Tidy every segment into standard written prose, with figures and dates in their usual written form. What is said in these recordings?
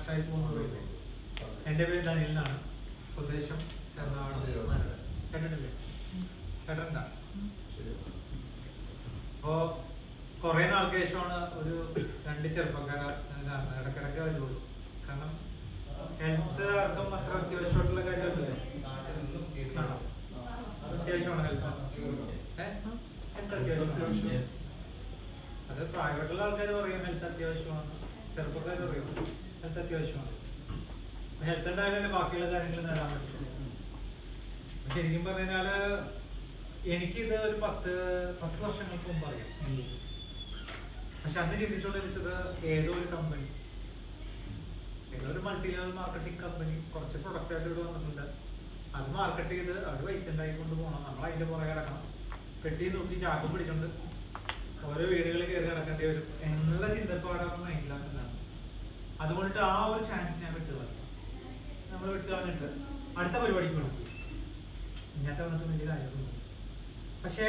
വർഷമായി പോകുന്നത്. എൻ്റെ പേര് ദനിൽ എന്നാണ്, സ്വദേശം എറണാകുളം. കേട്ടിട്ടില്ലേ? കേട്ടിട്ടുണ്ടോ? അപ്പോൾ കുറേ നാൾക്ക് ശേഷമാണ് ഒരു 2 ചെറുപ്പക്കാരെ ഇടയ്ക്കിടയ്ക്ക് വരുള്ളൂ. കാരണം ഹെൽത്ത് ആർക്കും അത്ര അത്യാവശ്യമായിട്ടുള്ള കാര്യമല്ലേ? അത്യാവശ്യമാണ് ഹെൽത്ത് അത്യാവശ്യമാണ്. അത് പ്രായമായിട്ടുള്ള ആൾക്കാർ പറയും ഹെൽത്ത് അത്യാവശ്യമാണ്, ചെറുപ്പക്കാർ പറയും ഹെൽത്ത് അത്യാവശ്യമാണ്. ഹെൽത്ത് ഉണ്ടായാലേ ബാക്കിയുള്ള കാര്യങ്ങൾ നേടാൻ പറ്റും. ശരിക്കും പറഞ്ഞു കഴിഞ്ഞാൽ എനിക്കിത് ഒരു 10 വർഷങ്ങൾക്ക് മുമ്പ് അറിയാം. പക്ഷെ അന്ന് ചിന്തിച്ചുകൊണ്ടിരിച്ചത് ഏതോ ഒരു കമ്പനി, ഏതോ ഒരു മൾട്ടി ലെവൽ മാർക്കറ്റിംഗ് കമ്പനി കുറച്ച് പ്രൊഡക്റ്റ് ആയിട്ട് ഇവിടെ വന്നിട്ടുണ്ട്, അത് മാർക്കറ്റ് ചെയ്ത് അവർ പൈസ ഉണ്ടാക്കിക്കൊണ്ട് പോകണം, നമ്മൾ അതിൻ്റെ പുറകെ കിടക്കണം, പെട്ടി നോക്കി ചാക്കും പിടിച്ചോണ്ട് ഓരോ വീടുകളിൽ കയറി കിടക്കേണ്ടി വരും എന്നുള്ള ചിന്തപ്പാടാണ് മൈൻഡിലാക്കുന്നതാണ്. അതുകൊണ്ടിട്ട് ആ ഒരു ചാൻസ് ഞാൻ വിട്ടു കളഞ്ഞു. നമ്മൾ വിട്ടു കളഞ്ഞിട്ട് അടുത്ത പരിപാടിക്ക് വേണം ഇങ്ങനത്തെ വന്നിട്ട് വലിയ കാര്യമൊന്നും. പക്ഷേ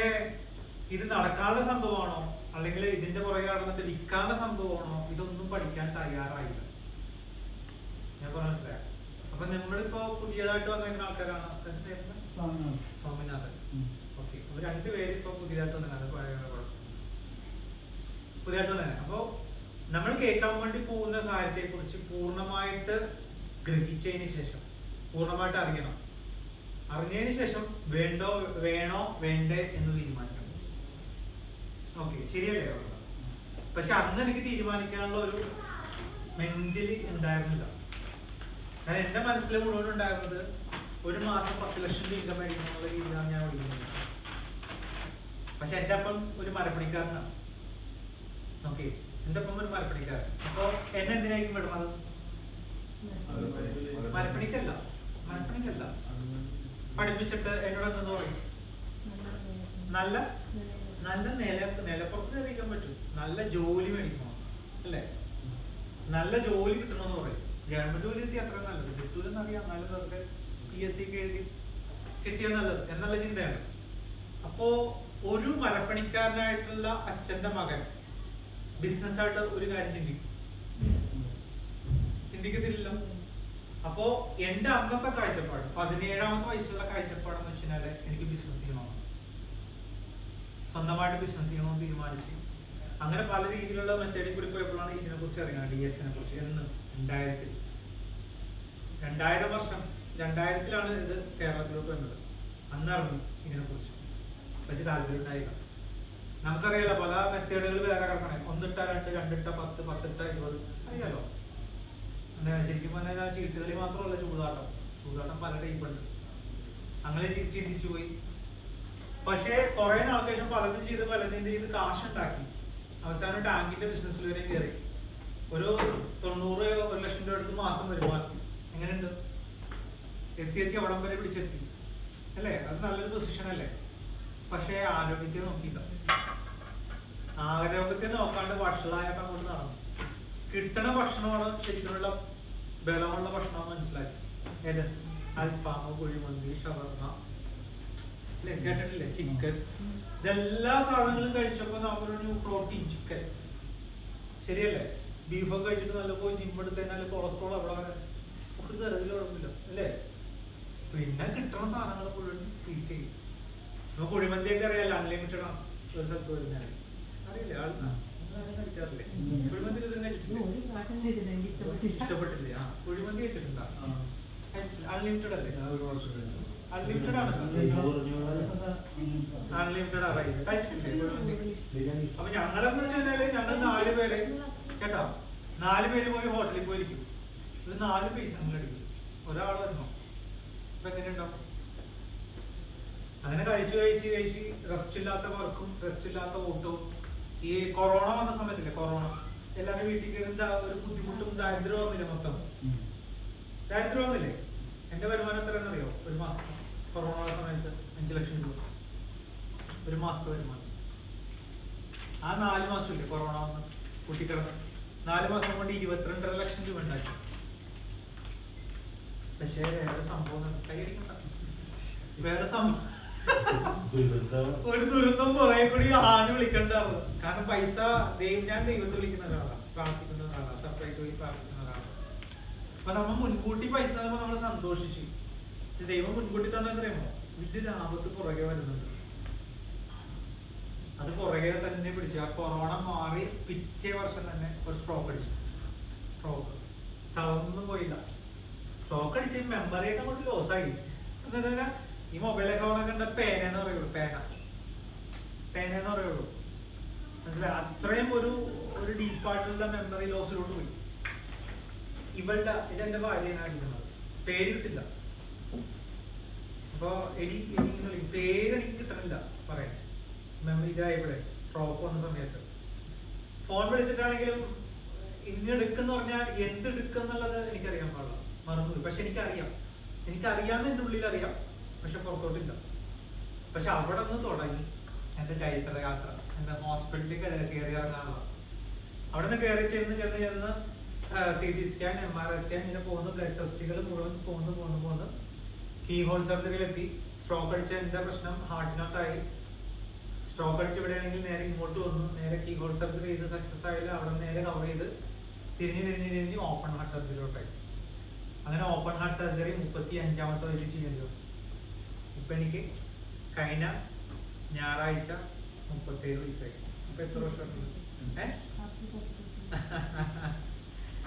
ഇത് നടക്കാനുള്ള സംഭവമാണോ അല്ലെങ്കിൽ ഇതിന്റെ പുറകെ നടന്നിട്ട് വിൽക്കാനുള്ള സംഭവമാണോ, ഇതൊന്നും പഠിക്കാൻ തയ്യാറായില്ല. ഞാൻ പറഞ്ഞ മനസ്സിലായി. അപ്പൊ നമ്മളിപ്പോ പുതിയതായിട്ട് വന്നിരിക്കുന്ന ആൾക്കാരാണ് സ്വാമിനാഥൻ. ഓക്കെ, അപ്പൊ 2 പേര് ഇപ്പൊ പുതിയതായിട്ട് വന്നത് പുതിയതായിട്ട് വന്നെ. അപ്പൊ നമ്മൾ കേൾക്കാൻ വേണ്ടി പോകുന്ന കാര്യത്തെ കുറിച്ച് പൂർണ്ണമായിട്ട് ഗ്രഹിച്ചതിന് ശേഷം, പൂർണ്ണമായിട്ട് അറിയണം. അറിഞ്ഞതിന് ശേഷം വേണോ വേണ്ടേ എന്ന് തീരുമാനിക്കണം. ഓക്കെ, ശരിയല്ലേ? പക്ഷെ അന്ന് എനിക്ക് തീരുമാനിക്കാനുള്ള ഒരു മെന്റലി ഉണ്ടായിരുന്നില്ല. കാരണം എന്റെ മനസ്സിൽ മുഴുവൻ ഉണ്ടായിരുന്നത് ഒരു മാസം 10 ലക്ഷം രൂപ ഇൻകം മേടിക്കണം എന്നുള്ള രീതിയിലാണ് ഞാൻ വിളിക്കുന്നത്. പക്ഷെ എന്റെ അപ്പം ഒരു മരപ്പണിക്കാരനാണ്. ഓക്കെ, എന്റെ അപ്പം ഒരു മരപ്പണിക്കാരൻ. അപ്പൊ എന്നെ എന്തിനായിരിക്കും വിടുന്നത്? മരപ്പണിക്കല്ല പഠിപ്പിച്ചിട്ട് എന്നോട് എന്തെന്ന് പറയും? നല്ല നിലപ്പുറത്ത് കയറിയിരിക്കാൻ പറ്റും, നല്ല ജോലി മേടിക്കണം അല്ലേ, നല്ല ജോലി കിട്ടണമെന്ന് പറയും. ഗവൺമെന്റ് ജോലി കിട്ടിയ അത്ര നല്ലത്, കിട്ടൂലെന്നറിയാം, എന്നാലും വെറുതെ PSC ഒക്കെ എഴുതി കിട്ടിയ നല്ലത് എന്നുള്ള ചിന്തയാണ്. അപ്പോ ഒരു മരപ്പണിക്കാരനായിട്ടുള്ള അച്ഛന്റെ മകൻ ബിസിനസ്സായിട്ട് ഒരു കാര്യം ചിന്തിക്കത്തില്ലല്ലോ. അപ്പോ എന്റെ അന്നത്തെ കാഴ്ചപ്പാട്, 17ാമത്തെ വയസ്സുള്ള കാഴ്ചപ്പാടെന്ന് വെച്ചാല് എനിക്ക് ബിസിനസ് ചെയ്യണമെന്ന്, സ്വന്തമായിട്ട് ബിസിനസ് ചെയ്യണമെന്ന് തീരുമാനിച്ചു. അങ്ങനെ പല രീതിയിലുള്ള മെത്തേഡിൽ കൂടി പോയപ്പോഴാണ് ഇതിനെ കുറിച്ച് അറിയുന്നത്, DS-നെ കുറിച്ച്. എന്ന് 2000 വർഷം 2000-ലാണ് ഇത് കേരളത്തിലോട്ട് വന്നത്. അന്നറിഞ്ഞു ഇതിനെ കുറിച്ച്, പക്ഷെ താല്പര്യം ഉണ്ടായില്ല. നമുക്കറിയാലോ പല മെത്തേഡുകൾ വേറെ കിടക്കണേ, 1 ഇട്ട 2, 2 ഇട്ട 10, 10 ഇട്ട 20, അറിയാലോ. ശരിക്കും പറഞ്ഞാൽ ചീട്ടുകളി മാത്രമല്ല, ചൂതാട്ടം പല ടൈപ്പ് ഉണ്ട്. അങ്ങനെ ചിന്തിച്ചു പോയി. പക്ഷേ കുറെ നാൾക്ക് ശേഷം പലതും ചെയ്ത് കാശുണ്ടാക്കി അവസാനം ടാങ്കിന്റെ ബിസിനസ്സിൽ വരെ കയറി. ഒരു 90-1 ലക്ഷം രൂപ അടുത്ത് മാസം വരുമാനം. എങ്ങനെയുണ്ട്? എത്തി അവിടം വരെ പിടിച്ചെത്തി അല്ലേ? അത് നല്ലൊരു പൊസിഷൻ അല്ലേ? പക്ഷേ ആരോഗ്യത്തെ നോക്കിയില്ല. ആരോഗ്യത്തെ നോക്കാണ്ട് വഷളായിട്ട് അങ്ങോട്ട് നടന്നു. കിട്ടണ ഭക്ഷണമാണ് ശരിക്കുള്ള ബലമുള്ള ഭക്ഷണം മനസ്സിലാക്കി. ഏത്? അൽഫാമ്, കുഴിമന്തി, ഷവർമ, കേട്ടിട്ടില്ലേ? ചിക്കൻ. ഇതെല്ലാ സാധനങ്ങളും കഴിച്ചപ്പോ നമ്മളൊരു പ്രോട്ടീൻ ചിക്കൻ, ശരിയല്ലേ? ബീഫൊക്കെ കഴിച്ചിട്ട് നല്ല പോയി ജിമ്മെടുത്ത് കഴിഞ്ഞാൽ കൊളസ്ട്രോൾ അവിടെ നമുക്ക് കരുതലുമില്ല അല്ലേ? പിന്നെ കിട്ടണ സാധനങ്ങൾ മുഴുവൻ ട്രീറ്റ് ചെയ്യും. ഇപ്പൊ കുഴിമന്തിയൊക്കെ അറിയാലോ, അൺലിമിറ്റഡ് ആണ്. ഒരു സ്ഥലത്ത് വരുന്ന അറിയില്ലേ? കഴിക്കാറില്ലേ കുഴിമന്തി? ഇഷ്ടപ്പെട്ടില്ലേ? കുഴിമന്തി കഴിച്ചിട്ടുണ്ടോ? അൺലിമിറ്റഡ് അല്ലേ? അൺലിമിറ്റഡ് ആണ്. അൺലിമിറ്റഡ് ആ റൈസ് കഴിച്ചിട്ടില്ലേ കുഴിമന്തി? അപ്പൊ ഞങ്ങളെന്ന് വെച്ചാല് ഞങ്ങൾ 4 പേര് കേട്ടോ, 4 പേര് പോയി ഹോട്ടലിൽ പോയിരിക്കും. ഒരു 4 പീസ് നമ്മൾ അടിക്കും, ഒരാൾ വരണോ? അപ്പൊ എങ്ങനെയുണ്ടാവും? അങ്ങനെ കഴിച്ച് റെസ്റ്റ് ഇല്ലാത്ത വർക്കും റെസ്റ്റ് ഇല്ലാത്ത ഓട്ടവും. ഈ കൊറോണ വന്ന സമയത്തില്ലേ, കൊറോണ എല്ലാവരും വീട്ടിൽ കയറുന്ന ഒരു ബുദ്ധിമുട്ടും ദാരിദ്ര്യം ഓർമ്മില്ല. മൊത്തം ദാരിദ്ര്യം ഓർമ്മില്ലേ? എന്റെ വരുമാനം എത്രയെന്ന് അറിയോ? ഒരു മാസം കൊറോണ സമയത്ത് 5 ലക്ഷം രൂപ ഒരു മാസത്തെ വരുമാനം. ആ 4 മാസം ഇല്ലേ കൊറോണ വന്ന് കൂട്ടിക്കിടന്ന് 4 മാസം കൊണ്ട് 22.5 ലക്ഷം രൂപ ഉണ്ടാക്കി. പക്ഷേ വേറെ സംഭവം കൈയടിക്കണ്ട, വേറെ സംഭവം ഒരു ദുരന്തം കുറെ കൂടി ആദ്യം വിളിക്കണ്ടാവുന്നത്. കാരണം പൈസ ഞാൻ ദൈവത്തെ വിളിക്കുന്ന ഒരാളാണ്, പ്രാർത്ഥിക്കുന്ന ഒരാളാണ്, സെപ്പറേറ്റ് പോയി പ്രാർത്ഥിക്കുന്ന ഒരാളാണ്. അപ്പൊ നമ്മൾ മുൻകൂട്ടി പൈസ തന്നപ്പോ നമ്മൾ സന്തോഷിച്ചു. ദൈവം മുൻകൂട്ടി തന്നറിയുമോ, വലിയൊരു ആപത്ത് പുറകെ വരുന്നുണ്ട്. അത് പുറകെ തന്നെ പിടിച്ചു. ആ കൊറോണ മാറി പിറ്റേ വർഷം തന്നെ ഒരു സ്ട്രോക്ക് അടിച്ചു. സ്ട്രോക്ക് തളർന്നു പോയില്ല. സ്ട്രോക്ക് അടിച്ച് മെമ്മറിയൊക്കെ കൊണ്ട് ലോസായി. എന്താ ഈ മൊബൈലൊക്കെ അവിടെ കണ്ട പേനെന്ന് പറയുള്ളൂ, പേനെന്ന് പറയുള്ളൂ. മനസ്സിലായി? അത്രയും ഒരു ഡീപ്പായിട്ടുള്ള മെമ്മറി ലോസിലോട്ട് പോയി. ഇവളുടെ ഇതെന്റെ ഭാര്യയാണ് അടിക്കുന്നത്. പേരിട്ടില്ല. അപ്പൊ പേരെനിക്ക് കിട്ടണില്ല പറയാൻ. ഇതായപ്പോഴേ സ്ട്രോക്ക് വന്ന സമയത്ത് ഫോൺ വിളിച്ചിട്ടാണെങ്കിലും ഇന്ന് എടുക്കുന്ന പറഞ്ഞാൽ എന്തെടുക്കുന്നുള്ളത് എനിക്കറിയാൻ പാടില്ല, മറന്നു. പക്ഷെ എനിക്കറിയാന്ന് എന്റെ ഉള്ളിൽ അറിയാം, പക്ഷെ പുറത്തോട്ടില്ല. പക്ഷെ അവിടെ നിന്ന് തുടങ്ങി എന്റെ ചരിത്ര യാത്ര. എന്റെ ഹോസ്പിറ്റലിൽ കയറി ഇറങ്ങാനുള്ള. അവിടെ നിന്ന് കയറി ചെന്ന് CT സ്കാൻ, MRI സ്കാൻ, ഇങ്ങനെ പോകുന്നു. ബ്ലഡ് ടെസ്റ്റുകൾ മുഴുവൻ പോകുന്നു. Key hole സർജറിയിലെത്തി. സ്ട്രോക്ക് അടിച്ച എന്റെ പ്രശ്നം ഹാർട്ടിനോട്ടായി. സ്ട്രോക്ക് അടിച്ച് ഇവിടെയാണെങ്കിൽ നേരെ ഇങ്ങോട്ട് വന്നു. നേരെ കീ ഹോൾ സർജറി ചെയ്ത് സക്സസ് ആയില്ല. അവിടെ നേരെ കവർ ചെയ്ത് തിരിഞ്ഞ് ഓപ്പൺ ഹാർട്ട് സർജറിയിലോട്ടായി. അങ്ങനെ ഓപ്പൺ ഹാർട്ട് സർജറി 35-ാമത്തെ വയസ്സിൽ ചെയ്യേണ്ടി വന്നു. ഇപ്പൊ എനിക്ക് കഴിഞ്ഞ ഞായറാഴ്ച 37 വയസ്സായി. ഇപ്പൊ എത്ര വർഷം?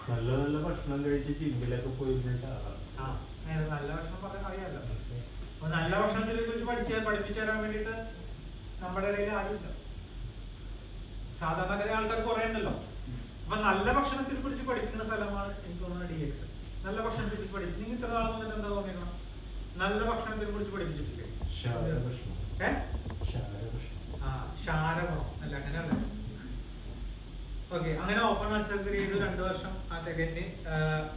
നല്ല ഭക്ഷണം കഴിച്ച് ജിമ്മിലൊക്കെ പോയി. നല്ല ഭക്ഷണം പറയാൻ അറിയാലോ. അപ്പൊ നല്ല ഭക്ഷണത്തിനെ കുറിച്ച് പഠിപ്പിച്ചു തരാൻ വേണ്ടിട്ട് നമ്മുടെ ഇടയിൽ ആരുമില്ല. സാധാരണക്കാരെ ആൾക്കാർ കുറെ ഉണ്ടല്ലോ. അപ്പൊ നല്ല ഭക്ഷണത്തിനെ കുറിച്ച് പഠിക്കുന്ന സ്ഥലമാണ് എനിക്ക് തോന്നുന്നത് DX. നല്ല ഭക്ഷണത്തെ കുറിച്ച് പഠിപ്പിച്ചു. നിങ്ങൾ ഇത്ര നാൾ വന്നിട്ട് എന്താ തോന്നിക്കണം? നല്ല ഭക്ഷണത്തിനെ കുറിച്ച് പഠിപ്പിച്ചിട്ടില്ലേ? ക്ഷാരഗുണം അല്ല, അങ്ങനെയല്ല. ഓക്കെ, അങ്ങനെ ഓപ്പൺ ഹാർട്ട് സർജറി ചെയ്തു 2 വർഷം. ആ തികഞ്ഞ്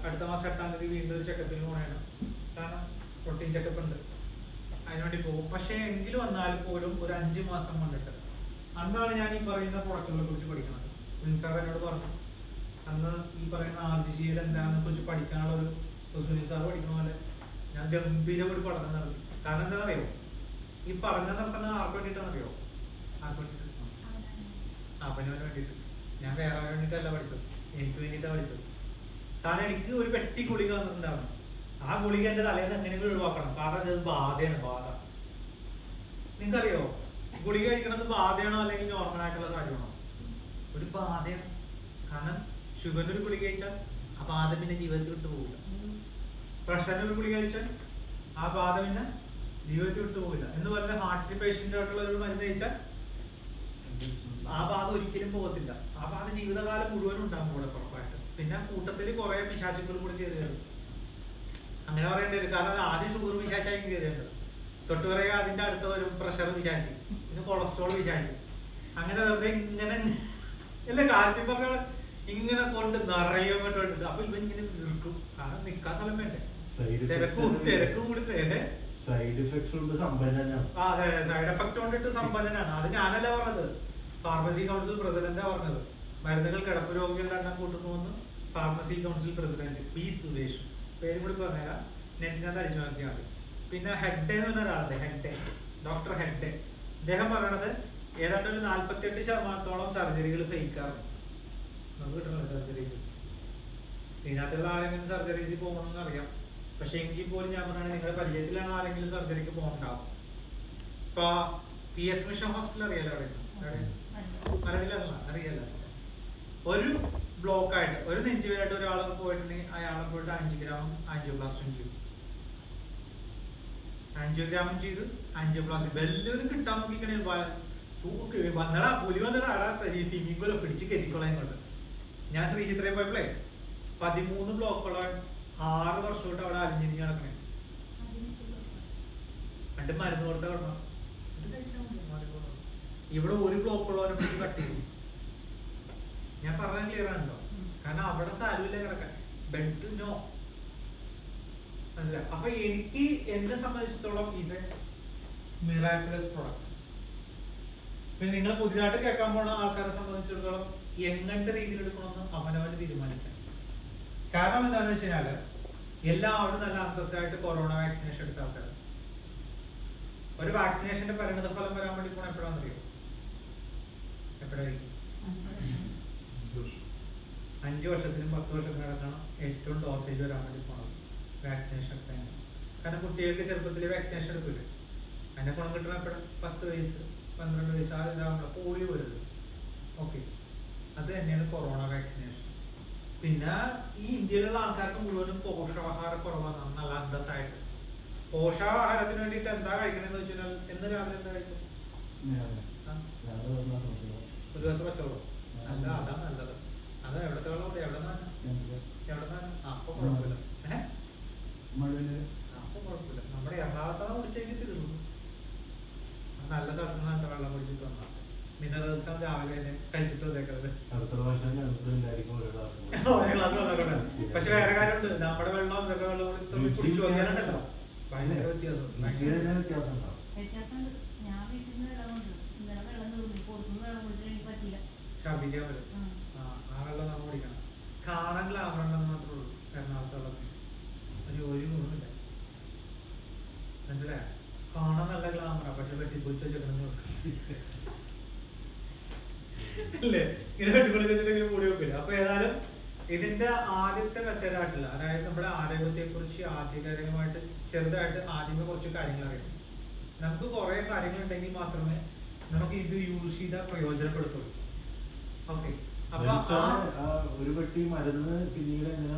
അടുത്ത മാസം 8-ാം തീയതി വീണ്ടും ഒരു ചെക്കപ്പിന് പോകണം. കാരണം പ്രോട്ടീൻ ചെക്കപ്പ് ഉണ്ട്, അതിനുവേണ്ടി പോകും. പക്ഷെ എങ്കിലും വന്നാൽ പോലും ഒരു 5 മാസം കൊണ്ടിട്ട് അന്നാണ് ഞാൻ ഈ പറയുന്ന പ്രൊഡക്റ്റുകളെ കുറിച്ച് പഠിക്കുന്നത്. സാർ എന്നോട് പറഞ്ഞു, അന്ന് ഈ പറയുന്ന RGGL എന്താണെന്നെ കുറിച്ച് പഠിക്കാനുള്ള സുനിൽ സാർ പഠിക്കുന്ന പോലെ ഞാൻ ഗംഭീര ഒരു പഠനം നടത്തി. കാരണം എന്താ അറിയോ, ഈ പഠനം നടത്തുന്നത് ആർക്ക് വേണ്ടിയിട്ടാണെന്നറിയോ? അവനവന് വേണ്ടിയിട്ട്. ഞാൻ വേറെ വേണ്ടിയിട്ടല്ല പഠിച്ചത്, എനിക്ക് വേണ്ടിയിട്ടാണ് പഠിച്ചത്. കാരണം എനിക്ക് ഒരു പെട്ടി ഗുളിക വന്നിട്ടുണ്ടാവണം. ആ ഗുളിക എന്റെ തലേന്ന് എങ്ങനെയെങ്കിലും ഒഴിവാക്കണം. കാരണം അത് ബാധയാണ്, ബാധ. നിങ്ങൾക്കറിയോ ഗുളിക കഴിക്കണത് ബാധയാണോ അല്ലെങ്കിൽ നോർമൽ ആയിട്ടുള്ള കാര്യമാണോ? ഒരു ബാധയാണ്. കാരണം ഷുഗറിന് ഒരു ഗുളിക കഴിച്ചാൽ ആ ബാധ പിന്നെ ജീവിതത്തിൽ വിട്ടു പോകില്ല. പ്രഷറിന് ഒരു ഗുളിക കഴിച്ചാൽ ആ ബാധ പിന്നെ ജീവിതത്തിൽ വിട്ടു പോകില്ല. എന്ന് പറഞ്ഞാൽ ഹാർട്ടിന് പേഷ്യന്റ് ആയിട്ടുള്ള ഒരു മരുന്ന് കഴിച്ചാൽ ആ ബാധ ഒരിക്കലും പോകത്തില്ല. ആ ബാധ ജീവിതകാലം മുഴുവനും ഉണ്ടാകും കൂടെ ഉറപ്പായിട്ട്. പിന്നെ കൂട്ടത്തിൽ കുറെ പിശാചുക്കൾ കൂടി കയറിയത് അങ്ങനെ പറയേണ്ടി വരും. കാരണം ആദ്യം ഷുഗർ പിശാചായി കയറിയത്, തൊട്ട് പറയുക അതിന്റെ അടുത്ത് വരും പ്രഷർ പിശാചി, പിന്നെ കൊളസ്ട്രോൾ പിശാചി. അങ്ങനെ വെറുതെ ഇങ്ങനെ അല്ല കാര്യത്തിൽ പറഞ്ഞ ഇങ്ങനെ കൊണ്ട് നിറയെ കൊണ്ടിട്ട് അപ്പൊ ഇവൻ ഇങ്ങനെ നിൽക്കും. കാരണം നിൽക്കാൻ സ്ഥലം വേണ്ടേ, തിരക്ക് കൂടി. സൈഡ് എഫക്ട്സ് കൊണ്ട് സമ്പന്നനാണ്. അതെ, സൈഡ് എഫക്ട് കൊണ്ടിട്ട് സമ്പന്നനാണ്. അത് ഞാനല്ല പറഞ്ഞത്, ഫാർമസി കൗൺസിൽ പ്രസിഡന്റാ പറഞ്ഞത്. മരുന്നുകൾ കിടപ്പ് രോഗികളുടെ എണ്ണം കൂട്ടുന്നു. Pharmacy council president P. Suresh, പേര് കൂടി പറഞ്ഞുതരാം, നെറ്റിനകത്ത് അടിച്ചു നോക്കിയാൽ മതി. പിന്നെ ഹെഗ്ഡെ എന്ന് പറഞ്ഞ ഒരാളുണ്ട്, ഡോക്ടർ ഹെഗ്ഡെ. അദ്ദേഹം പറയണത് ഏതാണ്ട് ഒരു 48% സർജറികൾ ഫെയിക്കാണ്. നമുക്ക് കിട്ടണല്ലോ സർജറീസ്. ഇതിനകത്തുള്ള ആരെങ്കിലും സർജറീസ് പോകണമെന്ന് അറിയാം. പക്ഷെ എങ്കിൽ പോലും ഞാൻ പറഞ്ഞാൽ നിങ്ങളുടെ പരിചയത്തിലാണ് ആരെങ്കിലും സർജറിക്ക് പോകണ്ടാവും. ഇപ്പൊ PS മിഷൻ ഹോസ്പിറ്റൽ അറിയാലോ, അവിടെ അറിയാലോ. ഒരു ബ്ലോക്ക് ആയിട്ട് ഒരു നെഞ്ചുവേലായിട്ട് ഒരാൾ പോയിട്ടുണ്ടെങ്കിൽ അയാളെ പോയിട്ട് 5 ഗ്രാം ആൻജിയോപ്ലാസ്റ്റും ചെയ്തു. ആൻജിയോഗ്രാമും ചെയ്ത് ആൻജിയോപ്ലാസ്റ്റി വലിയൊരു കിട്ടാൻ നോക്കിക്കണേ. വന്നടാ പുലി വന്നടാ തിമിംഗലോ പിടിച്ച് കെറ്റിക്കോളാൻ കൊണ്ട്. ഞാൻ ശ്രീചിത്രയിൽ പോയപ്പോഴേ 13 ബ്ലോക്കുള്ള 6 വർഷമായിട്ട് അവിടെ അലിഞ്ഞിരിഞ്ഞ് നടക്കണേ. എന്നിട്ട് മരുന്ന് കൊടുത്ത കിടണം. ഇവിടെ ഒരു ബ്ലോക്കുള്ളവരെ പിടിച്ച് കട്ട് ചെയ്തു. ഞാൻ പറഞ്ഞാൽ ക്ലിയർ ആണല്ലോ. കാരണം അവിടെ സാരമില്ല കിടക്കാൻ, ബെഡ് നോ. മനസ്സിലായി? അപ്പൊ എനിക്ക് എന്നെ സംബന്ധിച്ചിടത്തോളം ഈസ് എ മിറാക്കുലസ് പ്രോഡക്റ്റ്. പിന്നെ നിങ്ങൾ പുതിയതായിട്ട് കേൾക്കാൻ പോണ ആൾക്കാരെ സംബന്ധിച്ചിടത്തോളം എങ്ങനത്തെ രീതിയിൽ എടുക്കണമെന്ന് അവനവന് തീരുമാനിക്കാം. കാരണം എന്താണെന്ന് വെച്ച് കഴിഞ്ഞാല് എല്ലാവരും നല്ല അന്തസ്സായിട്ട് കൊറോണ വാക്സിനേഷൻ എടുത്ത ആൾക്കാർ. ഒരു വാക്സിനേഷന്റെ പരിണിത ഫലം വരാൻ വേണ്ടി പോണ എപ്പോഴാണെന്നറിയോ? എപ്പോഴായിരിക്കും? 5 വർഷത്തിനും 10 വർഷത്തിനും ഇടക്കാണ് ഏറ്റവും ഡോസേജ് വരാൻ വേണ്ടി പോണത് വാക്സിനേഷൻ എടുത്തതിന്. കാരണം കുട്ടികൾക്ക് ചെറുപ്പത്തിൽ വാക്സിനേഷൻ എടുക്കില്ലേ, അതിനെ ഗുണം കിട്ടണം എപ്പോഴും 10 വയസ്സ് 12 വയസ്സ് ആ ഇതാകുമ്പോൾ പോളിയോ വരുന്നത്. ഓക്കെ, അത് തന്നെയാണ് കൊറോണ വാക്സിനേഷൻ. പിന്നെ ഈ ഇന്ത്യയിലുള്ള ആൾക്കാർക്ക് മുഴുവനും പോഷകാഹാര കുറവാണ്, നല്ല അന്തസ്സായിട്ട്. പോഷകാഹാരത്തിന് വേണ്ടിയിട്ട് എന്താ കഴിക്കണമെന്ന് വെച്ച് കഴിഞ്ഞാൽ എന്ന് രാവിലെ എന്താ കഴിച്ചത്? ഒരു ദിവസം പച്ചവെള്ളം. അല്ല, അതാ നല്ലത്. അത് എവിടത്തെ വെള്ളം? എവിടെ നിന്നാണ്? അപ്പൊ കുഴപ്പമില്ല. അപ്പൊ കുഴപ്പമില്ല. നമ്മുടെ എറണാകുളത്താണ് കുടിച്ചെങ്കിൽ തീർന്നു. നല്ല സ്ഥലത്ത് നിന്നാണ് വെള്ളം കുടിച്ചിട്ട് വന്നാൽ മിനറൽസ് രാവിലെ തന്നെ കഴിച്ചിട്ട് വന്നേക്കുന്നത്. ഓരോ ഗ്ലാസ് വെള്ളം കൂടെ. പക്ഷെ വേറെ കാര്യമുണ്ട്, നമ്മുടെ വെള്ളം ഇവരുടെ വെള്ളം കൂടി കുടിച്ചു നോക്കിയാലുണ്ടല്ലോ ഭയങ്കര വ്യത്യാസം. ഛർദിക്കാൻ വരും. ആ വെള്ളം നമ്മൾ കുടിക്കണം. കാണാൻ ഗ്ലാമറുണ്ടെന്ന് മാത്രമേ ഉള്ളൂ എറണാകുളത്തെ വെള്ളത്തിന്. ഒരു ഗുണമില്ല, മനസ്സിലായോ? കാണാൻ നല്ല ഗ്ലാമറാ, പക്ഷെ വെട്ടിപ്പൊളിച്ച് വെച്ചേക്കണെന്ന് അല്ലേ? ഇങ്ങനെ വെട്ടിപ്പൊളിച്ച് വെച്ചിട്ടുണ്ടെങ്കിൽ കൂടി വെക്കില്ല. അപ്പൊ ഏതായാലും ഇതിന്റെ ആദ്യത്തെ മെത്തേഡായിട്ടുള്ള, അതായത് നമ്മുടെ ആരോഗ്യത്തെ കുറിച്ച് ആധികാരികമായിട്ട് ചെറുതായിട്ട് ആദ്യമേ കുറച്ച് കാര്യങ്ങൾ അറിയാം. നമുക്ക് കുറെ കാര്യങ്ങൾ ഉണ്ടെങ്കിൽ മാത്രമേ നമുക്ക് ഇത് യൂസ് ചെയ്താൽ പ്രയോജനപ്പെടുത്തുള്ളൂ. ഓക്കെ, അപ്പൊ ഒരു പെട്ടി മരുന്ന് പിന്നീട്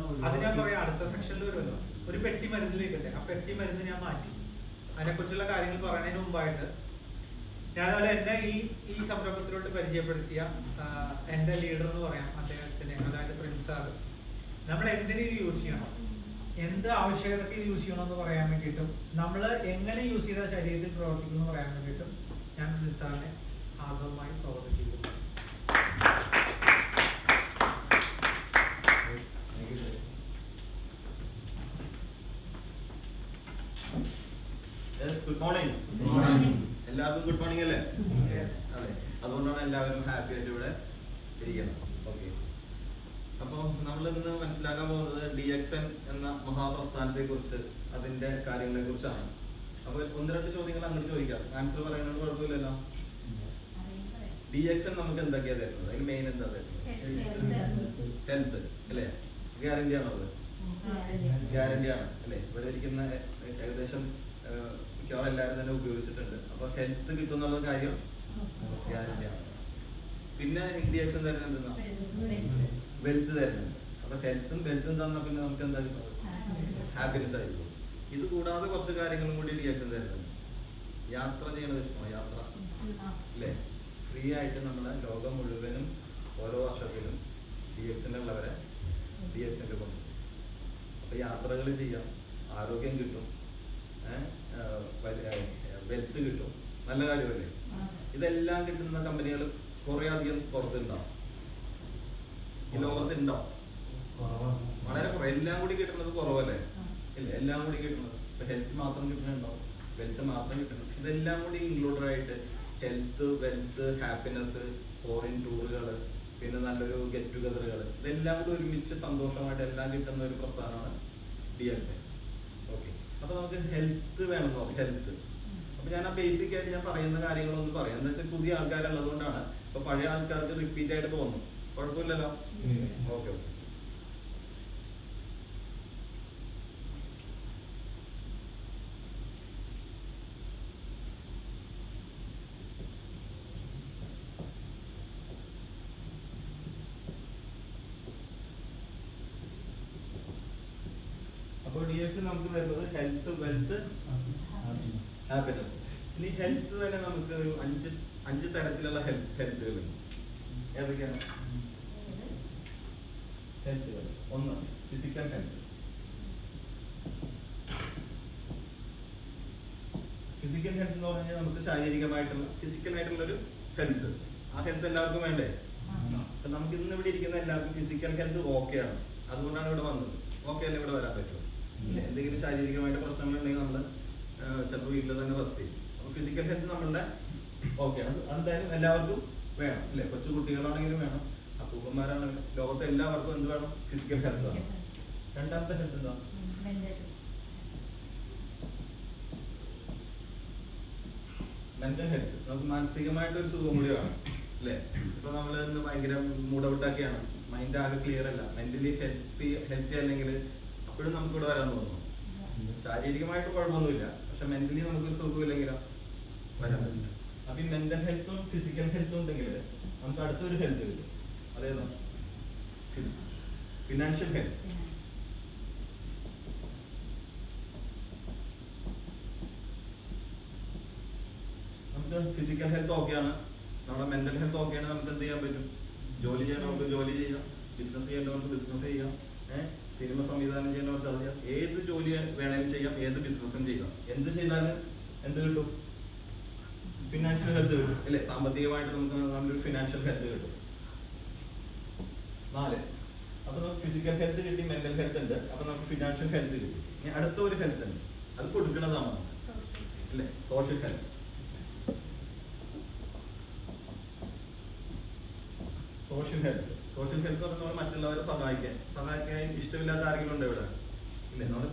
അത് ഞാൻ പറയാം, അടുത്ത സെക്ഷനിൽ വരുമല്ലോ. ഒരു പെട്ടി മരുന്നിലേക്കട്ടെ, ആ പെട്ടി മരുന്ന് ഞാൻ മാറ്റി. അതിനെക്കുറിച്ചുള്ള കാര്യങ്ങൾ പറയുന്നതിന് മുമ്പായിട്ട് ഞാൻ എന്നെ ഈ സംരംഭത്തിലോട്ട് പരിചയപ്പെടുത്തിയ എൻ്റെ ലീഡർ എന്ന് പറയാം അദ്ദേഹത്തിന്, അതായത് പ്രിൻസ് സാറ്. നമ്മൾ എന്തിനു ഇത് യൂസ് ചെയ്യണം, എന്ത് ആവശ്യകതയ്ക്ക് ഇത് യൂസ് ചെയ്യണം എന്ന് പറയാൻ വേണ്ടിയിട്ടും നമ്മൾ എങ്ങനെ യൂസ് ചെയ്താൽ ശരീരത്തിൽ പ്രവർത്തിക്കും എന്ന് പറയാൻ വേണ്ടിയിട്ടും ഞാൻ പ്രിൻസ് സാറിനെ ആദ്യമായി സ്വാഗതം ചെയ്തു. Good morning. എല്ലാവർക്കും ഗുഡ് മോർണിംഗ് അല്ലേ? അതെ, അതുകൊണ്ടാണ് എല്ലാവരും ഹാപ്പി ആയിട്ട് ഇവിടെ ഇരിക്കണം. ഓക്കെ, അപ്പോൾ നമ്മൾ ഇന്ന് മനസ്സിലാക്കാൻ പോകുന്നത് DXN എന്ന മഹാപ്രസ്ഥാനത്തെ കുറിച്ച്, അതിന്റെ കാര്യങ്ങളെ കുറിച്ചാണ്. അപ്പോൾ 1-2 ചോദ്യങ്ങൾ അങ്ങോട്ട് ചോദിക്കാം, ആൻസർ പറയുന്നത് കുഴപ്പമില്ലല്ലോ. DXN നമുക്ക് എന്തൊക്കെയാ തരുന്നത്? അതിൽ മെയിൻ എന്താ തരുന്നത്? ഹെൽത്ത് അല്ലേ? ഗ്യാരണ്ടി ആണോ? അത് ഗ്യാരണ്ടി ആണ് അല്ലേ? ഇവിടെ ഇരിക്കുന്ന ഏകദേശം മിക്കവാറും എല്ലാവരും തന്നെ ഉപയോഗിച്ചിട്ടുണ്ട്. അപ്പൊ ഹെൽത്ത് കിട്ടുന്നുള്ള കാര്യം ഗ്യാരണ്ടിയാണ്. പിന്നെ DXN തരുന്നത് എന്താ? വെൽത്ത് തരുന്നുണ്ട്. അപ്പൊ ഹെൽത്തും വെൽത്തും തന്നാൽ പിന്നെ നമുക്ക് എന്താ കിട്ടുന്നത്? ഹാപ്പിനെസ് ആയിരിക്കും. ഇത് കൂടാതെ കുറച്ച് കാര്യങ്ങളും കൂടി DXN തരുന്നുണ്ട്. യാത്ര ചെയ്യണത് ഇഷ്ടമാണ്, യാത്ര അല്ലേ? ഫ്രീ ആയിട്ട് നമ്മളെ ലോകം മുഴുവനും ഓരോ വർഷത്തിലും DXN ഉള്ളവരെ DXN കൊണ്ടുപോകും. അപ്പൊ യാത്രകൾ ചെയ്യാം, ആരോഗ്യം കിട്ടും, വെൽത്ത് കിട്ടും. നല്ല കാര്യമല്ലേ? ഇതെല്ലാം കിട്ടുന്ന കമ്പനികൾ കുറെ അധികം പുറത്തുണ്ടാവും, ഈ ലോകത്തുണ്ടാവും. വളരെ കുറവ്. എല്ലാം കൂടി കിട്ടുന്നത് കുറവല്ലേ? ഇല്ല, എല്ലാം കൂടി കിട്ടുന്നത് ഇപ്പൊ ഹെൽത്ത് മാത്രം കിട്ടുന്നുണ്ടാവും, വെൽത്ത് മാത്രം കിട്ടുന്നത്. ഇതെല്ലാം കൂടി ഇൻക്ലൂഡഡ് ആയിട്ട് ഹെൽത്ത്, വെൽത്ത്, ഹാപ്പിനെസ്, ഫോറിൻ ടൂറുകൾ, പിന്നെ നല്ലൊരു ഗെറ്റ് ടുഗദറുകൾ, ഇതെല്ലാം കൂടി ഒരുമിച്ച് സന്തോഷമായിട്ട് എല്ലാം കിട്ടുന്ന ഒരു പ്രസ്ഥാനമാണ് DXN. ഓക്കെ, അപ്പൊ നമുക്ക് ഹെൽത്ത് വേണമെന്ന് പറയും. ഹെൽത്ത്, അപ്പൊ ഞാൻ ആ ബേസിക് ആയിട്ട് ഞാൻ പറയുന്ന കാര്യങ്ങളൊന്നും പറയാം. എന്താ വെച്ചാൽ പുതിയ ആൾക്കാരുള്ളത് കൊണ്ടാണ്. ഇപ്പൊ പഴയ ആൾക്കാർക്ക് റിപ്പീറ്റ് ആയിട്ട് തോന്നും. കുഴപ്പമില്ലല്ലോ? Okay okay. അപ്പോൾ DXN നമുക്ക് തരുന്നത് ഹെൽത്ത്, വെൽത്ത്, ഹാപ്പിനെസ്. ഇനി ഹെൽത്ത് തന്നെ നമുക്ക് ഒരു അഞ്ച് തരത്തിലുള്ള ഹെൽത്തുകളുണ്ട്. ഏതൊക്കെയാണ് ഹെൽത്തുകൾ? 1, ഫിസിക്കൽ ഹെൽത്ത്. ഫിസിക്കൽ ഹെൽത്ത് എന്ന് പറഞ്ഞാൽ നമുക്ക് ശാരീരികമായിട്ടുള്ള ഫിസിക്കലായിട്ടുള്ള ഒരു ഹെൽത്ത്. ആ ഹെൽത്ത് എല്ലാവർക്കും വേണ്ടേ? അപ്പൊ നമുക്ക് ഇന്ന് ഇവിടെ ഇരിക്കുന്ന എല്ലാവർക്കും ഫിസിക്കൽ ഹെൽത്ത് ഓക്കെയാണ്. അതുകൊണ്ടാണ് ഇവിടെ വന്നത്. ഓക്കെ അല്ലേ? ഇവിടെ വരാൻ പറ്റും. എന്തെങ്കിലും ശാരീരികമായിട്ട് പ്രശ്നങ്ങളുണ്ടെങ്കിൽ നമ്മൾ ചിലപ്പോൾ വീട്ടിൽ തന്നെ റെസ്റ്റ് ചെയ്യും. അപ്പൊ ഫിസിക്കൽ ഹെൽത്ത് നമ്മളുടെ ഓക്കെയാണ്. എന്തായാലും എല്ലാവർക്കും വേണം അല്ലെ? കൊച്ചു കുട്ടികളാണെങ്കിലും വേണം, അപ്പൂപ്പന്മാരാണെങ്കിലും, ലോകത്തെ എല്ലാവർക്കും എന്ത് വേണം? ഫിസിക്കൽ ഹെൽത്ത് ആണ്. രണ്ടാമത്തെ ഹെൽത്ത് എന്താ? Mental health. നമുക്ക് മാനസികമായിട്ടൊരു സുഖം കൂടി വേണം അല്ലേ? ഇപ്പൊ നമ്മള് ഭയങ്കര മൂഡ് ഔട്ട് ഒക്കെയാണ്, മൈൻഡ് ആകെ ക്ലിയർ അല്ല, മെന്റലി ഹെൽത്തി അല്ലെങ്കിൽ അപ്പോഴും നമുക്ക് ഇവിടെ വരാൻ തോന്നുന്നു. ശാരീരികമായിട്ട് കുഴപ്പമൊന്നുമില്ല, പക്ഷെ മെന്റലി നമുക്കൊരു സുഖമില്ലെങ്കിലോ വരാൻ പറ്റില്ല. അപ്പൊ ഈ മെന്റൽ ഹെൽത്തും ഫിസിക്കൽ ഹെൽത്തും ഉണ്ടെങ്കിൽ നമുക്ക് അടുത്തൊരു ഹെൽത്ത് കിട്ടും. അതേതാ? Financial health. നമുക്ക് ഫിസിക്കൽ ഹെൽത്ത് ഓക്കെയാണ്, നമ്മുടെ മെന്റൽ ഹെൽത്ത് ഓക്കെയാണ്, നമുക്ക് എന്ത് ചെയ്യാൻ പറ്റും? ജോലി ചെയ്യണവർക്ക് ജോലി ചെയ്യാം, ബിസിനസ് ചെയ്യേണ്ടവർക്ക് ബിസിനസ് ചെയ്യാം, സിനിമ സംവിധാനം ചെയ്യുന്നവർക്ക് അത് ചെയ്യാം, ഏത് ജോലി വേണമെങ്കിലും ചെയ്യാം, ഏത് ബിസിനസ്സും ചെയ്യാം. എന്ത് ചെയ്താലും എന്ത് കിട്ടും? ഫിനാൻഷ്യൽ ഹെൽത്ത് കിട്ടും, അല്ലേ? സാമ്പത്തികമായിട്ട് നമുക്ക് നല്ലൊരു ഫിനാൻഷ്യൽ ഹെൽത്ത് കിട്ടും. 4. അപ്പൊ നമുക്ക് ഫിസിക്കൽ ഹെൽത്ത് കിട്ടി, മെന്റൽ ഹെൽത്ത് ഉണ്ട്, അപ്പൊ നമുക്ക് ഫിനാൻഷ്യൽ ഹെൽത്ത് കിട്ടി. ഇനി അടുത്ത ഒരു ഹെൽത്ത് ഉണ്ട്, അത് കൊടുക്കുന്നതാണ് അല്ലേ? Social health. സോഷ്യൽ ഹെൽത്ത് എന്ന് പറഞ്ഞാൽ മറ്റുള്ളവരെ സഹായിക്കാൻ ഇഷ്ടമില്ലാത്ത ആരെങ്കിലും ഉണ്ട് ഇവിടെ? ഇല്ലേ? നമ്മൾ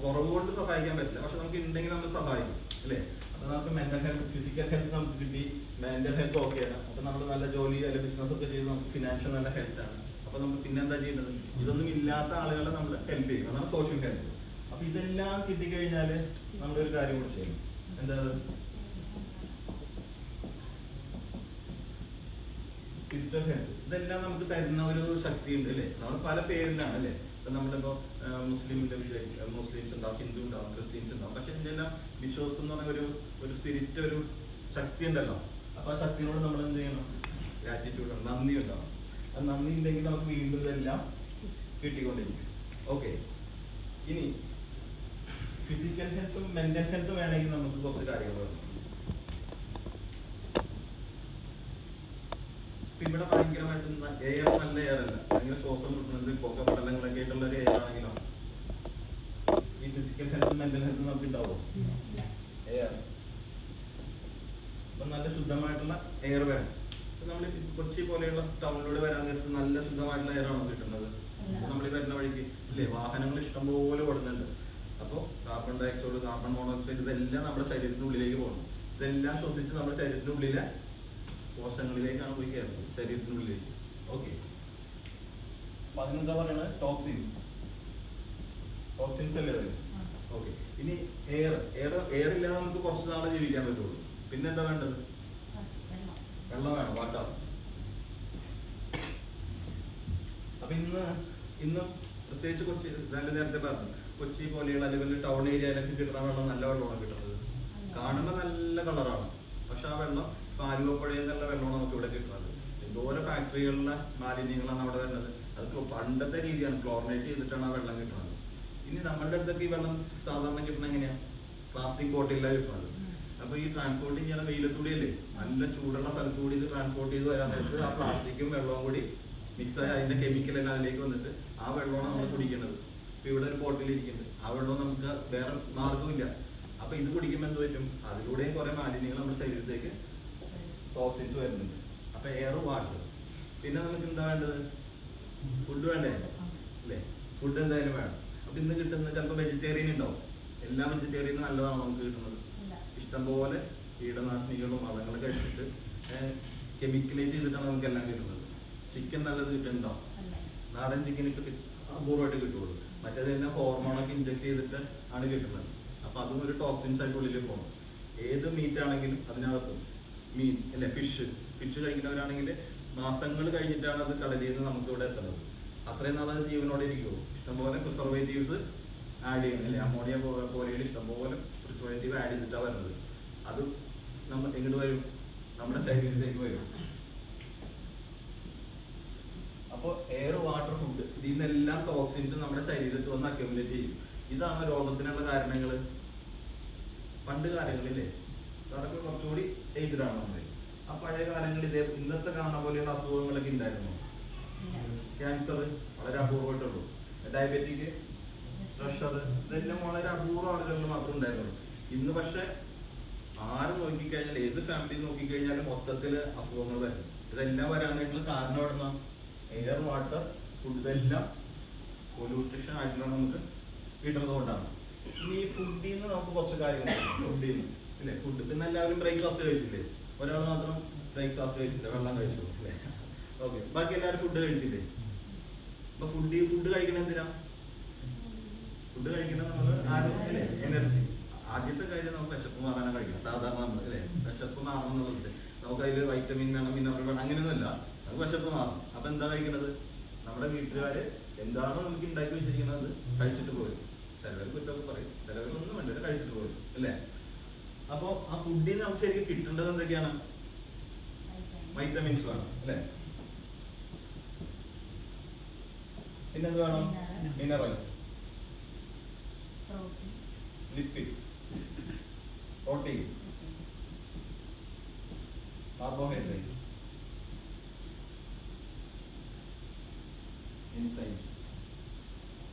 കുറവ് കൊണ്ട് സഹായിക്കാൻ പറ്റില്ല, പക്ഷെ നമുക്ക് ഉണ്ടെങ്കിൽ നമ്മൾ സഹായിക്കും, അല്ലേ? അപ്പൊ നമുക്ക് മെന്റൽ ഹെൽത്ത്, ഫിസിക്കൽ ഹെൽത്ത് നമുക്ക് കിട്ടി, മെന്റൽ ഹെൽത്ത് ഓക്കെയാണ്. അപ്പൊ നമ്മൾ നല്ല ജോലി അല്ലെങ്കിൽ ബിസിനസ് ഒക്കെ ചെയ്ത് നമുക്ക് ഫിനാൻഷ്യൽ നല്ല ഹെൽത്ത് ആണ്. അപ്പൊ നമുക്ക് പിന്നെന്താ ചെയ്യേണ്ടത്? ഇതൊന്നും ഇല്ലാത്ത ആളുകളെ നമ്മൾ ഹെൽപ്പ് ചെയ്യും, അതാണ് സോഷ്യൽ ഹെൽത്ത്. അപ്പൊ ഇതെല്ലാം കിട്ടിക്കഴിഞ്ഞാല് നമ്മളൊരു കാര്യം കൂടി ചെയ്യും. എന്താ? Spiritual health. ഇതെല്ലാം നമുക്ക് തരുന്ന ഒരു ശക്തി ഉണ്ട്, അല്ലേ? നമ്മൾ പല പേരിലാണ്, അല്ലേ? ഇപ്പൊ നമ്മളിപ്പോ മുസ്ലിംസ് ഉണ്ടാവും, ഹിന്ദു ഉണ്ടാവും, ക്രിസ്ത്യൻസ് ഉണ്ടാവും, പക്ഷെ ഇതിന്റെ എല്ലാം വിശ്വാസം എന്ന് പറഞ്ഞ ഒരു സ്പിരിറ്റ്, ഒരു ശക്തി ഉണ്ടല്ലോ. അപ്പൊ ആ ശക്തിയോട് നമ്മൾ എന്ത് ചെയ്യണം? ഗ്രാറ്റിറ്റ്യൂഡ്, നന്ദി ഉണ്ടാവും. അത് നന്ദി ഉണ്ടെങ്കിൽ നമുക്ക് വീണ്ടും ഇതെല്ലാം കിട്ടിക്കൊണ്ടിരിക്കും. ഓക്കെ, ഇനി ഫിസിക്കൽ ഹെൽത്തും മെന്റൽ ഹെൽത്തും വേണമെങ്കിൽ നമുക്ക് കുറച്ച് കാര്യങ്ങൾ വേണം. ഇവിടെ ഭയങ്കരമായിട്ട് എയർ നല്ല എയർ അല്ല, ഭയങ്കര ശ്വാസം കിട്ടുന്നത് പൊക്ക പടലങ്ങളൊക്കെ ആയിട്ടുള്ള ഒരു എയർ ആണെങ്കിലോ ഈ ഫിസിക്കൽ ഹെൽത്തും മെന്റൽ ഹെൽത്തും നമുക്ക് ഉണ്ടാവോ? എയർ അപ്പൊ നല്ല ശുദ്ധമായിട്ടുള്ള എയർ വേണം. നമ്മൾ കൊച്ചി പോലെയുള്ള ടൗണിലൂടെ വരാൻ നേരത്ത് നല്ല ശുദ്ധമായിട്ടുള്ള എയർ ആണോ കിട്ടുന്നത്? നമ്മൾ ഈ വരുന്ന വഴിക്ക് ഇല്ലേ, വാഹനങ്ങൾ ഇഷ്ടംപോലെ ഓടുന്നുണ്ട്. അപ്പോൾ കാർബൺ ഡയോക്സൈഡ്, കാർബൺ മോണോക്സൈഡ് ഇതെല്ലാം നമ്മുടെ ശരീരത്തിനുള്ളിലേക്ക് പോകണം. ഇതെല്ലാം ശ്വസിച്ച് നമ്മുടെ ശരീരത്തിനുള്ളിലെ കോശങ്ങളിലേക്കാണ് പോയി കയറുന്നത്, ശരീരത്തിനുള്ളിലേക്ക്. ഓക്കെ, അപ്പൊ അതിനെന്താ പറയണത്? ടോക്സിൻസ് അല്ലേ അത്? ഓക്കെ, ഇനി എയർ ഇല്ലാതെ നമുക്ക് കുറച്ച് നാളെ ജീവിക്കാൻ പറ്റുള്ളൂ. പിന്നെന്താ വേണ്ടത്? വെള്ളം വേണം, വാട്ടർ. അപ്പൊ ഇന്ന് പ്രത്യേകിച്ച് കൊച്ചി, നല്ല നേരത്തെ പറഞ്ഞു, കൊച്ചി പോലെയുള്ള അല്ലെങ്കിൽ ടൗൺ ഏരിയയിലൊക്കെ കിട്ടുന്ന വെള്ളം നല്ല വെള്ളമാണ് കിട്ടുന്നത്. കാണുമ്പോൾ നല്ല കളറാണ്, പക്ഷെ ആ വെള്ളം ഇപ്പൊ ആലുവപ്പുഴയിൽ നിന്നുള്ള വെള്ളമാണ് നമുക്ക് ഇവിടെ കിട്ടുന്നത്. എന്തോരം ഫാക്ടറികളിലെ മാലിന്യങ്ങളാണ് അവിടെ വരുന്നത്. അത് പണ്ടത്തെ രീതിയാണ്, ക്ലോറിനേറ്റ് ചെയ്തിട്ടാണ് ആ വെള്ളം കിട്ടുന്നത്. ഇനി നമ്മളുടെ അടുത്തൊക്കെ ഈ വെള്ളം സാധാരണ കിട്ടുന്നത് എങ്ങനെയാ? പ്ലാസ്റ്റിക് ബോട്ടിലാണ് കിട്ടുന്നത്. അപ്പൊ ഈ ട്രാൻസ്പോർട്ടിങ് ചെയ്യണ വെയിലത്തൂടിയല്ലേ, നല്ല ചൂടുള്ള സ്ഥലത്തുകൂടി ഇത് ട്രാൻസ്പോർട്ട് ചെയ്ത് വരാൻ നേരത്ത് ആ പ്ലാസ്റ്റിക്കും വെള്ളവും കൂടി മിക്സ് ആയി അതിന്റെ കെമിക്കൽ എല്ലാം അതിലേക്ക് വന്നിട്ട് ആ വെള്ളമാണ് നമ്മൾ കുടിക്കുന്നത്. ഇപ്പൊ ഇവിടെ ഒരു ബോട്ടിൽ ഇരിക്കുന്നുണ്ട്, ആ വെള്ളം നമുക്ക് വേറെ മാർഗമില്ല. അപ്പൊ ഇത് കുടിക്കുമ്പോൾ എന്ത് പറ്റും? അതിലൂടെയും കുറെ മാലിന്യങ്ങൾ നമ്മുടെ ശരീരത്തേക്ക് ടോക്സിൻസ് വരുന്നുണ്ട്. അപ്പൊ എയർ, വാട്ടർ. പിന്നെ നമുക്ക് എന്താ വേണ്ടത്? ഫുഡ് വേണ്ടേ? അല്ലേ? ഫുഡ് എന്തായാലും വേണം. അപ്പൊ ഇന്ന് കിട്ടുന്ന ചിലപ്പോൾ വെജിറ്റേറിയൻ ഉണ്ടാവും. എല്ലാ വെജിറ്റേറിയനും നല്ലതാണോ നമുക്ക് കിട്ടുന്നത്? ഇഷ്ടംപോലെ കീടനാശിനികളും വളങ്ങളൊക്കെ അടിച്ചിട്ട് കെമിക്കലൈസ് ചെയ്തിട്ടാണ് നമുക്ക് എല്ലാം കിട്ടുന്നത്. ചിക്കൻ നല്ലത് കിട്ടുന്നുണ്ടോ? നാടൻ ചിക്കൻ അപൂർവമായിട്ട് കിട്ടുള്ളൂ. മറ്റേതെല്ലാം ഹോർമോണൊക്കെ ഇഞ്ചെക്ട് ചെയ്തിട്ട് ആണ് കിട്ടുന്നത്. അപ്പൊ അതും ഒരു ടോക്സിൻസ് ആയിട്ട് ഉള്ളിൽ പോകും. ഏത് മീറ്റ് ആണെങ്കിലും അതിനകത്തും മീൻ അല്ലെ, ഫിഷ് കഴിക്കുന്നവരാണെങ്കിൽ മാസങ്ങൾ കഴിഞ്ഞിട്ടാണ് അത് കടലിൽ നിന്ന് നമുക്ക് ഇവിടെ എത്തുന്നത്. അത്രയും നാളെ ജീവനോടെ ഇരിക്കുമോ? ഇഷ്ടംപോലെ പ്രിസർവേറ്റീവ്സ് ആഡ് ചെയ്യണം, അല്ലെ? അമോണിയ പോലെയുള്ള ഇഷ്ടംപോലെ പ്രിസർവേറ്റീവ് ആഡ് ചെയ്തിട്ടാണ് വരുന്നത്. അത് നമ്മൾ എങ്ങോട്ട് വരും? നമ്മുടെ ശരീരത്തിലേക്ക് വരും. അപ്പോൾ എയർ, വാട്ടർ, ഫുഡ് ഇതിൽ നിന്നെല്ലാം ടോക്സിൻസ് നമ്മുടെ ശരീരത്തിൽ വന്ന് അക്യുമുലേറ്റ് ചെയ്യും. ഇതാണ് രോഗത്തിനുള്ള കാരണങ്ങൾ. പണ്ട് കാലങ്ങളില്ലേ, അതൊക്കെ കുറച്ചുകൂടി ഏജ്ഡാണ് നമ്മൾ. ആ പഴയ കാലങ്ങളിൽ ഇന്നത്തെ കാണുന്ന പോലെയുള്ള അസുഖങ്ങളൊക്കെ ഉണ്ടായിരുന്നു. ക്യാൻസർ വളരെ അപൂർവമായിട്ടുള്ളൂ, ഡയബറ്റിക്, പ്രഷർ, ഇതെല്ലാം വളരെ അപൂർവ ആളുകളിൽ മാത്രമേ ഉണ്ടായിരുന്നുള്ളൂ. ഇന്ന് പക്ഷെ ആര് നോക്കിക്കഴിഞ്ഞാൽ, ഏത് ഫാമിലി നോക്കിക്കഴിഞ്ഞാലും മൊത്തത്തിൽ അസുഖങ്ങൾ വരും. ഇതെല്ലാം വരാനായിട്ടുള്ള കാരണം എവിടുന്ന? എയർ, വാട്ടർ, ഫുഡ്, ഇതെല്ലാം പൊല്യൂഷൻ ആയിട്ടുള്ള നമുക്ക് കിട്ടുന്നത് കൊണ്ടാണ്. ഇനി ഫുഡിൽ നിന്ന് നമുക്ക് കുറച്ച് കാര്യങ്ങൾ, ഫുഡിൽ നിന്ന് ഇല്ലേ, ഫുഡ് പിന്നെ എല്ലാവരും ബ്രേക്ക്ഫാസ്റ്റ് കഴിച്ചില്ലേ? ഒരാൾ മാത്രം ബ്രേക്ക്ഫാസ്റ്റ് കഴിച്ചില്ല, വെള്ളം കഴിച്ചു അല്ലേ? ഓക്കെ, ബാക്കി എല്ലാവരും ഫുഡ് കഴിച്ചില്ലേ? അപ്പൊ ഫുഡ് കഴിക്കണ എന്തിനാ? ഫുഡ് കഴിക്കണ നമ്മള് ആരും അല്ലേ, എനർജി. ആദ്യത്തെ കാര്യം നമുക്ക് വിശപ്പ് മാറാനാണ് കഴിക്കണം സാധാരണ നമ്മൾ അല്ലേ. വിശപ്പ് മാറണം എന്നുള്ളത് നമുക്ക് അതിൽ വൈറ്റമിൻ വേണം, മിനറൽ വേണം, അങ്ങനെയൊന്നുമല്ല. നമുക്ക് വിശപ്പ് മാറും. അപ്പൊ എന്താ കഴിക്കണത്? നമ്മുടെ വീട്ടുകാര് എന്താണോ നമുക്ക് ഉണ്ടാക്കി വെച്ചിരിക്കുന്നത് കഴിച്ചിട്ട് പോരും. ചിലവർ കുറ്റമൊക്കെ പറയും, ചിലവരൊന്നും വേണ്ട കഴിച്ചിട്ട് പോരും അല്ലേ. അപ്പൊ ആ ഫുഡിൽ നിന്ന് നമുക്ക് ശരിക്കും കിട്ടേണ്ടത് എന്തൊക്കെയാണ്? വൈറ്റമിൻസ് വേണം അല്ലേ. പിന്നെന്ത് വേണം? Minerals, lipids, protein, carbohydrate, enzymes.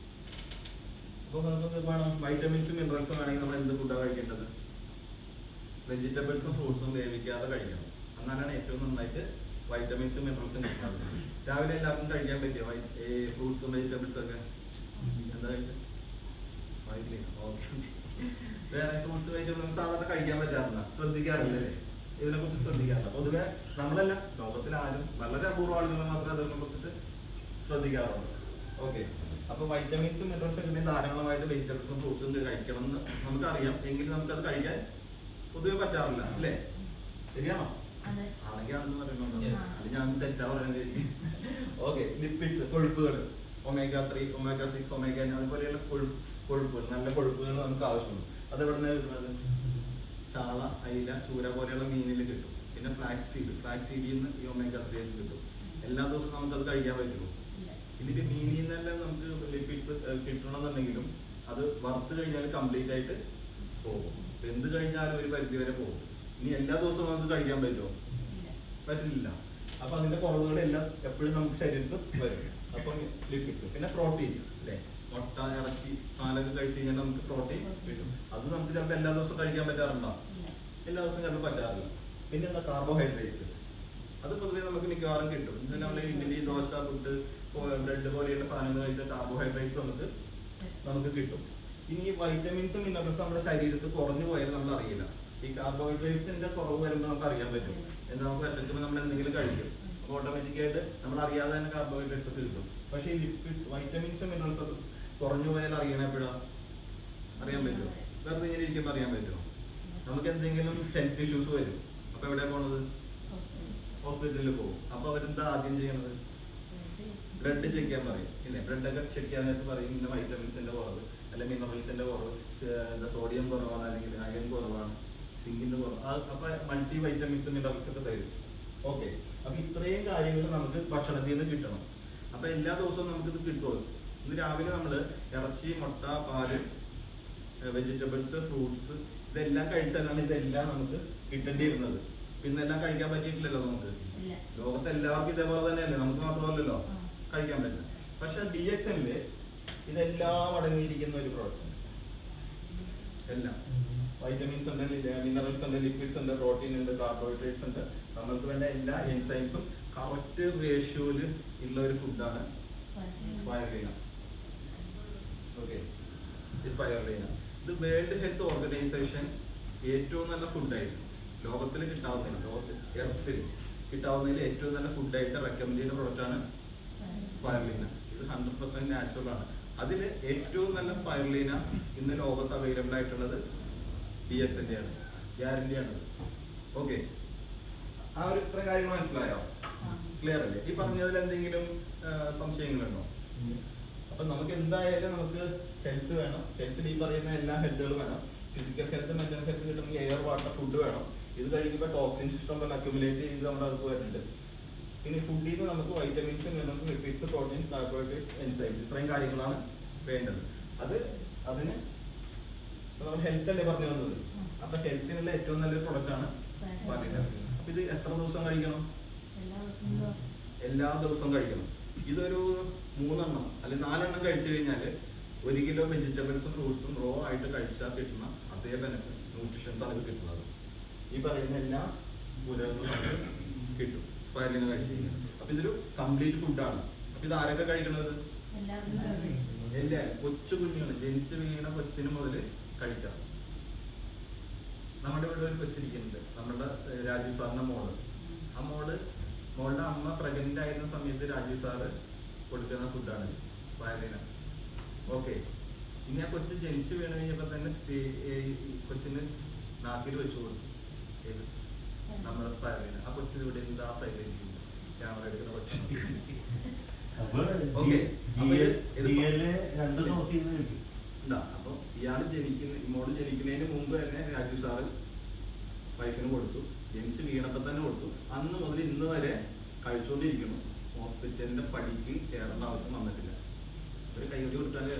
അപ്പൊ നമുക്ക് വേണം വൈറ്റമിൻസും മിനറൽസും വേണമെങ്കിൽ നമ്മൾ എന്ത് ഫുഡാണ് കഴിക്കേണ്ടത്? വെജിറ്റബിൾസും ഫ്രൂട്ട്സും വേവിക്കാതെ കഴിക്കണം. എന്നാലാണ് ഏറ്റവും നന്നായിട്ട് വൈറ്റമിൻസും മിനറൽസും കിട്ടുന്നത്. രാവിലെ എല്ലാവർക്കും കഴിക്കാൻ പറ്റുമോ ഫ്രൂട്ട്സും വെജിറ്റബിൾസും ഒക്കെ? എന്താ കഴിച്ചത്? ഓക്കെ. വേറെ ഫ്രൂട്ട്സ് വെജിറ്റബിൾസ് സാധാരണ കഴിക്കാൻ പറ്റാറില്ല, ശ്രദ്ധിക്കാറില്ല അല്ലേ? ഇതിനെ കുറിച്ച് ശ്രദ്ധിക്കാറില്ല. പൊതുവെ നമ്മളല്ല, ലോകത്തിൽ ആരും വളരെ അപൂർവ ആളുകൾ മാത്രമേ അതിനെ കുറിച്ചിട്ട് ശ്രദ്ധിക്കാറുള്ളൂ. ഓക്കെ, അപ്പൊ വൈറ്റമിൻസും മിനറൽസും ഒക്കെ ധാരാളമായിട്ട് വെജിറ്റബിൾസും ഫ്രൂട്ട്സും കഴിക്കണം എന്ന് നമുക്കറിയാം. എങ്കിലും നമുക്കത് കഴിക്കാൻ പൊതുവെ പറ്റാറില്ല അല്ലേ? ശരിയാണോ? ആണെങ്കിൽ ആണെന്ന് പറയുന്നുണ്ടോ? അത് ഞാൻ തെറ്റാ പറയുന്നത്. Okay, lipids, കൊഴുപ്പുകൾ, omega-3, omega-6, omega-9 അതുപോലെയുള്ള കൊഴുപ്പുകൾ, നല്ല കൊഴുപ്പുകൾ നമുക്ക് ആവശ്യമുണ്ട്. അത് എവിടെ നിന്നാണ് കിട്ടുന്നത്? ചാള, അയില, ചൂര പോലെയുള്ള മീനിൽ കിട്ടും. പിന്നെ ഫ്ലാക്സ് സീഡിൽ നിന്ന് ഈ omega-3 കിട്ടും. എല്ലാ ദിവസവും നമുക്കത് കഴിക്കാൻ പറ്റുമോ? ഇതിന്റെ മീനിൽ നിന്നെല്ലാം നമുക്ക് ലിപ്പിഡ്സ് കിട്ടണമെന്നുണ്ടെങ്കിലും അത് വറുത്ത് കഴിഞ്ഞാൽ കംപ്ലീറ്റ് ആയിട്ട് പോകും. എന്ത് കഴിഞ്ഞാലും ഒരു പരിധി വരെ പോകും. ഇനി എല്ലാ ദിവസവും നമുക്ക് കഴിക്കാൻ പറ്റുമോ? പറ്റില്ല. അപ്പൊ അതിന്റെ കുറവുകളെല്ലാം എപ്പോഴും നമുക്ക് ശരീരത്തിൽ വരും. അപ്പൊ ലിപ്പിഡ്സ്, പിന്നെ പ്രോട്ടീൻ അല്ലേ, മുട്ട, ഇറച്ചി, പാലൊക്കെ കഴിച്ചു കഴിഞ്ഞാൽ നമുക്ക് പ്രോട്ടീൻ കിട്ടും. അത് നമുക്ക് ചിലപ്പോൾ എല്ലാ ദിവസവും കഴിക്കാൻ പറ്റാറുണ്ടോ? എല്ലാ ദിവസവും ചിലപ്പോൾ പറ്റാറില്ല. പിന്നെ എന്താ? കാർബോഹൈഡ്രേറ്റ്സ്. അത് പൊതുവെ നമുക്ക് മിക്കവാറും കിട്ടും. നമ്മൾ ഇഡ്ഡലി, ദോശ, പുട്ട്, ബ്രെഡ് പോലെയുള്ള സാധനങ്ങൾ കഴിച്ചാൽ കാർബോഹൈഡ്രേറ്റ്സ് നമുക്ക് കിട്ടും. ഇനി ഈ വൈറ്റമിൻസും മിനറൽസും നമ്മുടെ ശരീരത്തിൽ കുറഞ്ഞു പോയാൽ നമ്മൾ അറിയില്ല. ഈ കാർബോഹൈഡ്രേറ്റ്സിന്റെ കുറവ് വരുമ്പോൾ നമുക്ക് അറിയാൻ പറ്റും. എന്താ? നമുക്ക് വിശക്കുമ്പോൾ നമ്മൾ എന്തെങ്കിലും കഴിക്കും, അപ്പോൾ ഓട്ടോമാറ്റിക്കായിട്ട് നമ്മൾ അറിയാതെ തന്നെ കാർബോഹൈഡ്രേറ്റ്സ് ഒക്കെ കിട്ടും. പക്ഷേ ഈ വൈറ്റമിൻസും മിനറൽസും ഒക്കെ കുറഞ്ഞു പോയാൽ അറിയണ എപ്പോഴാണ്? അറിയാൻ പറ്റുമോ? വെറുതെ ഇങ്ങനെ ഇരിക്കുമ്പോൾ അറിയാൻ പറ്റുമോ? നമുക്ക് എന്തെങ്കിലും ഹെൽത്ത് ഇഷ്യൂസ് വരും. അപ്പൊ എവിടെയാണ് പോണത്? ഹോസ്പിറ്റലിൽ പോകും. അപ്പൊ അവരെന്താ ആദ്യം ചെയ്യണത്? ബ്ലഡ് ചെക്ക് ചെയ്യാൻ പറയും ഇല്ലേ? ബ്ലഡൊക്കെ ചെക്ക് ചെയ്യാനായിട്ട് പറയും ഇന്ന വൈറ്റമിൻസിന്റെ കുറവ്, അല്ലെങ്കിൽ മിനറൽസിന്റെ കുറവ്, എന്താ സോഡിയം കുറവാണ്, അല്ലെങ്കിൽ അയൺ കുറവാണ്, സിങ്കിന്റെ കുറവ്. അപ്പൊ മൾട്ടി വൈറ്റമിൻസ് മിനറൽസ് ഒക്കെ തരും. ഓക്കെ, അപ്പൊ ഇത്രയും കാര്യങ്ങൾ നമുക്ക് ഭക്ഷണത്തിൽ നിന്ന് കിട്ടണം. അപ്പൊ എല്ലാ ദിവസവും നമുക്കിത് കിട്ടുമോ? ഇന്ന് രാവിലെ നമ്മള് ഇറച്ചി, മുട്ട, പാല്, വെജിറ്റബിൾസ്, ഫ്രൂട്ട്സ് ഇതെല്ലാം കഴിച്ചാലാണ് ഇതെല്ലാം നമുക്ക് കിട്ടേണ്ടിയിരുന്നത്. ഇന്നെല്ലാം കഴിക്കാൻ പറ്റിയിട്ടില്ലല്ലോ നമുക്ക്. ലോകത്ത് എല്ലാവർക്കും ഇതേപോലെ തന്നെയല്ലേ, നമുക്ക് മാത്രമല്ലല്ലോ കഴിക്കാൻ പറ്റില്ല. പക്ഷെ DXNല് ഇതെല്ലാം അടങ്ങിയിരിക്കുന്ന ഒരു പ്രോഡക്റ്റ്. എല്ലാം വൈറ്റമിൻസ് ഉണ്ട്, മിനറൽസ് ഉണ്ട്, ലിപ്പിഡ്സ് ഉണ്ട്, പ്രോട്ടീൻ ഉണ്ട്, കാർബോഹൈഡ്രേറ്റ്സ് ഉണ്ട്. നമ്മൾക്ക് വേണ്ട എല്ലാ എൻസൈംസും കറക്റ്റ് റേഷ്യോയില് ഉള്ള ഒരു ഫുഡാണ് സ്പൈറുലിന. ഓക്കെ, സ്പൈറുലിന ഇത് വേൾഡ് ഹെൽത്ത് ഓർഗനൈസേഷൻ ഏറ്റവും നല്ല ഫുഡായിട്ട് ലോകത്തിൽ കിട്ടാവുന്നതിൽ, എർത്തിൽ കിട്ടാവുന്നതിൽ ഏറ്റവും നല്ല ഫുഡായിട്ട് റെക്കമെൻഡ് ചെയ്യുന്ന പ്രൊഡക്റ്റാണ് സ്പൈറുലിന. ഇത് 100% നാച്ചുറൽ ആണ്. അതിൽ ഏറ്റവും നല്ല സ്പൈറുലിന ഇന്ന് ലോകത്ത് അവൈലബിൾ ആയിട്ടുള്ളത് DXN ആണ്, ഗ്യാരണ്ടിയാണ്. ഓക്കെ, ആ ഒരു ഇത്ര കാര്യങ്ങൾ മനസ്സിലായോ? ക്ലിയർ അല്ലേ? ഈ പറഞ്ഞതിൽ എന്തെങ്കിലും സംശയങ്ങളുണ്ടോ? അപ്പൊ നമുക്ക് എന്തായാലും നമുക്ക് ഹെൽത്ത് വേണം. ഹെൽത്തിൽ ഈ പറയുന്ന എല്ലാ ഹെൽത്തുകളും വേണം. ഫിസിക്കൽ ഹെൽത്ത്, മെന്റൽ ഹെൽത്ത് കിട്ടണമെങ്കിൽ എയർ, വാട്ടർ, ഫുഡ് വേണം. ഇത് കഴിക്കുമ്പോൾ ടോക്സിൻ സിസ്റ്റം പോലെ അക്യുമുലേറ്റ് ചെയ്ത് നമ്മുടെ അകത്ത് വരുന്നുണ്ട്. പിന്നെ ഫുഡിൽ നിന്ന് നമുക്ക് vitamins, minerals, lipids, proteins, carbohydrates, enzymes ഇത്രയും കാര്യങ്ങളാണ് വേണ്ടത്. അതിന് നമ്മൾ ഹെൽത്ത് അല്ലേ പറഞ്ഞു വന്നത്. അപ്പൊ ഹെൽത്തിനുള്ള ഏറ്റവും നല്ലൊരു പ്രൊഡക്റ്റ് ആണ് സ്പൈറുലിന. അപ്പൊ ഇത് എത്ര ദിവസം കഴിക്കണം? എല്ലാ ദിവസവും കഴിക്കണം. ഇതൊരു 3 എണ്ണം അല്ലെങ്കിൽ 4 എണ്ണം കഴിച്ചു കഴിഞ്ഞാൽ 1 കിലോ വെജിറ്റബിൾസും ഫ്രൂട്ട്സും റോ ആയിട്ട് കഴിച്ചാൽ കിട്ടുന്ന അതേ ബെനിഫിറ്റ്, ന്യൂട്രീഷൻസ് ആണ് ഇത് കിട്ടുന്നത്. ഈ പറയുന്ന എല്ലാ മൂലകങ്ങളും നമുക്ക് കിട്ടും സ്പൈറുലിന കഴിച്ചു കഴിഞ്ഞാൽ. അപ്പൊ ഇതൊരു കംപ്ലീറ്റ് ഫുഡാണ്. അപ്പൊ ഇത് ആരൊക്കെ കഴിക്കണത്? എല്ലാവരും. കൊച്ചു കുഞ്ഞുങ്ങൾ, ജനിച്ചു വീണ കൊച്ചിന് മുതൽ കഴിക്കാം. നമ്മുടെ ഇവിടെ ഒരു കൊച്ചിരിക്കുന്നുണ്ട്, നമ്മുടെ രാജീവ് സാറിന്റെ മോള്. ആ മോളുടെ അമ്മ പ്രഗ്നന്റ് ആയിരുന്ന സമയത്ത് രാജീവ് സാറ് കൊടുക്കുന്ന ഫുഡാണ് സ്പൈറലിന. ഓക്കെ, ഇനി ആ കൊച്ചു ജനിച്ചു വീണ് കഴിഞ്ഞപ്പോൾ തന്നെ കൊച്ചിന് നാക്കിൽ വെച്ചു കൊടുത്തു. ഏത് നമ്മുടെ സ്പൈറലിന. ആ കൊച്ചിന് ഇവിടെ ആ സൈഡിലേക്ക് ക്യാമറ എടുക്കുന്ന കൊച്ചു. അപ്പൊ ഓക്കെ, രണ്ട് സോഴ്സ് ചെയ്യുന്ന കിട്ടി. അപ്പൊ ഇയാള് മോള് ജനിക്കുന്നതിന് മുമ്പ് തന്നെ രാജു സാറ് വൈഫിന് കൊടുത്തു. ജനിച്ച് വീണപ്പോ തന്നെ കൊടുത്തു. അന്ന് മുതൽ ഇന്ന് വരെ കഴിച്ചുകൊണ്ടിരിക്കുന്നു. ഹോസ്പിറ്റലിന്റെ പടിക്ക് കയറേണ്ട ആവശ്യം വന്നിട്ടില്ല. ഒരു കൈയ്യടി കൊടുത്താലേ.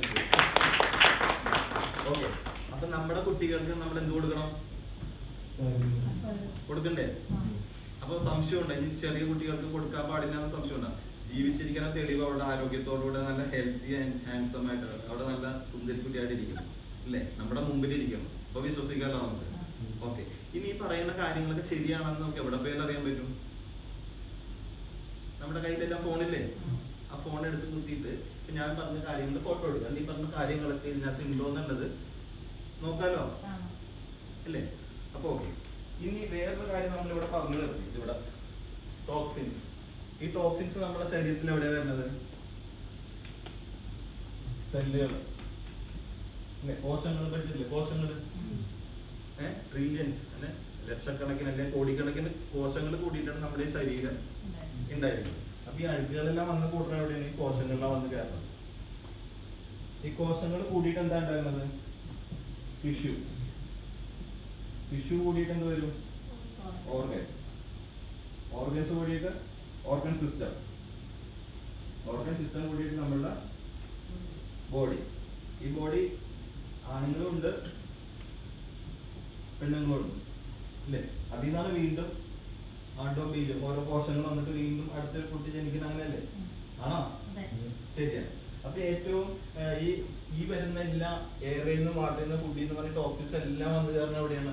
ഓക്കെ, അപ്പൊ നമ്മുടെ കുട്ടികൾക്ക് നമ്മൾ എന്ത് കൊടുക്കണം? കൊടുക്കണ്ടേ? അപ്പൊ സംശയമുണ്ട്, ഇനി ചെറിയ കുട്ടികൾക്ക് കൊടുക്കാൻ പാടില്ലാന്ന് സംശയമുണ്ട്. ജീവിച്ചിരിക്കുന്ന തെളിവ് അവരുടെ ആരോഗ്യത്തോടുകൂടെ നല്ല ഹെൽത്തി ആൻഡ് ഹാൻഡ്സം ആയിട്ട് അവിടെ നല്ല സുന്ദരി കുട്ടിയായിട്ട് ഇരിക്കണം അല്ലേ, നമ്മുടെ മുമ്പിൽ ഇരിക്കണം. അപ്പൊ വിശ്വസിക്കാമല്ലോ നമുക്ക്. ഓക്കെ, ഇനി ഈ പറയുന്ന കാര്യങ്ങളൊക്കെ ശരിയാണെന്ന് നമുക്ക് എവിടെ പോയാലും അറിയാൻ പറ്റും? നമ്മുടെ കയ്യിലെല്ലാം ഫോണില്ലേ? ആ ഫോൺ എടുത്ത് കുത്തിയിട്ട് ഇപ്പൊ ഞാൻ പറഞ്ഞ കാര്യങ്ങളുടെ ഫോട്ടോ എടുക്കാം. ഈ പറഞ്ഞ കാര്യങ്ങളൊക്കെ ഇതിനകത്ത് ഉണ്ടോ എന്നുള്ളത് നോക്കാലോ അല്ലേ? അപ്പൊ ഓക്കെ, ഇനി വേറൊരു കാര്യം നമ്മളിവിടെ പറഞ്ഞു തരും. ഇതിവിടെ ടോക്സിൻസ്. ഈ ടോക്സിൻസ് നമ്മുടെ ശരീരത്തിൽ എവിടെയാ വരുന്നത്? സെല്ലുകൾ, കോശങ്ങൾ പഠിച്ചിട്ടില്ലേ? കോശങ്ങൾ ട്രില്യൺസ് അല്ലെ, ലക്ഷക്കണക്കിന് അല്ലെ കോടിക്കണക്കിന് കോശങ്ങൾ കൂടിയിട്ടാണ് നമ്മുടെ ഈ ശരീരം ഉണ്ടായിരുന്നത്. അപ്പൊ ഈ അഴുക്കുകളെല്ലാം വന്ന് കൂട്ടുന്ന എവിടെയാണ്? ഈ കോശങ്ങളെല്ലാം വന്ന് കയറുന്നത്. ഈ കോശങ്ങൾ കൂടിയിട്ട് എന്താ ഉണ്ടാകുന്നത്? ടിഷ്യൂ. ടിഷ്യൂ കൂടിയിട്ട് എന്ത് വരും? ഓർഗൻ. ഓർഗൻസ് കൂടിയിട്ട് ഓർഗൻ സിസ്റ്റം. ഓർഗൻ സിസ്റ്റം കൂടിയിട്ട് നമ്മളുടെ ബോഡി. ഈ ബോഡി ആണുങ്ങളും ഉണ്ട് പെണ്ണുങ്ങളും ഉണ്ട് ഇല്ലേ? അതിൽ നിന്നാണ് വീണ്ടും ആണ്ടും ബീജും ഓരോ കോശങ്ങൾ വന്നിട്ട് വീണ്ടും അടുത്തൊരു കുട്ടി ജനിക്കുന്ന, അങ്ങനെയല്ലേ? ആണോ? ശരിയാണ്. അപ്പൊ ഏറ്റവും ഈ വരുന്ന എല്ലാ എയറിൽ നിന്ന് വാട്ടറിൽ നിന്ന് ഫുഡിൽ നിന്ന് പറഞ്ഞ ടോക്സിൻസ് എല്ലാം വന്നു കയറുന്ന എവിടെയാണ്?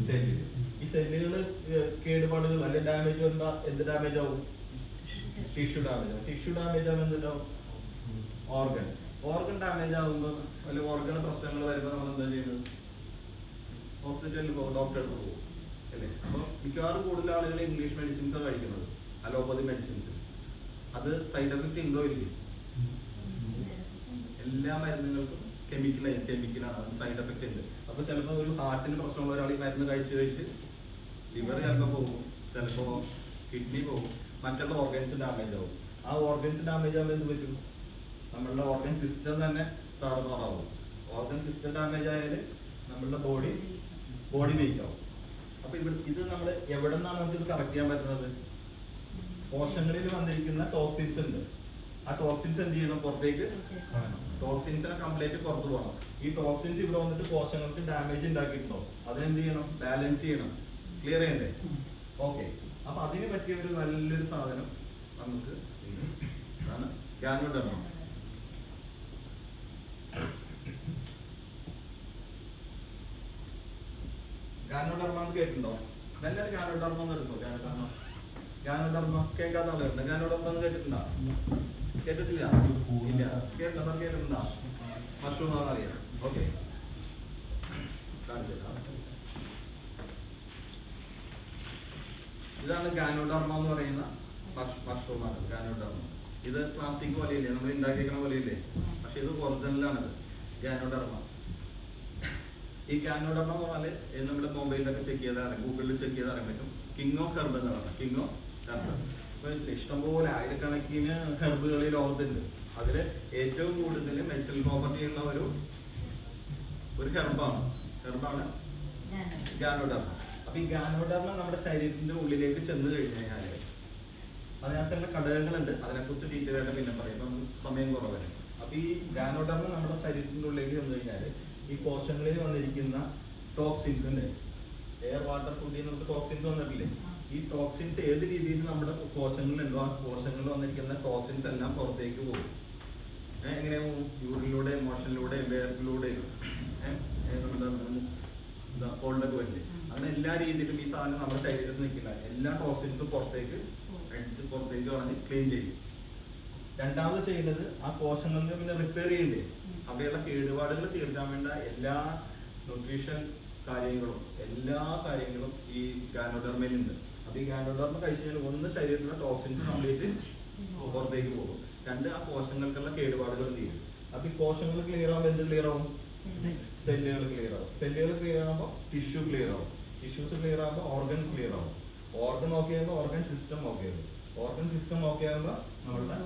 സെല്ലില്. ഈ സെല്ലുകള് കേടുപാടുകൾ അല്ലെ ഡാമേജ് വരുമ്പോ എന്ത് ഡാമേജ് ആവും? ടിഷ്യൂ ഡാമേജ് ആവും. ടിഷ്യൂ ഡാമേജ് ആവുമ്പോൾ എന്തുണ്ടാവും? ഓർഗൻ. ഓർഗൻ ഡാമേജ് ആകുമ്പോൾ അല്ലെ ഓർഗൻ പ്രശ്നങ്ങൾ വരുമ്പോൾ നമ്മൾ എന്താ ചെയ്യുന്നത്? ഹോസ്പിറ്റലിൽ പോകും, ഡോക്ടറെ അടുത്ത് പോകും അല്ലേ? അപ്പൊ മിക്കവാറും കൂടുതൽ ആളുകൾ ഇംഗ്ലീഷ് മെഡിസിൻസാണ് കഴിക്കുന്നത്, അലോപ്പതി മെഡിസിൻസ്. അത് സൈഡ് എഫക്ട് ഉണ്ടോ ഇല്ലേ? എല്ലാ മരുന്നുകൾക്കും കെമിക്കലാണ്, അതിന് സൈഡ് എഫക്ട് ഉണ്ട്. അപ്പൊ ചിലപ്പോൾ ഒരു ഹാർട്ടിന് പ്രശ്നമുള്ള ഒരാൾ ഈ മരുന്ന് കഴിച്ച് ലിവർ ചിലപ്പോൾ പോകും, ചിലപ്പോൾ കിഡ്നി പോകും, മറ്റുള്ള ഓർഗൻസ് ഡാമേജ് ആവും. ആ ഓർഗൻസ് ഡാമേജ് ആകുമ്പോൾ എന്ത് പറ്റും? നമ്മളുടെ ഓർഗൻ സിസ്റ്റം തന്നെ താറുമാറാവും. ഓർഗൻ സിസ്റ്റം ഡാമേജ് ആയാൽ നമ്മളുടെ ബോഡി വീക്ക് ആവും. അപ്പൊ ഇത് നമ്മൾ എവിടെ നിന്നാണ് നമുക്ക് ഇത് കറക്റ്റ് ചെയ്യാൻ പറ്റുന്നത്? കോശങ്ങളിൽ വന്നിരിക്കുന്ന ടോക്സിൻസ് ഉണ്ട്. ആ ടോക്സിൻസ് എന്ത് ചെയ്യണം? പുറത്തേക്ക്. ടോക്സിൻസിനെ കംപ്ലീറ്റ് പുറത്തു പോകണം. ഈ ടോക്സിൻസ് ഇവിടെ വന്നിട്ട് കോശങ്ങൾക്ക് ഡാമേജ് ഉണ്ടാക്കിയിട്ടുണ്ടോ? അതിനെന്ത് ചെയ്യണം? ബാലൻസ് ചെയ്യണം. ക്ലിയർ ചെയ്യണ്ടേ? ഓക്കെ, അപ്പൊ അതിന് പറ്റിയ ഒരു നല്ലൊരു സാധനം നമുക്ക് ആണ് ഗാനോഡർമ. ഗാനോഡർമ എന്ന് കേട്ടിട്ടുണ്ടോ? നല്ലൊരു ഗാനോഡർമ എന്ന് എടുക്കോ? ഗാനോഡർമ കേൾക്കാത്ത ആളുകളുണ്ട്. ഗാനോഡർമ എന്ന് കേട്ടിട്ടുണ്ടോ? കേട്ടിട്ടില്ല? ഇല്ല. കേട്ടിട്ടുണ്ടോ? മഷ്റൂം ആണെന്നറിയാം. ഓക്കെ, ഇതാണ് ഗാനോഡർമ എന്ന് പറയുന്ന മഷ്റൂമാണ്. ഗാനോഡർമ ഇത് പ്ലാസ്റ്റിക് പോലെയില്ലേ, നമ്മൾ ഉണ്ടാക്കിയിരിക്കുന്ന പോലെയില്ലേ? പക്ഷെ ഇത് ഒറിജിനലാണിത്, ഗാനോഡർമ. ഈ ഗാനോഡർമ എന്ന് പറഞ്ഞാൽ നമ്മുടെ മൊബൈലിലൊക്കെ ചെക്ക് ചെയ്താൽ അറിയാം, ഗൂഗിളിൽ ചെക്ക് ചെയ്താൽ അറിയാൻ പറ്റും. കിങ് ഓഫ് ഹെർബ് എന്ന് പറയുന്നത്. King of herb. ഇപ്പൊ ഇഷ്ടംപോലെ ആയിരക്കണക്കിന് ഹെർബുകൾ ഈ ലോകത്തുണ്ട്. അതിൽ ഏറ്റവും കൂടുതൽ മെഡിസിനൽ പ്രോപ്പർട്ടി ഉള്ള ഒരു ഹെർബാണ് ഗാനോഡർമ. അപ്പൊ ഈ ഗാനോഡർമ നമ്മുടെ ശരീരത്തിന്റെ ഉള്ളിലേക്ക് ചെന്ന് കഴിഞ്ഞു കഴിഞ്ഞാൽ അതിനകത്തുള്ള ഘടകങ്ങളുണ്ട്. അതിനെക്കുറിച്ച് ഡീറ്റെയിൽ ആയിട്ട് പിന്നെ പറയും, ഇപ്പം സമയം കുറവല്ലേ. അപ്പൊ ഈ ഗാനോഡർമ നമ്മുടെ ശരീരത്തിന്റെ ഉള്ളിലേക്ക് ചെന്ന് കഴിഞ്ഞാൽ ഈ കോശങ്ങളിൽ വന്നിരിക്കുന്ന ടോക്സിൻസ് ഉണ്ട്. എയർ വാട്ടർ ഫുഡിൽ നമുക്ക് ടോക്സിൻസ് വന്നിട്ടില്ലേ? ഈ ടോക്സിൻസ് ഏത് രീതിയിൽ നമ്മുടെ കോശങ്ങളിലുണ്ടോ ആ കോശങ്ങളിൽ വന്നിരിക്കുന്ന ടോക്സിൻസ് എല്ലാം പുറത്തേക്ക് പോകും. എങ്ങനെ പോകും? യൂറിനിലൂടെ, മോഷനിലൂടെ, വേർപ്പിലൂടെ, കോൾഡൊക്കെ വരില്ലേ? അങ്ങനെ എല്ലാ രീതിയിലും ഈ സാധനം നമ്മുടെ ശരീരത്തിൽ നിൽക്കില്ല. എല്ലാ ടോക്സിൻസും പുറത്തേക്ക് കളഞ്ഞ് ക്ലീൻ ചെയ്യും. രണ്ടാമത് ചെയ്യുന്നത് ആ കോശങ്ങൾക്ക് പിന്നെ റിപ്പയർ ചെയ്യണ്ടേ? അവിടെയുള്ള കേടുപാടുകൾ തീർക്കാൻ വേണ്ട എല്ലാ ന്യൂട്രീഷൻ എല്ലാ കാര്യങ്ങളും ഈ ഗാനോഡർമയിലുണ്ട്. അപ്പൊ ഈ ഗാനോഡർമ കഴിച്ചു കഴിഞ്ഞാൽ ഒന്ന് ശരീരത്തിലെ ടോക്സിൻസ് കംപ്ലീറ്റ് പുറത്തേക്ക് പോകും, രണ്ട് ആ കോശങ്ങൾക്കുള്ള കേടുപാടുകൾ തീരും. അപ്പൊ ഈ കോശങ്ങൾ ക്ലിയർ ആവുമ്പോൾ എന്ത് ക്ലിയർ ആവും? സെല്ലുകൾ ക്ലിയർ ആവും. സെല്ലുകൾ ക്ലിയർ ആകുമ്പോൾ ടിഷ്യൂ ക്ലിയർ ആവും. ടിഷ്യൂസ് ക്ലിയർ ആകുമ്പോൾ ഓർഗൻ ക്ലിയർ ആവും. ഓർഗൻ ഓക്കെ ആകുമ്പോൾ ഓർഗൻ സിസ്റ്റം ഓക്കെ ആവും. ഓർഗൻ സിസ്റ്റം ഓക്കെ ആകുമ്പോൾ നമ്മളുടെ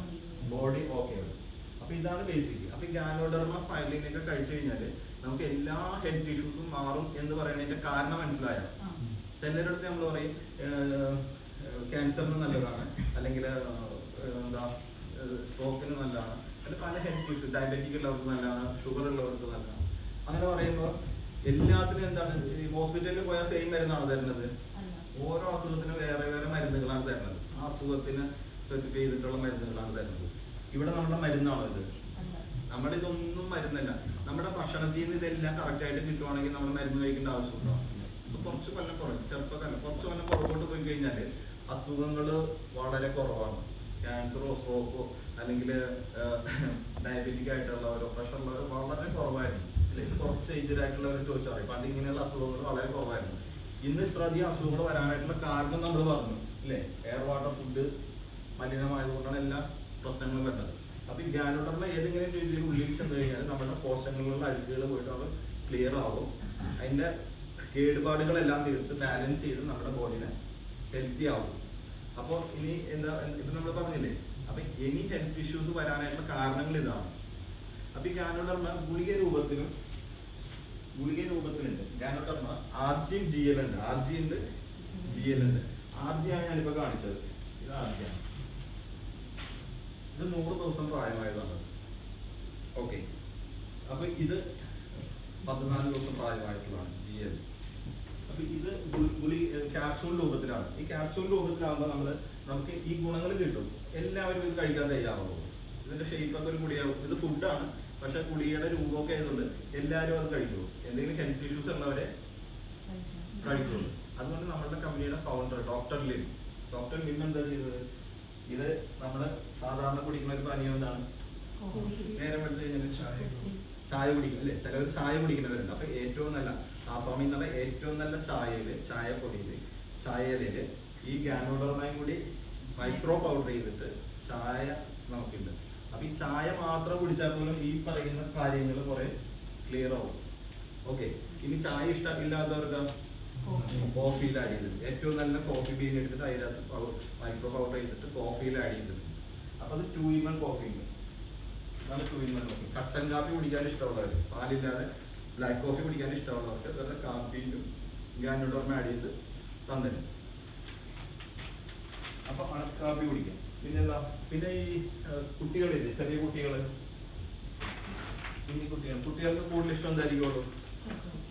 ബോഡി ഓക്കെ ആവും. അപ്പൊ ഇതാണ് ബേസിക്. അപ്പൊ ഈ ഗാനോഡർമ സ്പൈറലിനൊക്കെ കഴിച്ചു കഴിഞ്ഞാല് നമുക്ക് എല്ലാ ഹെൽത്ത് ഇഷ്യൂസും മാറും എന്ന് പറയുന്നതിന്റെ കാരണം മനസ്സിലായോ? ചിലരുടെ അടുത്ത് നമ്മൾ പറയും ക്യാൻസറിന് നല്ലതാണ്, അല്ലെങ്കിൽ എന്താ സ്ട്രോക്കിന് നല്ലതാണ്, അല്ലെങ്കിൽ പല ഹെൽത്ത് ഇഷ്യൂ, ഡയബറ്റിക് ഉള്ളവർക്ക് നല്ലതാണ്, ഷുഗർ ഉള്ളവർക്ക് നല്ലതാണ്. അങ്ങനെ പറയുമ്പോൾ എല്ലാത്തിനും എന്താണ്, ഈ ഹോസ്പിറ്റലിൽ പോയാൽ സെയിം മരുന്നാണ് തരുന്നത്? ഓരോ അസുഖത്തിന് വേറെ വേറെ മരുന്നുകളാണ് തരുന്നത്. ആ അസുഖത്തിന് സ്പെസിഫൈ ചെയ്തിട്ടുള്ള മരുന്നുകളാണ് തരുന്നത്. ഇവിടെ നമ്മുടെ മരുന്നാണോ ഇത്? നമ്മുടെ ഇതൊന്നും മരുന്നല്ല. നമ്മുടെ ഭക്ഷണത്തിൽ നിന്ന് ഇതെല്ലാം കറക്റ്റ് ആയിട്ട് കിട്ടുവാണെങ്കിൽ നമ്മൾ മരുന്ന് കഴിക്കേണ്ട ആവശ്യമുണ്ടോ? ഇപ്പൊ കുറച്ച് കൊല്ലം ചെറുപ്പക്കാലം കുറച്ച് കൊല്ലം പുറകോട്ട് പോയി കഴിഞ്ഞാൽ അസുഖങ്ങൾ വളരെ കുറവാണ്. ക്യാൻസറോ സ്ട്രോക്കോ അല്ലെങ്കിൽ ഡയബറ്റിക് ആയിട്ടുള്ളവരോ പ്രഷർ ഉള്ളവരോ വളരെ കുറവായിരുന്നു. അല്ലെങ്കിൽ കുറച്ച് ഏജ്ഡ് ആയിട്ടുള്ളവർ ചോദിച്ചാൽ പറയും പണ്ട് ഇങ്ങനെയുള്ള അസുഖങ്ങൾ വളരെ കുറവായിരുന്നു. ഇന്ന് ഇത്ര അധികം അസുഖങ്ങൾ വരാനായിട്ടുള്ള കാരണം നമ്മൾ പറഞ്ഞു അല്ലേ? എയർ വാട്ടർ ഫുഡ് മലിനമായതുകൊണ്ടാണ് എല്ലാ പ്രശ്നങ്ങളും വരുന്നത്. അപ്പൊ ഈ ഗാനോഡർമ ഏതെങ്കിലും രീതിയിൽ ഉള്ളിൽ ചെന്ന് കഴിഞ്ഞാൽ നമ്മുടെ കോശങ്ങളിലുള്ള അഴുക്കുകൾ പോയിട്ട് അത് ക്ലിയർ ആവും. അതിന്റെ കേടുപാടുകളെല്ലാം തീർത്ത് ബാലൻസ് ചെയ്ത് നമ്മുടെ ബോഡിനെ ഹെൽത്തി ആവും. അപ്പോൾ ഇനി എന്താ ഇപ്പൊ നമ്മൾ പറഞ്ഞില്ലേ, അപ്പൊ ഇനി ഹെൽത്ത് ഇഷ്യൂസ് വരാനായിട്ടുള്ള കാരണങ്ങൾ ഇതാണ്. അപ്പൊ ഈ ഗാനോഡർമ ഗുളിക രൂപത്തിലുണ്ട്. ഗാനോഡർമ ആർജിയും GL ഉണ്ട്. RG ഉണ്ട്, GL ഉണ്ട്. RG ആണ് ഞാനിപ്പോ കാണിച്ചത്. ഇത് RG ആണ്. ഇത് 100 ദിവസം പ്രായമായതാണ്. ഓക്കെ. അപ്പൊ ഇത് 14 ദിവസം പ്രായമായിട്ടുള്ളതാണ് GL. അപ്പൊ ഇത് ക്യാപ്സൂൾ രൂപത്തിലാണ്. ഈ ക്യാപ്സൂൾ രൂപത്തിലാകുമ്പോൾ നമുക്ക് ഈ ഗുണങ്ങൾ കിട്ടും. എല്ലാവരും ഇത് കഴിക്കാൻ തയ്യാറാവും. ഇതിന്റെ ഷേപ്പൊക്കെ ഒരു ഗുളിയാവും. ഇത് ഫുഡാണ്, പക്ഷെ ഗുളികയുടെ രൂപമൊക്കെ ആയതുകൊണ്ട് എല്ലാവരും അത് കഴിക്കുള്ളൂ. എന്തെങ്കിലും ഹെൽത്ത് ഇഷ്യൂസ് ഉള്ളവരെ കഴിക്കുള്ളൂ. അതുകൊണ്ട് നമ്മളുടെ കമ്പനിയുടെ ഫൗണ്ടർ ഡോക്ടർ ലിം എന്താ ചെയ്തത്? ഇത് നമ്മള് സാധാരണ കുടിക്കുന്ന ഒരു പാനീയം എന്താണ്? നേരം എടുത്ത് കഴിഞ്ഞാൽ ചായ കുടിക്കും അല്ലേ? ചിലവർ ചായ കുടിക്കുന്നവരുണ്ട്. അപ്പൊ ഏറ്റവും നല്ല ആസാമി എന്നുള്ള ഏറ്റവും നല്ല ചായയില് ഈ ഗാനോഡർമയും കൂടി മൈക്രോ പൗഡർ ചെയ്തിട്ട് ചായ നമുക്കുണ്ട്. അപ്പൊ ഈ ചായ മാത്രം കുടിച്ചാൽ പോലും ഈ പറയുന്ന കാര്യങ്ങൾ കുറെ ക്ലിയർ ആവും. ഓക്കെ. ഇനി ചായ ഇഷ്ടമില്ലാത്തവർക്ക് കോഫിയിൽ ആഡ് ചെയ്തിട്ട് ഏറ്റവും നല്ല കോഫി ബീൻ എടുത്തിട്ട് അതിനകത്ത് മൈക്രോ പൗഡർ ചെയ്തിട്ട് കോഫിയിൽ ആഡ് ചെയ്തിട്ട് അപ്പൊ അത് 2-in-1 കോഫി ഉണ്ട്. അതാണ് 2-in-1 കോഫി. കട്ടൻ കാപ്പി കുടിക്കാൻ ഇഷ്ടമുള്ളവർ, പാലില്ലാതെ ബ്ലാക്ക് കോഫി കുടിക്കാൻ ഇഷ്ടമുള്ളവർക്ക് വെറുതെ കാപ്പിയിലും ഗാനോഡർമ ആഡ് ചെയ്ത് തന്നിട്ട് അപ്പൊ കാപ്പി കുടിക്കാം. പിന്നെ ഈ കുട്ടികളില്ലേ, ചെറിയ കുട്ടികൾക്ക് കൂടുതൽ ഇഷ്ടം എന്തായിരിക്കുള്ളൂ?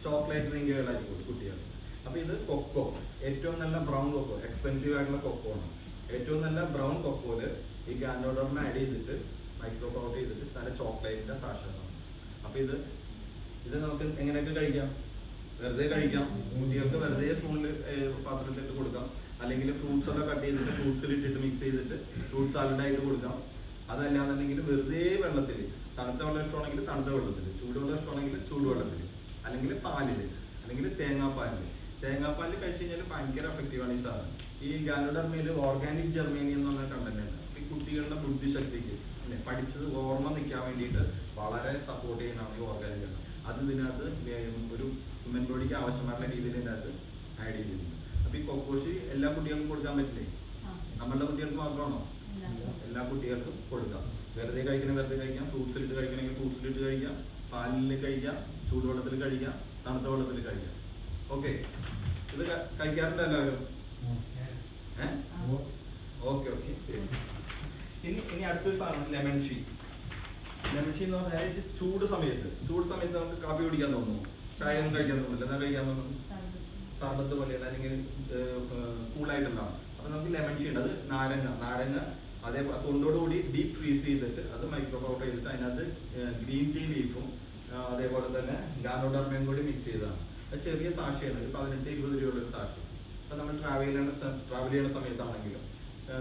ചോക്ലേറ്റ് ഡ്രിങ്കുകളായിരിക്കും കുട്ടികൾ. അപ്പൊ ഇത് കൊക്കോ, ഏറ്റവും നല്ല ബ്രൗൺ കൊക്കോ, എക്സ്പെൻസീവ് ആയിട്ടുള്ള കൊക്കോ ആണ്. ഏറ്റവും നല്ല ബ്രൗൺ കൊക്കോയില് ഈ ഗാനോഡർമ ആഡ് ചെയ്തിട്ട് മൈക്രോ പൗഡർ ചെയ്തിട്ട് നല്ല ചോക്ലേറ്റിന്റെ സാക്ഷാണ്. അപ്പൊ ഇത് നമുക്ക് എങ്ങനെയൊക്കെ കഴിക്കാം? വെറുതെ കഴിക്കാം. കുട്ടികൾക്ക് വെറുതെ സ്പൂണിൽ പാത്രത്തിലിട്ട് കൊടുക്കാം. അല്ലെങ്കിൽ ഫ്രൂട്ട്സ് ഒക്കെ കട്ട് ചെയ്തിട്ട് ഫ്രൂട്ട്സിൽ ഇട്ടിട്ട് മിക്സ് ചെയ്തിട്ട് ഫ്രൂട്ട് സാലഡ് ആയിട്ട് കൊടുക്കാം. അതല്ലാന്നുണ്ടെങ്കിൽ വെറുതെ വെള്ളത്തിൽ, തണുത്ത വെള്ളം ഇഷ്ടമാണെങ്കിൽ തണുത്ത വെള്ളത്തിൽ, ചൂടുവെള്ളം ഇഷ്ടമാണെങ്കിൽ ചൂടുവെള്ളത്തിൽ, അല്ലെങ്കിൽ പാലില്, അല്ലെങ്കിൽ തേങ്ങാപ്പാലിൽ കഴിച്ചു കഴിഞ്ഞാൽ ഭയങ്കര എഫക്റ്റീവാണ് ഈ സാധനം. ഈ ഗാനോഡർമയിൽ ഓർഗാനിക് ജെർമേനി എന്ന് പറഞ്ഞ കണ്ടന്റ് ഉണ്ട്. ഈ കുട്ടികളുടെ ബുദ്ധിശക്തിക്ക് അല്ലെ പഠിച്ചത് ഓർമ്മ നിൽക്കാൻ വേണ്ടിയിട്ട് വളരെ സപ്പോർട്ട് ചെയ്യുന്നതാണ് ഈ ഓർഗാനിക് ജെർമേനി. അത് ഇതിനകത്ത് ഒരു ഹ്യൂമൻ ബോഡിക്ക് ആവശ്യമായിട്ടുള്ള രീതിയിൽ ഇതിനകത്ത് ആഡ് ചെയ്തിട്ടുണ്ട്. അപ്പൊ ഈ കൊക്കോഷി എല്ലാ കുട്ടികൾക്കും കൊടുക്കാൻ പറ്റില്ലേ? നമ്മളുടെ കുട്ടികൾക്ക് മാത്രമാണോ? എല്ലാ കുട്ടികൾക്കും കൊടുക്കാം. വെറുതെ കഴിക്കാം, ഫ്രൂട്ട്സിലിട്ട് കഴിക്കണമെങ്കിൽ ഫ്രൂട്ട്സിലിട്ട് കഴിക്കാം, പാലിൽ കഴിക്കാം, ചൂടുവെള്ളത്തിൽ കഴിക്കാം, തണുത്ത വെള്ളത്തിൽ കഴിക്കാം. ഓക്കെ. ഇത് കഴിക്കാറുണ്ട് എല്ലാവരും? ഓക്കെ. ശരി. ഇനി അടുത്തൊരു സാധനം ലെമൺ ഷീ എന്ന് പറഞ്ഞാൽ ചൂട് സമയത്ത് നമുക്ക് കാപ്പി കുടിക്കാൻ തോന്നുന്നു, ചായ ഒന്നും കഴിക്കാൻ തോന്നില്ല. എന്താ കഴിക്കാൻ തോന്നുന്നു? സർബത്ത് പോലെയുള്ള അല്ലെങ്കിൽ കൂളായിട്ടുള്ളതാണ്. അപ്പൊ നമുക്ക് ലെമൺ ഷീ ഉണ്ട്. അത് നാരങ്ങ അതേപോലെ തൊണ്ടോടുകൂടി ഡീപ്പ് ഫ്രീസ് ചെയ്തിട്ട് അത് മൈക്രോ പൗഡർ ചെയ്തിട്ട് അതിനകത്ത് ഗ്രീൻ ടീ ലീഫും അതേപോലെ തന്നെ ഗാനോഡർമയും കൂടി മിക്സ് ചെയ്തതാണ്. അത് ചെറിയ സാക്ഷിയാണ്, ഒരു 18-20 രൂപയുള്ള ഒരു സാക്ഷി. അപ്പൊ നമ്മൾ ട്രാവൽ ചെയ്യുന്ന സമയത്താണെങ്കിലും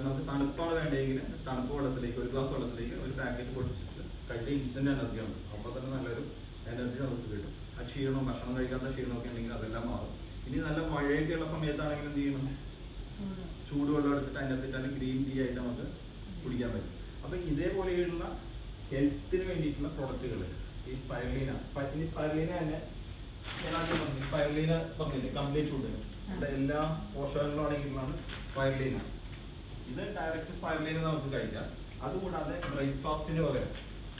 നമുക്ക് തണുപ്പാണ് വേണ്ടെങ്കിൽ തണുപ്പ് വെള്ളത്തിലേക്ക്, ഒരു ഗ്ലാസ് വെള്ളത്തിലേക്ക് ഒരു പാക്കറ്റ് പൊട്ടിച്ചിട്ട് കഴിച്ച ഇൻസ്റ്റന്റ് എനർജിയാണ്. അപ്പൊ തന്നെ നല്ലൊരു എനർജി നമുക്ക് കിട്ടും. ആ ക്ഷീണവും ഭക്ഷണം കഴിക്കാത്ത ക്ഷീണമൊക്കെ ഉണ്ടെങ്കിൽ അതെല്ലാം മാറും. ഇനി നല്ല മഴയൊക്കെ ഉള്ള സമയത്താണെങ്കിൽ എന്ത് ചെയ്യണം? ചൂടുവെള്ളം എടുത്തിട്ട് അതിനകത്തിട്ടാണ് ഗ്രീൻ ടീ ആയിട്ട് നമുക്ക് കുടിക്കാൻ പറ്റും. അപ്പം ഇതേപോലെയുള്ള ഹെൽത്തിന് വേണ്ടിയിട്ടുള്ള പ്രൊഡക്റ്റുകൾ ഈ സ്പൈറലീന തന്നെ സ്പൈറലീന പറഞ്ഞില്ലേ കംപ്ലീറ്റ് ഫുഡ് ഇവിടെ എല്ലാ പോഷകങ്ങളും അടങ്ങിയിട്ടുള്ളതാണ് സ്പൈറലീന. ഇത് ഡയറക്റ്റ് സ്പൈറലീന നമുക്ക് കഴിക്കാം. അതുകൂടാതെ ബ്രേക്ക്ഫാസ്റ്റിന് പകരം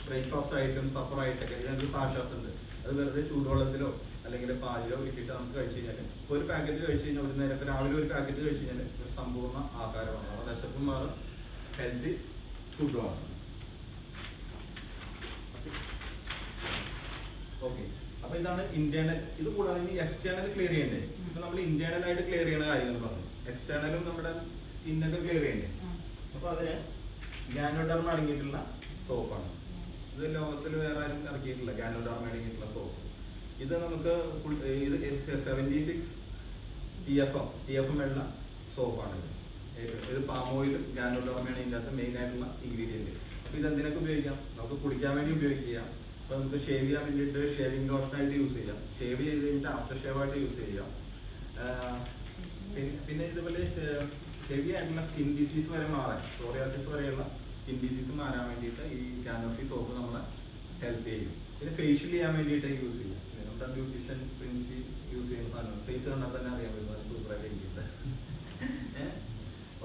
ബ്രേക്ക്ഫാസ്റ്റ് ആയിട്ടും സപ്പർ ആയിട്ടൊക്കെ ഇതിനകത്ത് സാഷാസ് ഉണ്ട്. അത് വെറുതെ ചൂടുവെള്ളത്തിലോ അല്ലെങ്കിൽ പാലിലോ ഇട്ടിട്ട് നമുക്ക് കഴിച്ചു കഴിഞ്ഞാൽ ഒരു പാക്കറ്റ് കഴിച്ചു കഴിഞ്ഞാൽ ഒരു നേരം രാവിലെ ഒരു പാക്കറ്റ് കഴിച്ചു കഴിഞ്ഞാൽ ഒരു സമ്പൂർണ്ണ ആഹാരമാണ്. നമ്മുടെ വിശപ്പും മാറും, ഹെൽത്തി ഫുഡുമാണ്. ഓക്കെ, അപ്പൊ ഇതാണ് ഇന്റേണൽ. ഇത് കൂടാതെ ഇനി എക്സ്റ്റേണൽ ക്ലിയർ ചെയ്യണ്ടേ? ഇപ്പൊ നമ്മൾ ഇന്റേണൽ ആയിട്ട് ക്ലിയർ ചെയ്യുന്ന കാര്യങ്ങൾ പറഞ്ഞു, എക്സ്റ്റേണലും നമ്മുടെ സ്കിന്നൊക്കെ ക്ലിയർ ചെയ്യണ്ടേ? അപ്പൊ അതിന് ഗാനോഡർമ അടങ്ങിയിട്ടുള്ള സോപ്പാണ്. ഇത് ലോകത്തിൽ വേറെ ആരും ഇറക്കിയിട്ടില്ല ഗാനോഡർമ അടങ്ങിയിട്ടുള്ള സോപ്പ്. ഇത് നമുക്ക് ഇത് 76 TFM ഉള്ള സോപ്പാണ്. ഇത് പാം ഓയിലും ഗാനോഡർമയാണ് ഇതിൻ്റെ അകത്ത് മെയിൻ ആയിട്ടുള്ള ഇൻഗ്രീഡിയൻറ്റ്. അപ്പോൾ ഇത് എന്തിനൊക്കെ ഉപയോഗിക്കാം? നമുക്ക് കുടിക്കാൻ വേണ്ടി ഉപയോഗിക്കാം. അപ്പോൾ നമുക്ക് ഷേവ് ചെയ്യാൻ വേണ്ടിയിട്ട് ഷേവിംഗ് ലോഷനായിട്ട് യൂസ് ചെയ്യാം. ഷേവ് ചെയ്ത് കഴിഞ്ഞിട്ട് ആഫ്റ്റർ ഷേവ് ആയിട്ട് യൂസ് ചെയ്യാം. പിന്നെ ഇതുപോലെ ഹെവി ആയിട്ടുള്ള സ്കിൻ ഡിസീസ് വരെ മാറാൻ, സോറിയാസിസ് വരെയുള്ള സ്കിൻ ഡിസീസ് മാറാൻ വേണ്ടിയിട്ട് ഈ കാനോഫി സോപ്പ് നമ്മളെ ഹെൽപ്പ് ചെയ്യും. പിന്നെ ഫേഷ്യൽ ചെയ്യാൻ വേണ്ടിയിട്ട് യൂസ് ചെയ്യും. നമ്മുടെ ബ്യൂട്ടീഷ്യൻ പ്രിൻസി യൂസ് ചെയ്യുന്ന സാധനം ഫേസ് കണ്ടാൽ തന്നെ അറിയാൻ പറ്റും സൂപ്പറായിട്ട് ഇരിക്കുന്നത്.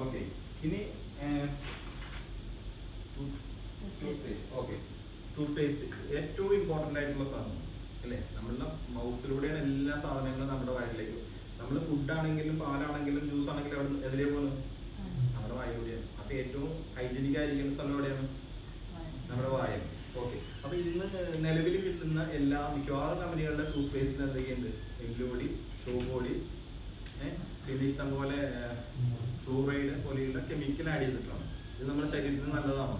ഓക്കെ, ഇനി ടൂത്ത് പേസ്റ്റ് ഏറ്റവും ഇമ്പോർട്ടൻ്റ് ആയിട്ടുള്ള സാധനം അല്ലേ? നമ്മളുടെ മൗത്തിലൂടെയാണ് എല്ലാ സാധനങ്ങളും നമ്മുടെ വയറിലേക്ക്. നമ്മൾ ഫുഡാണെങ്കിലും പാലാണെങ്കിലും ജ്യൂസ് ആണെങ്കിലും അവിടെ എതിരെ പോകുന്നത് നമ്മുടെ വായിലൂടെയാണ്. അപ്പൊ ഏറ്റവും ഹൈജീനിക് ആയിരിക്കുന്ന സ്ഥലം എവിടെയാണ്? നമ്മുടെ വായം. ഓക്കെ, അപ്പൊ ഇന്ന് നിലവിൽ കിട്ടുന്ന എല്ലാ മിക്കവാറും കമ്പനികളുടെ ടൂത്ത് പേസ്റ്റിന് എന്തൊക്കെയുണ്ട്? എല്ലുപൊടി, ചുവപ്പൊടി, പിന്നെ ഇഷ്ടംപോലെ ഫ്ലൂറൈഡ് പോലെയുള്ള കെമിക്കൽ ആഡ് ചെയ്തിട്ടാണ്. ഇത് നമ്മുടെ ശരീരത്തിന് നല്ലതാണ്.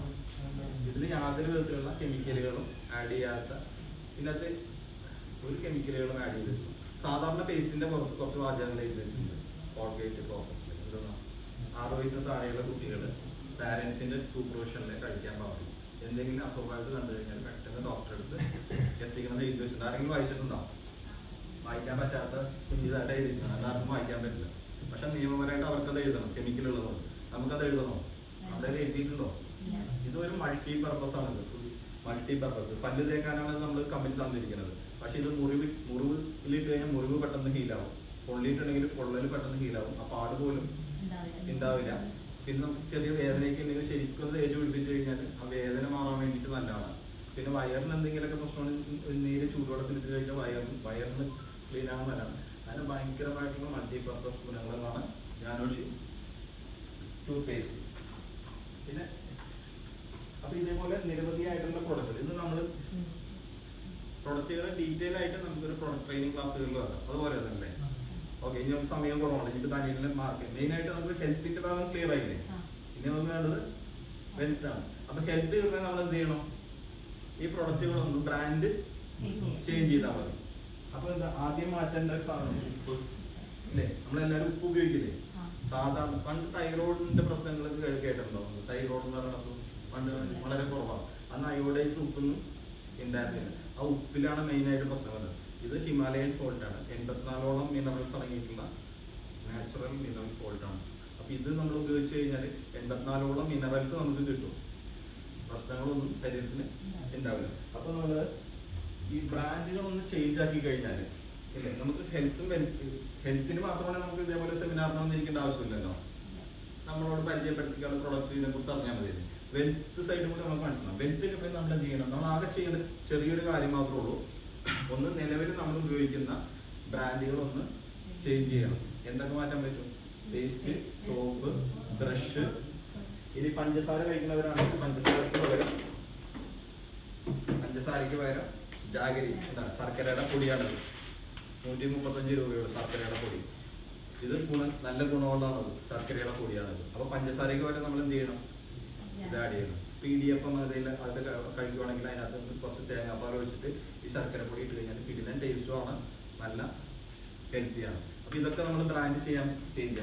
ഇതിൽ യാതൊരു വിധത്തിലുള്ള കെമിക്കലുകളും ആഡ് ചെയ്യാത്ത, ഇതിനകത്ത് ഒരു കെമിക്കലുകളും ആഡ് ചെയ്തിട്ടില്ല. സാധാരണ പേസ്റ്റിന്റെ പുറത്ത് കുറച്ച് വാചകങ്ങൾ എഴുതി വെച്ചിട്ടുണ്ട്. കോൾഗേറ്റ് പ്രോസസ് 6 വയസ്സിന് താഴെയുള്ള കുട്ടികൾ പാരന്റ്സിന്റെ സൂപ്പർവിഷനിൽ കഴിക്കാൻ പാടില്ല. എന്തെങ്കിലും അസ്വാഭാവികത കണ്ടു കഴിഞ്ഞാൽ പെട്ടെന്ന് ഡോക്ടറെ അടുത്ത് എത്തിക്കണമെന്ന് എഴുതി വെച്ചിട്ടുണ്ട്. ആരെങ്കിലും വായിച്ചിട്ടുണ്ടാവും? വായിക്കാൻ പറ്റാത്ത കുഞ്ഞിതായിട്ട് എഴുതിയിട്ടുണ്ട്. എല്ലാവർക്കും വായിക്കാൻ പറ്റില്ല. പക്ഷെ നിയമപരമായിട്ട് അവർക്കത് എഴുതണം. കെമിക്കൽ ഉള്ളതുകൊണ്ട് നമുക്കത് എഴുതണോ? അവിടെ എഴുതിയിട്ടുണ്ടോ? ഇതൊരു മൾട്ടി പർപ്പസ് ആണ്. മൾട്ടി പർപ്പസ് പല്ല് തേക്കാനാണ് നമ്മൾ കമ്പനി തന്നിരിക്കുന്നത്. പക്ഷെ ഇത് മുറിവിലിട്ട് കഴിഞ്ഞാൽ മുറിവ് പെട്ടെന്ന് ഹീലാവും. പൊള്ളിയിട്ടുണ്ടെങ്കിൽ പൊള്ളൽ പെട്ടെന്ന് ഹീലാവും. ആ പാട് പോലും ഉണ്ടാവില്ല. പിന്നെ നമുക്ക് ചെറിയ വേദനയൊക്കെ ഉണ്ടെങ്കിൽ ശരിക്കും തേച്ച് പിടിപ്പിച്ചു കഴിഞ്ഞാൽ ആ വേദന മാറാൻ വേണ്ടിയിട്ട് നല്ലതാണ്. പിന്നെ വയറിന് എന്തെങ്കിലുമൊക്കെ പ്രശ്നം നീര് ചൂടുവെള്ളത്തിൽ ഇട്ട് കഴിച്ചാൽ വയറിന് ക്ലീൻ ആകാൻ നല്ലതാണ്. അതിന് ഭയങ്കരമായിട്ടുള്ള മൾട്ടി പർപ്പസ് ഗുണങ്ങളാണ് ഗാനോഷി ടൂത്ത് പേസ്റ്റ്. പിന്നെ അപ്പൊ ഇതേപോലെ നിരവധിയായിട്ടുള്ള പ്രൊഡക്റ്റുകൾ ഇന്ന് നമ്മൾ പ്രൊഡക്റ്റുകൾ ഡീറ്റെയിൽ ആയിട്ട് നമുക്കൊരു പ്രൊഡക്റ്റ് ട്രെയിനിങ് ക്ലാസ്സുകളിൽ വരാം. അതുപോലെ തന്നെ ഓക്കെ, ഇനി നമുക്ക് സമയം കുറവാണ്. ഇനി തനിയെ മാർക്കറ്റ് മെയിൻ ആയിട്ട് നമുക്ക് ഹെൽത്തിന്റെ ഭാഗം ക്ലിയർ ആയില്ലേ? ഇനി നമുക്ക് വേണ്ടത് വെൽത്ത് ആണ്. അപ്പൊ ഹെൽത്ത് കിട്ടണമെങ്കിൽ നമ്മൾ എന്ത് ചെയ്യണം? ഈ പ്രൊഡക്റ്റുകളൊന്നും ബ്രാൻഡ് ചേഞ്ച് ചെയ്താൽ മതി. അപ്പൊ എന്താ ആദ്യം മാറ്റേണ്ട ഒരു സാധനം ഉപ്പ് അല്ലേ? നമ്മളെല്ലാവരും ഉപ്പ് ഉപയോഗിക്കില്ലേ? സാധാരണ പണ്ട് തൈറോയിഡിന്റെ പ്രശ്നങ്ങളൊക്കെ കേട്ടിട്ടുണ്ടോ? തൈറോയിഡ് എന്ന് പറയുന്ന അസുഖം പണ്ട് വളരെ കുറവാണ്. അന്ന് അയോഡൈസ്ഡ് ഉപ്പൊന്നും ഉണ്ടായിരുന്നില്ല. ആ ഉപ്പിലാണ് മെയിൻ ആയിട്ട് പ്രശ്നങ്ങൾ. ഇത് ഹിമാലയൻ സോൾട്ട് ആണ്. 84ഓളം മിനറൽസ് അടങ്ങിയിട്ടുള്ള നാച്ചുറൽ മിനറൽ സോൾട്ട് ആണ്. അപ്പൊ ഇത് നമ്മൾ ഉപയോഗിച്ച് കഴിഞ്ഞാൽ 84ഓളം മിനറൽസ് നമുക്ക് കിട്ടും. പ്രശ്നങ്ങളൊന്നും ശരീരത്തിന് ഉണ്ടാവില്ല. അപ്പൊ നമ്മള് ഈ ബ്രാൻഡുകളൊന്ന് ചേഞ്ച് ആക്കി കഴിഞ്ഞാൽ ഇല്ലേ, നമുക്ക് ഹെൽത്തിന് മാത്രമാണ് നമുക്ക് ഇതേപോലെ സെമിനാറിന് വന്നിരിക്കേണ്ട ആവശ്യമില്ലല്ലോ. നമ്മളോട് പരിചയപ്പെടുത്തിക്കാനുള്ള പ്രൊഡക്റ്റിനെ കുറിച്ച് അറിഞ്ഞാൽ മതി. വെൽത്ത് സൈഡും കൂടെ നമുക്ക് മനസ്സിലാവും. വെൽത്ത് കിട്ടുമ്പോൾ നമ്മൾ എന്ത് ചെയ്യണം? നമ്മൾ ആകെ ചെയ്യേണ്ട ചെറിയൊരു കാര്യം മാത്രമേ ഉള്ളൂ. ഒന്ന് നിലവിൽ നമ്മൾ ഉപയോഗിക്കുന്ന ബ്രാൻഡുകളൊന്ന് ചേഞ്ച് ചെയ്യണം. എന്തൊക്കെ മാറ്റാൻ പറ്റും? Paste, soap, brush. ഇനി പഞ്ചസാര കഴിക്കുന്നവരാണെങ്കിൽ പഞ്ചസാരയ്ക്ക് പകരം ജാഗരി ശർക്കരയുടെ പൊടിയാണത്. 135 രൂപയുള്ള ശർക്കരയുടെ പൊടി. ഇത് നല്ല ഗുണമുള്ളതാണ്. ശർക്കരയുടെ പൊടിയാണത്. അപ്പൊ പഞ്ചസാരയ്ക്ക് പകരം നമ്മൾ എന്ത് ചെയ്യണം? ഇത് ആഡ് ചെയ്യണം. PDF അതൊക്കെ കഴിക്കുവാണെങ്കിൽ അതിനകത്ത് കുറച്ച് തേങ്ങാപ്പാൽ ഒഴിച്ചിട്ട് ഈ ശർക്കര പൊടി ഇട്ട് കഴിഞ്ഞാൽ കിടിലൻ ടേസ്റ്റുമാണ്, നല്ല ഹെൽത്തിയാണ്. അപ്പൊ ഇതൊക്കെ നമ്മൾ ബ്രാൻഡ് ചെയ്യാം.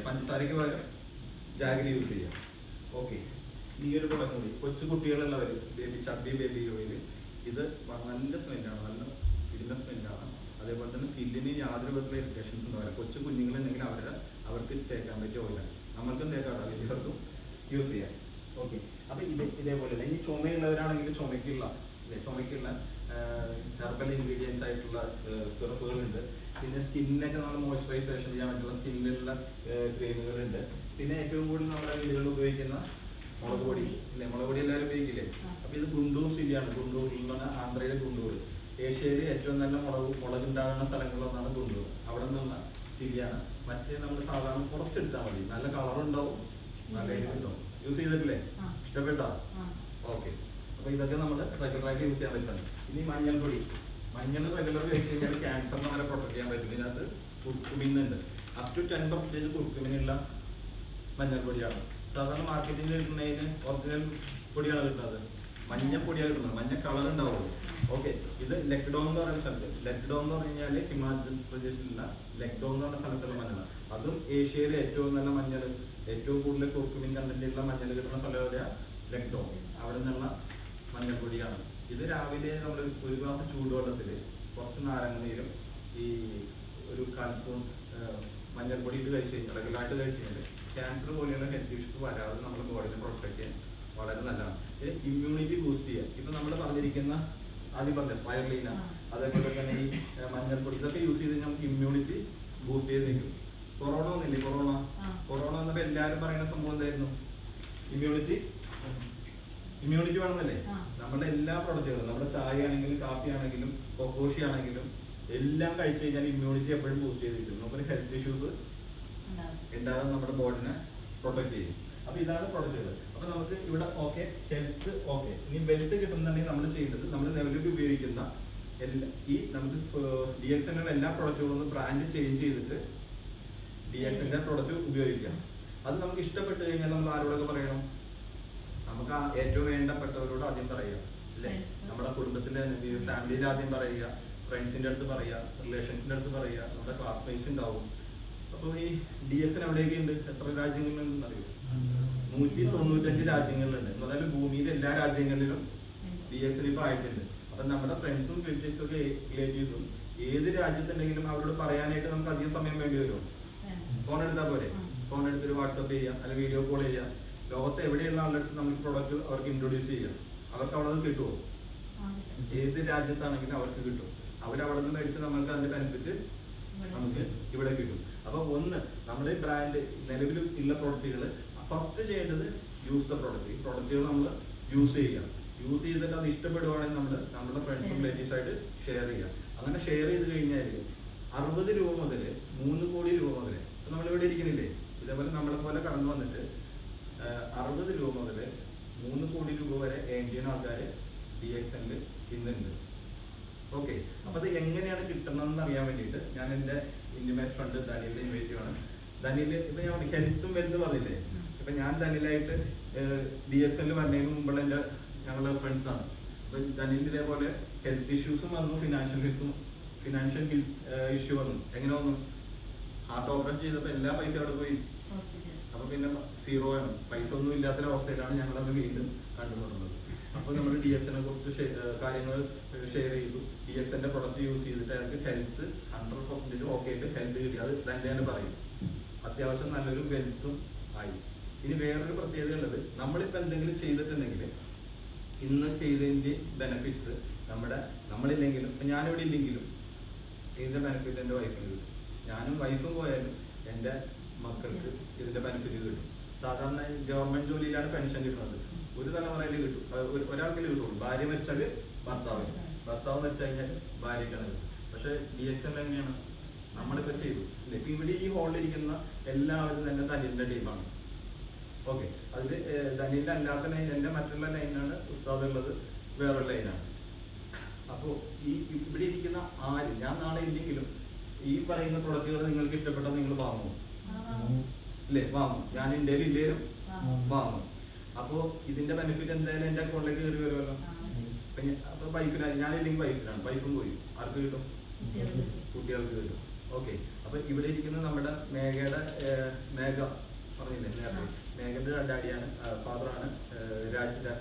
പഞ്ചസാരയ്ക്ക് പകരം ജാഗരി യൂസ് ചെയ്യാം. ഓക്കെ, ഈ ഒരു പ്രൊഡക്റ്റ് കൂടി കൊച്ചു കുട്ടികളുള്ളവർ ചബ്ബി ബേബി ഓയിൽ. ഇത് നല്ല സ്മെല്ലാണ്, നല്ല കിടിലൻ സ്മെല്ലാണ്. അതേപോലെ തന്നെ സ്കിന്നിന് യാതൊരു വിധത്തിലുള്ള ഇറിറ്റേഷൻസ് ഉണ്ടാവില്ല. കൊച്ചു കുഞ്ഞുങ്ങളുണ്ടെങ്കിൽ അവർക്ക് തേക്കാൻ പറ്റിയ ഓയിലാണ്. നമ്മൾക്കും തേക്കാട്ടോ, വലിയവർക്കും യൂസ് ചെയ്യാം. ഓക്കെ, അപ്പൊ ഇതേപോലെ ഇനി ചുമയുള്ളവരാണെങ്കിൽ ചുമയ്ക്കുള്ള ഹെർബൽ ഇൻഗ്രീഡിയൻസ് ആയിട്ടുള്ള സിറപ്പുകളുണ്ട്. പിന്നെ സ്കിന്നൊക്കെ നമ്മൾ മോയ്സ്ചറൈസേഷൻ ചെയ്യാൻ പറ്റുള്ള സ്കിന്നിലുള്ള ക്രീമുകളുണ്ട്. പിന്നെ ഏറ്റവും കൂടുതൽ നമ്മുടെ വീടുകളിൽ ഉപയോഗിക്കുന്ന മുളക് പൊടി ഇല്ലേ, മുളക് പൊടി എല്ലാവരും ഉപയോഗിക്കില്ലേ? അപ്പൊ ഇത് ഗുണ്ടൂർ സില്ലിയാണ്. ഗുണ്ടൂർ എന്ന് പറഞ്ഞാൽ ആന്ധ്രയിലെ ഗുണ്ടൂർ. ഏഷ്യയിൽ ഏറ്റവും നല്ല മുളക് ഉണ്ടാകുന്ന സ്ഥലങ്ങളിലൊന്നാണ് ഗുണ്ടൂർ. അവിടെ നിന്നുള്ള സില്ലിയാണ്. മറ്റേ നമ്മൾ സാധാരണ കുറച്ചെടുത്താൽ മതി, നല്ല കളറുണ്ടാവും, നല്ല എരിവുണ്ടാവും. യൂസ് ചെയ്തിട്ടില്ലേ? ഇഷ്ടപ്പെട്ടോ? ഓക്കെ, അപ്പൊ ഇതൊക്കെ നമ്മൾ റെഗുലറായിട്ട് യൂസ് ചെയ്യാൻ പറ്റുന്നത്. ഇനി മഞ്ഞൾപ്പൊടി. മഞ്ഞൾ റെഗുലർ കഴിച്ച് കഴിഞ്ഞാൽ ക്യാൻസറിനെ നമ്മളെ പ്രൊട്ടക്ട് ചെയ്യാൻ പറ്റും. ഇതിനകത്ത് കുർക്കുമിൻ ഉണ്ട്. അപ് ടു 10% കുർക്കുമിനുള്ള മഞ്ഞൾപ്പൊടിയാണ്. സാധാരണ മാർക്കറ്റിൽ കിട്ടുന്നതിന് ഒറിജിനൽ പൊടിയാണ് കിട്ടുന്നത്, മഞ്ഞപ്പൊടിയാണ് കിട്ടുന്നത്, മഞ്ഞ കളർ ഉണ്ടാവുള്ളൂ. ഓക്കെ, ഇത് ലക്ഡോ എന്ന് പറയുന്ന സ്ഥലത്ത്, ലക്ഡോ എന്ന് പറഞ്ഞു കഴിഞ്ഞാൽ ഹിമാചൽ പ്രദേശിലുള്ള ലക്ഡോ എന്ന് പറഞ്ഞ സ്ഥലത്തുള്ള മഞ്ഞളാണ്. അതും ഏഷ്യയിലെ ഏറ്റവും നല്ല മഞ്ഞൾ, ഏറ്റവും കൂടുതൽ കുർക്കുമിൻ കണ്ടന്റുള്ള മഞ്ഞൾ കിട്ടുന്ന സ്ഥലം എവിടെയാണ്? ലക്ഡോ. അവിടെ നിന്നുള്ള മഞ്ഞൾപ്പൊടിയാണ്. ഇത് രാവിലെ നമ്മൾ ഒരു ഗ്ലാസ് ചൂടുവെള്ളത്തിൽ കുറച്ച് നാരങ്ങ നീരും ഈ ഒരു 1/4 സ്പൂൺ മഞ്ഞൾപ്പൊടി ഇട്ട് കഴിച്ച് കഴിഞ്ഞാൽ, റെഗുലറായിട്ട് കഴിച്ച് കഴിഞ്ഞാൽ ക്യാൻസർ പോലെയുള്ള ഹെൽത്ത് ഇഷ്യൂസ് വരാതെ നമ്മുടെ ബോഡിനെ പ്രൊട്ടക്ട് ചെയ്യാൻ വളരെ നല്ലതാണ്. ഇത് ഇമ്മ്യൂണിറ്റി ബൂസ്റ്റ് ചെയ്യാം. ഇപ്പൊ നമ്മൾ പറഞ്ഞിരിക്കുന്ന ആദ്യം പറഞ്ഞ സ്പൈറലീന, അതേപോലെ തന്നെ ഈ മഞ്ഞൾപ്പൊടി, ഇതൊക്കെ യൂസ് ചെയ്ത് നമുക്ക് ഇമ്മ്യൂണിറ്റി ബൂസ്റ്റ് ചെയ്ത് നിൽക്കും. കൊറോണ വന്നില്ലേ? കൊറോണ വന്നപ്പോൾ എല്ലാവരും പറയുന്ന സംഭവം എന്തായിരുന്നു? ഇമ്മ്യൂണിറ്റി വേണമെന്നല്ലേ? നമ്മുടെ എല്ലാ പ്രൊഡക്റ്റുകളും, നമ്മുടെ ചായ ആണെങ്കിലും കാപ്പി ആണെങ്കിലും കൊക്കോഷി ആണെങ്കിലും എല്ലാം കഴിച്ചു കഴിഞ്ഞാൽ ഇമ്മ്യൂണിറ്റി എപ്പോഴും ബൂസ്റ്റ് ചെയ്തിരിക്കും. നമുക്കൊരു ഹെൽത്ത് ഇഷ്യൂസ് ഉണ്ടാകാതെ നമ്മുടെ ബോഡിനെ പ്രൊട്ടക്ട് ചെയ്യും. അപ്പൊ ഇതാണ് പ്രൊഡക്റ്റുകൾ. അപ്പൊ നമുക്ക് ഇവിടെ ഓക്കെ, ഹെൽത്ത് ഓക്കെ. ഇനി വെൽത്ത് കിട്ടുന്നുണ്ടെങ്കിൽ നമ്മൾ ചെയ്യേണ്ടത്, നമ്മൾ നിലവിൽ ഉപയോഗിക്കുന്ന ഈ നമുക്ക് DXNL എല്ലാ പ്രൊഡക്റ്റുകളും ബ്രാൻഡ് ചേഞ്ച് ചെയ്തിട്ട് DXNL പ്രൊഡക്റ്റ് ഉപയോഗിക്കാം. അത് നമുക്ക് ഇഷ്ടപ്പെട്ട് കഴിഞ്ഞാൽ നമ്മൾ ആരോടൊക്കെ പറയണം? നമുക്ക് ഏറ്റവും വേണ്ടപ്പെട്ടവരോട് ആദ്യം പറയുക, അല്ലേ? നമ്മുടെ കുടുംബത്തിലെ ഫാമിലിയിൽ ആദ്യം പറയുക, ഫ്രണ്ട്സിന്റെ അടുത്ത് പറയുക, റിലേഷൻസിന്റെ അടുത്ത് പറയുക, നമ്മുടെ ക്ലാസ്മേറ്റ്സ് ഉണ്ടാവും. അപ്പോൾ ഈ DXN എവിടെയൊക്കെ ഉണ്ട്? എത്ര രാജ്യങ്ങളിലുണ്ടെന്ന് അറിയോ? 195 രാജ്യങ്ങളിലുണ്ട്. എന്ന് പറഞ്ഞാൽ ഭൂമിയിലെ എല്ലാ രാജ്യങ്ങളിലും DXN ഇപ്പോൾ ആയിട്ടുണ്ട്. അപ്പൊ നമ്മുടെ ഫ്രണ്ട്സും റിലേറ്റീവ്സും ഏത് രാജ്യത്തുണ്ടെങ്കിലും അവരോട് പറയാനായിട്ട് നമുക്ക് അധികം സമയം വേണ്ടി വരുമോ? ഫോൺ എടുത്താൽ പോരെ? ഫോൺ എടുത്തിട്ട് വാട്സപ്പ് ചെയ്യാം, അല്ലെങ്കിൽ വീഡിയോ കോൾ ചെയ്യാം. ലോകത്ത് എവിടെയുള്ള ആളുടെ അടുത്ത് നമുക്ക് പ്രൊഡക്റ്റ് അവർക്ക് ഇൻട്രൊഡ്യൂസ് ചെയ്യാം. അവർക്ക് അവിടെ നിന്ന് കിട്ടുമോ? ഏത് രാജ്യത്താണെങ്കിലും അവർക്ക് കിട്ടും. അവരവിടെ നിന്ന് മേടിച്ച് നമ്മൾക്ക് അതിന്റെ ബെനിഫിറ്റ് നമുക്ക് ഇവിടെ കിട്ടും. അപ്പൊ ഒന്ന്, നമ്മുടെ ബ്രാൻഡ് നിലവിൽ ഉള്ള പ്രൊഡക്റ്റുകൾ ഫസ്റ്റ് ചെയ്യേണ്ടത് യൂസ് ദ പ്രൊഡക്റ്റ്. ഈ പ്രൊഡക്റ്റുകൾ നമ്മൾ യൂസ് ചെയ്യുക. യൂസ് ചെയ്തിട്ട് അത് ഇഷ്ടപ്പെടുവാണെങ്കിൽ നമ്മൾ നമ്മുടെ ഫ്രണ്ട്സും റിലേറ്റീവ്സ് ആയിട്ട് ഷെയർ ചെയ്യുക. അങ്ങനെ ഷെയർ ചെയ്ത് കഴിഞ്ഞാൽ 60 രൂപ മുതൽ 3 കോടി രൂപ മുതൽ, ഇപ്പൊ നമ്മളിവിടെ ഇരിക്കണില്ലേ, ഇതേപോലെ നമ്മളെ പോലെ കടന്നു വന്നിട്ട് 60 രൂപ മുതൽ 3 കോടി രൂപ വരെ ഏൺ ചെയ്യുന്ന ആൾക്കാർ DXNൽ ഇന്നുണ്ട്. ഓക്കെ, അപ്പൊ അത് എങ്ങനെയാണ് കിട്ടണമെന്ന് അറിയാൻ വേണ്ടിയിട്ട് ഞാൻ എൻ്റെ ഇന്റിമേറ്റ് ഫ്രണ്ട് ദനിലിനെ ഇൻവൈറ്റ് ചെയ്യാണ്. ദനിൽ ഇപ്പൊ ഞാൻ ഹെൽത്തും വെൽത്തും പറഞ്ഞില്ലേ, ഇപ്പൊ ഞാൻ ദനിലായിട്ട് DXNൽ വരുന്നതിന് മുമ്പുള്ള ഞങ്ങളുടെ ഫ്രണ്ട്സ് ആണ്. അപ്പൊ ദനിൽ ഇതേപോലെ ഹെൽത്ത് ഇഷ്യൂസും വന്നു, ഫിനാൻഷ്യൽ ഇഷ്യൂ വന്നു. എങ്ങനെ വന്നു? ഹാർട്ട് ഓപ്പറേഷൻ ചെയ്തപ്പോൾ എല്ലാ പൈസ അവിടെ പോയി. അപ്പൊ പിന്നെ 0 ആണ്, പൈസ ഒന്നും ഇല്ലാത്തൊരവസ്ഥയിലാണ് ഞങ്ങളത് വീണ്ടും കണ്ടുപിടുന്നത്. അപ്പോൾ നമ്മൾ DXNനെ കുറിച്ച് കാര്യങ്ങൾ ഷെയർ ചെയ്തു. DXNന്റെ പ്രൊഡക്റ്റ് യൂസ് ചെയ്തിട്ട് അയാൾക്ക് ഹെൽത്ത് 100% ഓക്കെ ആയിട്ട് ഹെൽത്ത് കിട്ടി. അത് തന്നെ പറയും, അത്യാവശ്യം നല്ലൊരു വെൽത്തും ആയി. ഇനി വേറൊരു പ്രത്യേകത ഉള്ളത്, നമ്മളിപ്പോൾ എന്തെങ്കിലും ചെയ്തിട്ടുണ്ടെങ്കിൽ ഇന്ന് ചെയ്തതിൻ്റെ ബെനിഫിറ്റ്സ് നമ്മളില്ലെങ്കിലും, ഇപ്പം ഞാനിവിടെ ഇല്ലെങ്കിലും ഇതിൻ്റെ ബെനിഫിറ്റ് എൻ്റെ വൈഫിന് കിട്ടും. ഞാനും വൈഫും പോയാലും എൻ്റെ മക്കൾക്ക് ഇതിൻ്റെ ബെനിഫിറ്റ് കിട്ടും. സാധാരണ ഗവൺമെന്റ് ജോലിയിലാണ് പെൻഷൻ കിട്ടുന്നത്. ഒരു തലമുറയിൽ കിട്ടും, ഒരാൾക്കേ കിട്ടുള്ളൂ. ഭാര്യ മരിച്ചാൽ ഭർത്താവ് മരിച്ചു കഴിഞ്ഞാൽ ഭാര്യക്കാണ് കിട്ടും. പക്ഷെ DXNൽ എങ്ങനെയാണ്? നമ്മളിപ്പോൾ ചെയ്തു ഇല്ലേ? ഇപ്പം ഇവിടെ ഈ ഹോളിലിരിക്കുന്ന എല്ലാവരും തന്നെ ദനിലിൻ്റെ ടീമാണ്. ഓക്കെ, അതിൽ ദനിലിൻ്റെ അല്ലാത്ത ലൈൻ, എൻ്റെ മറ്റുള്ള ലൈനാണ് ഉസ്താദ് ഉള്ളത്, വേറൊരു ലൈനാണ്. അപ്പോൾ ഈ ഇവിടെ ഇരിക്കുന്ന ആര്, ഞാൻ നാളെ ഇല്ലെങ്കിലും ഈ പറയുന്ന പ്രൊഡക്റ്റുകൾ നിങ്ങൾക്ക് ഇഷ്ടപ്പെട്ടാൽ നിങ്ങൾ വാങ്ങുമോ? ഇല്ലേ? വാങ്ങും. ഞാൻ ഇന്ത്യയിൽ ഇല്ലേലും വാങ്ങും. അപ്പോൾ ഇതിന്റെ ബെനിഫിറ്റ് എന്തായാലും എൻ്റെ അക്കൗണ്ടിലേക്ക് കയറി വരുമല്ലോ. അപ്പൊ വൈഫിനായി, ഞാനില്ലെങ്കിൽ വൈഫിനാണ്, വൈഫും പോയി. ആർക്ക് കിട്ടും? കുട്ടികൾക്ക് കിട്ടും. ഓക്കെ, അപ്പൊ ഇവിടെ ഇരിക്കുന്ന നമ്മുടെ മേഘ പറഞ്ഞില്ലേ നേരത്തെ, മേഘന്റെ ഡാഡിയാണ്, ഫാദറാണ്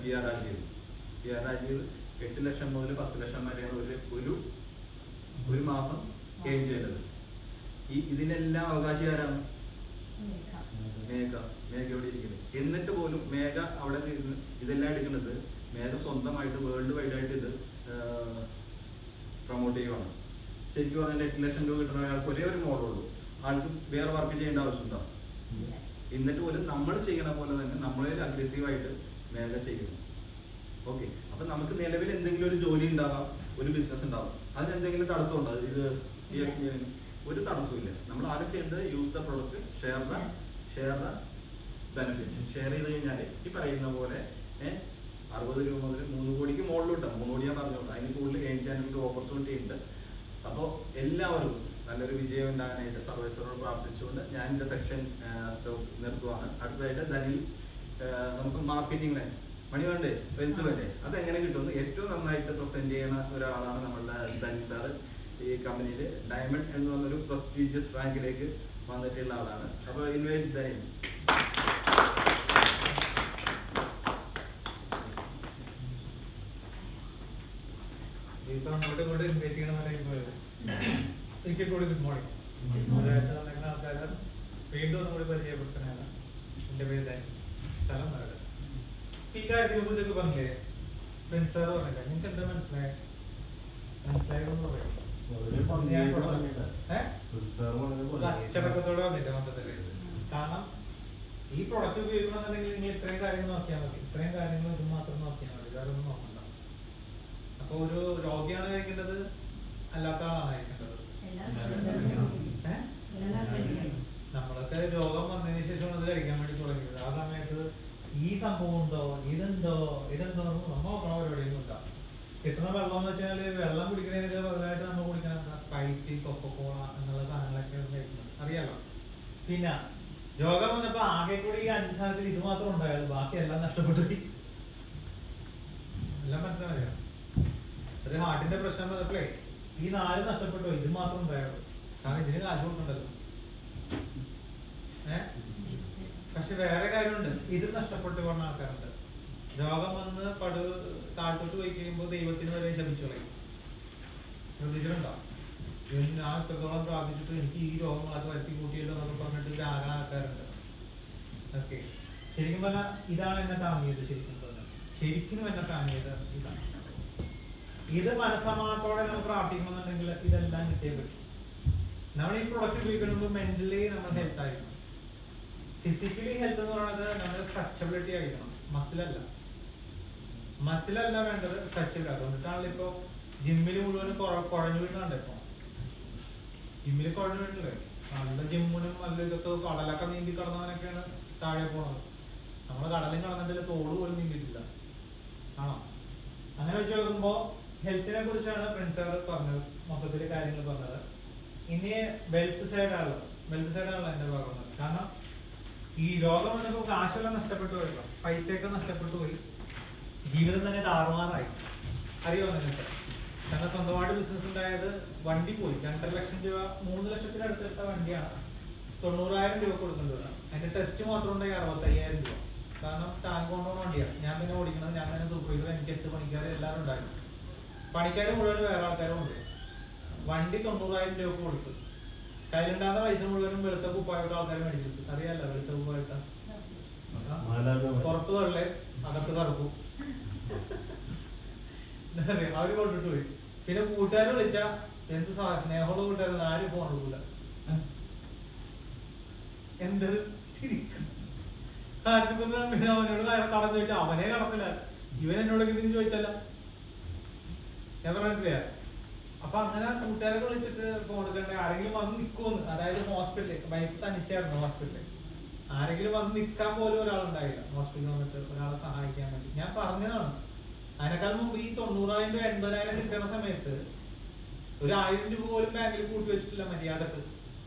PR രാജീവ്. 8 ലക്ഷം മുതൽ 10 ലക്ഷം വരെയാണ് ഒരു മാസം ഗെയിൻ ചെയ്യേണ്ടത്. ഇതിനെല്ലാം അവകാശി ആരാണ്? മേഘയോടെ ഇരിക്കുന്നത്. എന്നിട്ട് പോലും മേഘ അവിടെ നിന്ന് ഇതെല്ലാം എടുക്കുന്നത് മേഘ സ്വന്തമായിട്ട് വേൾഡ് വൈഡ് ആയിട്ട് ഇത് പ്രൊമോട്ട് ചെയ്യുവാണ്. ശരിക്കും പറഞ്ഞാൽ 8 ലക്ഷം രൂപ കിട്ടുന്ന ഒരാൾക്ക് ഒരേ ഒരു മോഡലുള്ളൂ, ആൾക്ക് വേറെ വർക്ക് ചെയ്യേണ്ട ആവശ്യമുണ്ടോ? എന്നിട്ട് പോലും നമ്മൾ ചെയ്യണ പോലെ തന്നെ നമ്മളിൽ അഗ്രസീവായിട്ട് മേഘ ചെയ്യുന്നു. ഓക്കെ, അപ്പൊ നമുക്ക് നിലവിൽ എന്തെങ്കിലും ഒരു ജോലി ഉണ്ടാവാം, ഒരു ബിസിനസ് ഉണ്ടാവും, അതിനെന്തെങ്കിലും തടസ്സമുണ്ടോ? ഇത് ഒരു തടസ്സമില്ല. നമ്മൾ ആദ്യം ചെയ്യേണ്ടത് use the product, share the benefits. Share ചെയ്ത് കഴിഞ്ഞാൽ ഈ പറയുന്ന പോലെ 60 രൂപ മുതൽ 3 കോടിക്ക് മുകളിലോട്ടാണ്. 3 കോടി ഞാൻ പറഞ്ഞോളൂ, അതിന് കൂടുതൽ ഗെയിൻ ചെയ്യാനൊരു ഓപ്പർച്യൂണിറ്റി ഉണ്ട്. അപ്പോൾ എല്ലാവർക്കും നല്ലൊരു വിജയം ഉണ്ടാകാനായിട്ട് സർവേശ്വരോട് പ്രാർത്ഥിച്ചുകൊണ്ട് ഞാൻ എൻ്റെ സെക്ഷൻ നിർത്തുവാണ്. അടുത്തതായിട്ട് ധനിൽ നമുക്ക് മാർക്കറ്റിംഗ് ലൈൻ മണി വേണ്ടേ, വെൽത്ത് വേണ്ടേ, അതെങ്ങനെ കിട്ടുമെന്ന് ഏറ്റവും നന്നായിട്ട് പ്രസന്റ് ചെയ്യുന്ന ഒരാളാണ് നമ്മളുടെ ധനിൽ സാറ്. ഈ കമ്പനിയിൽ ഡയമണ്ട് എന്ന് പറഞ്ഞൊരു പ്രസ്റ്റീജിയസ് റാങ്കിലേക്ക് വന്നിട്ടുള്ള ആളാണ്. അപ്പോൾ ഇൻവൈറ്റ് ധനിൽ. ഇപ്പൊ അങ്ങോട്ടും ഇങ്ങോട്ടും ഇൻവൈറ്റ് ചെയ്യണമെന്ന് എനിക്ക് കൂടി ഗുഡ് മോർണിംഗ്. അതായത് നിങ്ങളുടെ ആൾക്കാരെ വീണ്ടും നമ്മൾ പരിചയപ്പെടുത്താനാണ്. എൻ്റെ പേര് സ്ഥലം നാട്. ഈ കാര്യത്തിനെ കുറിച്ചൊക്കെ പറഞ്ഞില്ലേ, പെൻസാറ് പറഞ്ഞില്ല, നിങ്ങൾക്ക് എന്താ മനസ്സിലായതെന്ന് പറയാം. അച്ചടക്കത്തോടെ വന്നിട്ട് മൊത്തത്തില്. കാരണം ഈ പ്രൊഡക്റ്റ് ഉപയോഗിക്കണമെന്നുണ്ടെങ്കിൽ നിങ്ങൾ ഇത്രയും കാര്യങ്ങൾ നോക്കിയാൽ മതി, ഇത്രയും കാര്യങ്ങൾ ഇത് മാത്രം നോക്കിയാൽ മതി, വേറെ ഒന്നും നോക്കണ്ട. അപ്പൊ ഒരു രോഗിയാണ് കഴിക്കേണ്ടത്, അല്ലാത്ത ആളാണ് കഴിക്കേണ്ടത്? നമ്മളൊക്കെ രോഗം വന്നതിന് ശേഷം അത് കഴിക്കാൻ വേണ്ടി തുടങ്ങിയത്. ആ സമയത്ത് ഈ സംഭവം ഉണ്ടോ, ഇതുണ്ടോ നമ്മൾ നോക്കണ പരിപാടിയൊന്നും ഇല്ല. കിട്ടുന്ന വെള്ളം എന്ന് വെച്ചാൽ വെള്ളം കുടിക്കുന്നതിന് ബദലായിട്ട് നമ്മൾ കുടിക്കണം സ്പ്രൈറ്റ്, കൊക്കോകോള എന്നുള്ള സാധനങ്ങളൊക്കെയാണ് കഴിക്കുന്നത്, അറിയാലോ. പിന്നെ രോഗം വന്നപ്പോ ആകെ കൂടി ഈ 5 സാധനത്തിൽ ഇത് മാത്രം ഉണ്ടായാലും ബാക്കി എല്ലാം നഷ്ടപ്പെട്ടു. എല്ലാം മനസ്സിലായോ? ഒരു ഹാർട്ടിന്റെ പ്രശ്നം വന്നപ്പോഴേ ഈ 4 നഷ്ടപ്പെട്ടു, ഇത് മാത്രം ഉണ്ടായുള്ളൂ. കാരണം ഇതിന് കാശ് കൊടുക്കണ്ടല്ലോ. പക്ഷെ വേറെ കാര്യമുണ്ട്, ഇത് നഷ്ടപ്പെട്ടു പോകുന്ന ആൾക്കാരുണ്ട്. രോഗം വന്ന് താഴ്ത്തോട്ട് പോയി കഴിയുമ്പോൾ ദൈവത്തിന് വരെ ശപിച്ചോളെ. ശ്രദ്ധിച്ചിട്ടുണ്ടോ? ഞാൻ ഇത്രത്തോളം പ്രാർത്ഥിച്ചിട്ട് എനിക്ക് ഈ രോഗങ്ങളൊക്കെ വരുത്തി കൂട്ടിയല്ലോ എന്നൊക്കെ പറഞ്ഞിട്ട് ഇതാകാൻ ആൾക്കാരുണ്ട്. ഓക്കെ, ശരിക്കും പറഞ്ഞാൽ ഇതാണ് എന്നെ താങ്ങിയത്. ശരിക്കും എന്നെ താങ്ങിയത് ഇതാണ്. ഇത് മനസ്സമാനത്തോടെ നമ്മൾ പ്രാർത്ഥിക്കണമെന്നുണ്ടെങ്കിൽ ഇതെല്ലാം കിട്ടിയേ പറ്റും. നമ്മൾ ഈ പ്രൊഡക്റ്റ് ഉപയോഗിക്കുമ്പോൾ മെന്റലി നമ്മൾ ഹെൽത്ത് ആയിരിക്കണം. ഫിസിക്കലി ഹെൽത്ത് എന്ന് പറയുന്നത് നമ്മുടെ സ്ട്രെച്ചബിലിറ്റി ആയിരിക്കണം, മസിലല്ല വേണ്ടത്, സ്ട്രെച്ചബിലിറ്റി. അതുകൊണ്ടിട്ടാണല്ലോ ഇപ്പൊ ജിമ്മിൽ മുഴുവനും കുഴഞ്ഞു വീണുണ്ട്. ഇപ്പൊ ജിമ്മിൽ കുഴഞ്ഞു വീണില്ലേ, നല്ല ജിമ്മിനും നല്ല ഇതൊക്കെ കടലൊക്കെ നീന്തി കടന്നവനൊക്കെയാണ് താഴെ പോണത്. നമ്മള് കടലും കടന്നിട്ടില്ല, തോട് പോലും നീന്തിയിട്ടില്ല, ആണോ? അങ്ങനെ വെച്ച് നോക്കുമ്പോ ഹെൽത്തിനെ കുറിച്ചാണ് പ്രിൻസാർ പറഞ്ഞത്, മൊത്തത്തില് കാര്യങ്ങൾ പറഞ്ഞത്. ഇനി വെൽത്ത് സൈഡാണല്ലോ എന്റെ ഭാഗം. കാരണം ഈ രോഗം വന്നപ്പോ കാശെല്ലാം നഷ്ടപ്പെട്ടു പോയല്ലോ, പൈസയൊക്കെ നഷ്ടപ്പെട്ടു പോയി, ജീവിതം തന്നെ താറുമാറായി. അറിയോ നിങ്ങൾക്ക്? കാരണം സ്വന്തമായിട്ട് ബിസിനസ് ഉണ്ടായത്, വണ്ടി പോയി 2.5 ലക്ഷം രൂപ, 3 ലക്ഷത്തിനടുത്തെടുത്ത വണ്ടിയാണ് 90,000 രൂപ കൊടുക്കേണ്ടത്. അതിന്റെ ടെസ്റ്റ് മാത്രം ഉണ്ടെങ്കിൽ 65,000 രൂപ. കാരണം ടാങ്ക് കൊണ്ടുപോകുന്ന വണ്ടിയാണ്, ഞാൻ തന്നെ ഓടിക്കുന്നത്, ഞാൻ തന്നെ സൂപ്പർവൈസർ, എനിക്ക് 8 പണിക്കാർ എല്ലാവരും ഉണ്ടായിരുന്നു. പണിക്കാർ മുഴുവൻ വേറെ ആൾക്കാരും ഉണ്ട്. വണ്ടി 90,000 രൂപ കൊടുത്തു. കയ്യിലുണ്ടാകുന്ന പൈസ മുഴുവനും വെളുത്ത കുപ്പായിട്ട് ആൾക്കാർ മേടിച്ചിട്ട്. അറിയാലോ വെളുത്ത കുപ്പായിട്ട, പുറത്ത് വെള്ളേ അകത്ത് കറുപ്പും അവര് കൊണ്ടിട്ട് പോയി. പിന്നെ കൂട്ടുകാരെ വിളിച്ച എന്ത് സ്നേഹമുള്ള കൂട്ടുകാരൻ, ആരും ഫോൺ എടുക്കൂല. എന്തൊരു പിന്നെ അവനോട് കടന്നു ചോദിച്ചാൽ അവനെ കടത്തില്ല, ഇവൻ എന്നോട് എന്തെങ്കിലും ചോദിച്ചല്ല. ഞാൻ മനസ്സിലായ. അപ്പൊ അങ്ങനെ കൂട്ടുകാരെ വിളിച്ചിട്ട് ഫോൺ എടുക്കണ്ടേ, ആരെങ്കിലും വന്ന് നിൽക്കുമെന്ന്. അതായത് ഹോസ്പിറ്റലിൽ വൈഫ് തനിച്ചായിരുന്നു ഹോസ്പിറ്റലിൽ, ആരെങ്കിലും വന്ന് നിൽക്കാൻ പോലും ഒരാളുണ്ടായില്ല ഹോസ്പിറ്റലിൽ വന്നിട്ട് ഒരാളെ സഹായിക്കാൻ വേണ്ടി. ഞാൻ പറഞ്ഞതാണ്, അതിനേക്കാൾ മുമ്പ് ഈ 90,000 രൂപ 80,000 കിട്ടുന്ന സമയത്ത് ഒരു 1000 രൂപ പോലും ബാങ്കിൽ കൂട്ടി വെച്ചിട്ടില്ല മര്യാദക്ക്.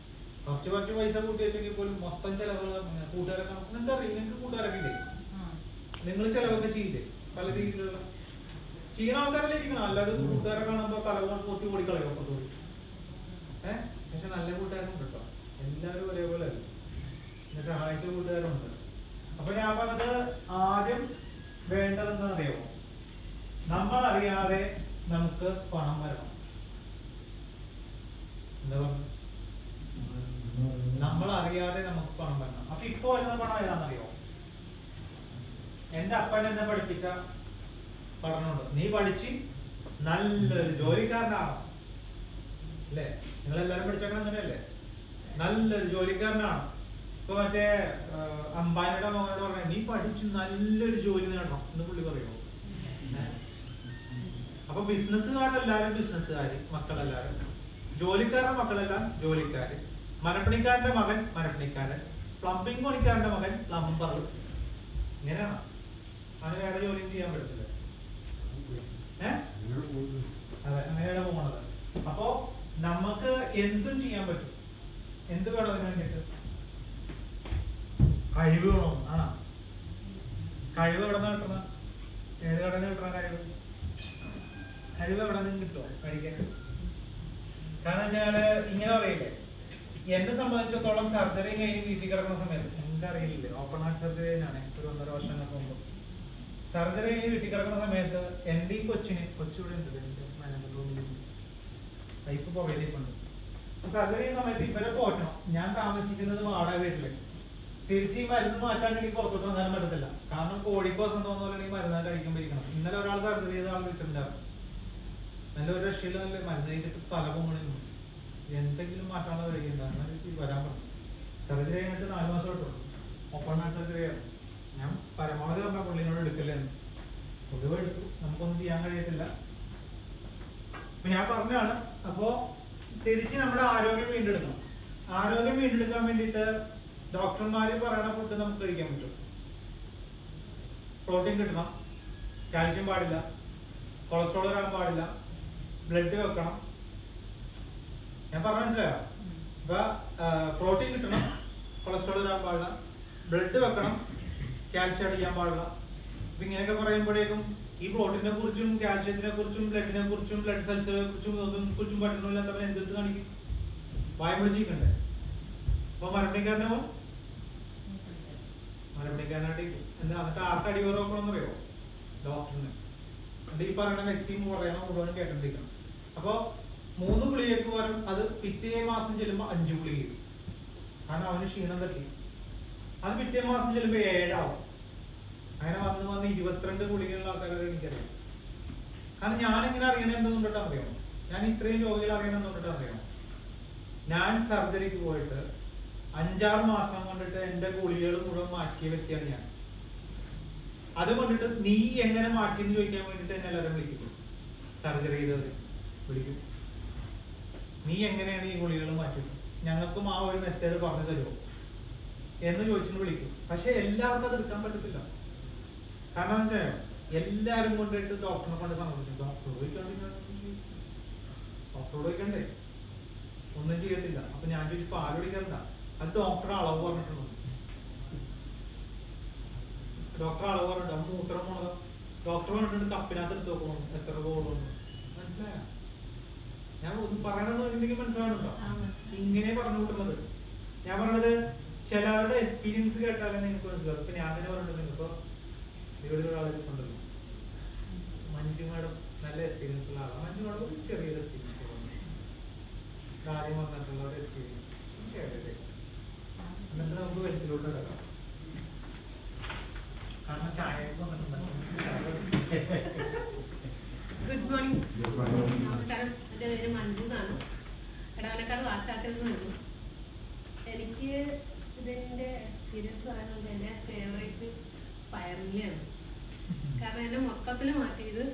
കുറച്ച് പൈസ കൂട്ടി വെച്ചെങ്കിൽ പോലും മൊത്തം ചെലവുകൾ കൂട്ടുകാരൊക്കെ. നിങ്ങൾക്ക് അറിയാം, നിങ്ങൾക്ക് കൂട്ടുകാരൊക്കെ ഇല്ലേ? നിങ്ങൾ ചെലവൊക്കെ ചെയ്യില്ലേ? പല രീതിയിലുള്ള ചെയ്യുന്ന ആൾക്കാരല്ലേ ഇരിക്കണം. അല്ലാതെ കൂട്ടുകാരെ കാണുമ്പോ കലകൾ പൊത്തി ഓടിക്കളയോ പൊത്തോടി. പക്ഷെ നല്ല കൂട്ടുകാരുണ്ട് കേട്ടോ, എല്ലാവരും ഒരേപോലെ അല്ല. എന്നെ സഹായിച്ച കൂട്ടുകാരുണ്ട്. അപ്പൊ ഞാൻ പറഞ്ഞത് ആദ്യം വേണ്ടതെന്ന് അറിയാമോ? നമ്മൾ അറിയാതെ നമുക്ക് പണം വരണം. എന്താ പറഞ്ഞത്? നമ്മൾ അറിയാതെ നമുക്ക് പണം വരണം. അപ്പൊ ഇപ്പൊ വരുന്ന പണം ഏതാണെന്നറിയോ? എന്റെ അപ്പൻ എന്നെ പഠിപ്പിച്ച പഠനമുണ്ട്. നീ പഠിച്ച് നല്ലൊരു ജോലിക്കാരനാണ് അല്ലേ? നിങ്ങളെല്ലാരും പഠിച്ചേക്കണം അങ്ങനെയല്ലേ? നല്ലൊരു ജോലിക്കാരനാണ്. ഇപ്പൊ മറ്റേ അംബാനിയുടെ മകനോട് പറഞ്ഞ നീ പഠിച്ചു നല്ലൊരു ജോലി നേടണം എന്ന് പുള്ളി പറയുമോ? അപ്പൊ ബിസിനസ്സുകാരെല്ലാരും ബിസിനസ്സുകാര് മക്കളെല്ലാരും, ജോലിക്കാരുടെ മക്കളെല്ലാം ജോലിക്കാര്, മരപ്പണിക്കാരന്റെ മകൻ മരപ്പണിക്കാരൻ, പ്ലംബിംഗ് പണിക്കാരന്റെ മകൻ പ്ലംബർ. ഇങ്ങനെയാണ്. അത് വേറെ ജോലിയും ചെയ്യാൻ പറ്റത്തില്ല. അതെ, അങ്ങനെയാണ് പോണത്. അപ്പോ നമുക്ക് എന്തും ചെയ്യാൻ പറ്റും. എന്ത് വേണം അതിന് വേണ്ടിട്ട്? കഴിവ് വേണം. ആണോ? കഴിവ് എവിടെ നിന്ന് കിട്ടണം? ഏത് കടയിൽ നിന്ന് കിട്ടണം കഴിവ്? കഴിവ് എവിടെ നിന്ന് കിട്ടുമോ കഴിക്കാൻ? കാരണം വെച്ചാല് ഇങ്ങനെ പറയില്ലേ, എന്നെ സംബന്ധിച്ചിടത്തോളം സർജറി കഴിഞ്ഞ് വീട്ടിൽ കിടക്കുന്ന സമയത്ത് എനിക്ക് അറിയില്ലേ, ഓപ്പൺ ഹാർട്ട് സർജറി തന്നെയാണ് ഒരു 1.5 വർഷങ്ങൾക്ക് മുമ്പ്. സർജറി കഴിഞ്ഞ് വീട്ടിൽ കിടക്കുന്ന സമയത്ത് എൻ്റെ ഈ കൊച്ചിവിടെ ഉണ്ട്, വൈഫ് പുറകിലേക്കുണ്ട്. സർജറി ചെയ്യുന്ന സമയത്ത് ഇവരെ പോറ്റണം. ഞാൻ താമസിക്കുന്നത് വാടക വീട്ടില്. തിരിച്ച് ഈ മരുന്ന് മാറ്റാൻ വേണ്ടി പുറത്തോട്ട് വന്നാലും പറ്റത്തില്ല. കാരണം കോഴിക്കോസം തോന്നുന്ന ഈ മരുന്ന് കഴിക്കുമ്പോൾ ഇരിക്കണം. ഇന്നലെ ഒരാൾ സർജറി ചെയ്ത ആൾ വിളിച്ചിട്ടുണ്ടാവും. നല്ല ഒരു രക്ഷയില്ല, നല്ല മരുന്ന് കഴിച്ചിട്ട് തല പൊങ്ങണിരുന്നു. എന്തെങ്കിലും മാറ്റാനുള്ള വഴിയുണ്ട്, അങ്ങനെ വരാൻ പറഞ്ഞു. സർജറി കഴിഞ്ഞിട്ട് 4 മാസം കിട്ടുള്ളൂ. ഓപ്പൺ ഹാർട്ട് സർജറി ആണ്. ഞാൻ പരമാവധി പറഞ്ഞ പുള്ളിനോട് എടുക്കല്ലെന്ന്. പൊതുവെ എടുത്തു, നമുക്കൊന്നും ചെയ്യാൻ കഴിയത്തില്ല. അപ്പൊ ഞാൻ പറഞ്ഞാണ്. അപ്പോ തിരിച്ച് നമ്മുടെ ആരോഗ്യം വീണ്ടെടുക്കണം. ആരോഗ്യം വീണ്ടെടുക്കാൻ വേണ്ടിയിട്ട് ഡോക്ടർമാര് പറയുന്ന ഫുഡ് നമുക്ക് കഴിക്കാൻ പറ്റും. പ്രോട്ടീൻ കിട്ടണം, കാൽഷ്യം പാടില്ല, കൊളസ്ട്രോൾ വരാൻ പാടില്ല, ബ്ലഡ് വെക്കണം. ഞാൻ പറഞ്ഞ മനസ്സിലായോ? അപ്പൊ പ്രോട്ടീൻ കിട്ടണം, കൊളസ്ട്രോൾ വരാൻ പാടില്ല, ബ്ലഡ് വെക്കണം, കാൽഷ്യം അടിക്കാൻ പാടില്ല. അപ്പൊ ഇങ്ങനെയൊക്കെ പറയുമ്പോഴേക്കും ഈ പ്രോട്ടീനെ കുറിച്ചും കാൽഷ്യത്തിനെ കുറിച്ചും ബ്ലഡിനെ കുറിച്ചും ബ്ലഡ് സെൽസിനെ കുറിച്ചും ഒന്നും കുറിച്ചും പഠനമില്ലാത്തവൻ എന്തിട്ട് കാണിക്കും? വായ പിടിച്ചിരിക്കണ്ടേ? അപ്പൊ മരപ്പണിക്കാരനാവും, മരപ്പണിക്കാരനായിട്ട് എന്താ എന്നിട്ട് ആർക്ക് അടിയോറ് നോക്കണമെന്ന് അറിയോ? ഡോക്ടറിന്. എന്നിട്ട് ഈ പറയുന്ന വ്യക്തി പറയണ മുഴുവൻ കേട്ടോണ്ടിരിക്കണം. അപ്പൊ 3 ഗുളികയ്ക്ക് പകരം അത് പിറ്റേ മാസം ചെല്ലുമ്പോ 5 ഗുളിക. കാരണം അവന് ക്ഷീണം തട്ടി. അത് പിറ്റേ മാസം ചെല്ലുമ്പോ 7 ആവും. അങ്ങനെ വന്ന് 22 ഗുളികയുള്ള ആൾക്കാരെ എനിക്കറിയാം. കാരണം ഞാനിങ്ങനെ അറിയണത് എന്തുകൊണ്ടിട്ടാ അറിയാമോ? ഞാൻ ഇത്രയും രോഗികൾ അറിയണം എന്തുകൊണ്ടിട്ടാ അറിയാമോ? ഞാൻ സർജറിക്ക് പോയിട്ട് 5-6 മാസം കൊണ്ടിട്ട് എന്റെ ഗുളികകൾ മുഴുവൻ മാറ്റിയ വ്യക്തിയാണ് ഞാൻ. അതുകൊണ്ടിട്ട് നീ എങ്ങനെ മാറ്റിയെന്ന് ചോദിക്കാൻ വേണ്ടിട്ട് എന്നെ എല്ലാവരും വിളിക്കും. സർജറി ചെയ്തവര് വിളിക്കും. നീ എങ്ങനെയാണ് ഈ ഗുളികകൾ മാറ്റിയത്? ഞങ്ങൾക്കും ആ ഒരു മെത്തേഡ് പറഞ്ഞു തരുമോ എന്ന് ചോദിച്ചിട്ട് വിളിക്കും. പക്ഷെ എല്ലാവർക്കും അത് എടുക്കാൻ പറ്റത്തില്ല. കാരണം എന്താ വെച്ചാൽ എല്ലാരും കൊണ്ടിട്ട് ഡോക്ടറിനെ കൊണ്ട് സമർപ്പിച്ചു. ഡോക്ടറോട് ചോദിക്കണ്ടേ? ഒന്നും ചെയ്യത്തില്ല. അപ്പൊ ഞാൻ ചോദിച്ചു പാല് കുടിക്കാറില്ല. അത് ഡോക്ടർ അളവ് പറഞ്ഞിട്ടുണ്ടോ? ഡോക്ടർ അളവ് പറഞ്ഞിട്ടുണ്ട്. മൂത്രം പോണത് ഡോക്ടർ പറഞ്ഞിട്ടുണ്ട് കപ്പിനകത്ത് എടുത്ത് നോക്കണം എത്ര പോകുന്നു. മനസ്സിലായ? ഞാൻ ഒന്നും പറയണമെന്നുണ്ടെങ്കിൽ മനസ്സിലാകുന്നുണ്ടോ? ഇങ്ങനെ പറഞ്ഞു കൂട്ടുന്നത്. ഞാൻ പറഞ്ഞത് ചിലവരുടെ എക്സ്പീരിയൻസ് കേട്ടാലേ നിങ്ങൾക്ക് മനസ്സിലാവും. ഇപ്പൊ ഞാൻ തന്നെ പറഞ്ഞിട്ടുണ്ട്. ഇപ്പൊ ഇവിടെ ഒരാളെ ഉണ്ടല്ലോ, മഞ്ജു മാഡം. നല്ല എക്സ്പീരിയൻസ് ഉള്ള ആളാണ്. മഞ്ജു മാഡം ചെറിയൊരു എക്സ്പീരിയൻസ് കാര്യം വന്നിട്ടുള്ള ഒരു എക്സ്പീരിയൻസ് എന്നിട്ട് നമുക്ക് വെറ്റിലോട്ട് കിടക്കാം. കാരണം ചായ ഗുഡ് മോർണിംഗ്. നമസ്കാരം. എൻ്റെ പേര് മഞ്ജു എന്നാണ്. എടവനക്കാട് വാച്ചാക്കൽ നിന്ന് വരുന്നു. എനിക്ക് ഇതിൻ്റെ എക്സ്പീരിയൻസ് പറയാനുള്ളത് എൻ്റെ ഫേവറേറ്റ് സ്പൈറലിയാണ്. കാരണം എന്നെ മൊത്തത്തിൽ മാറ്റിയത്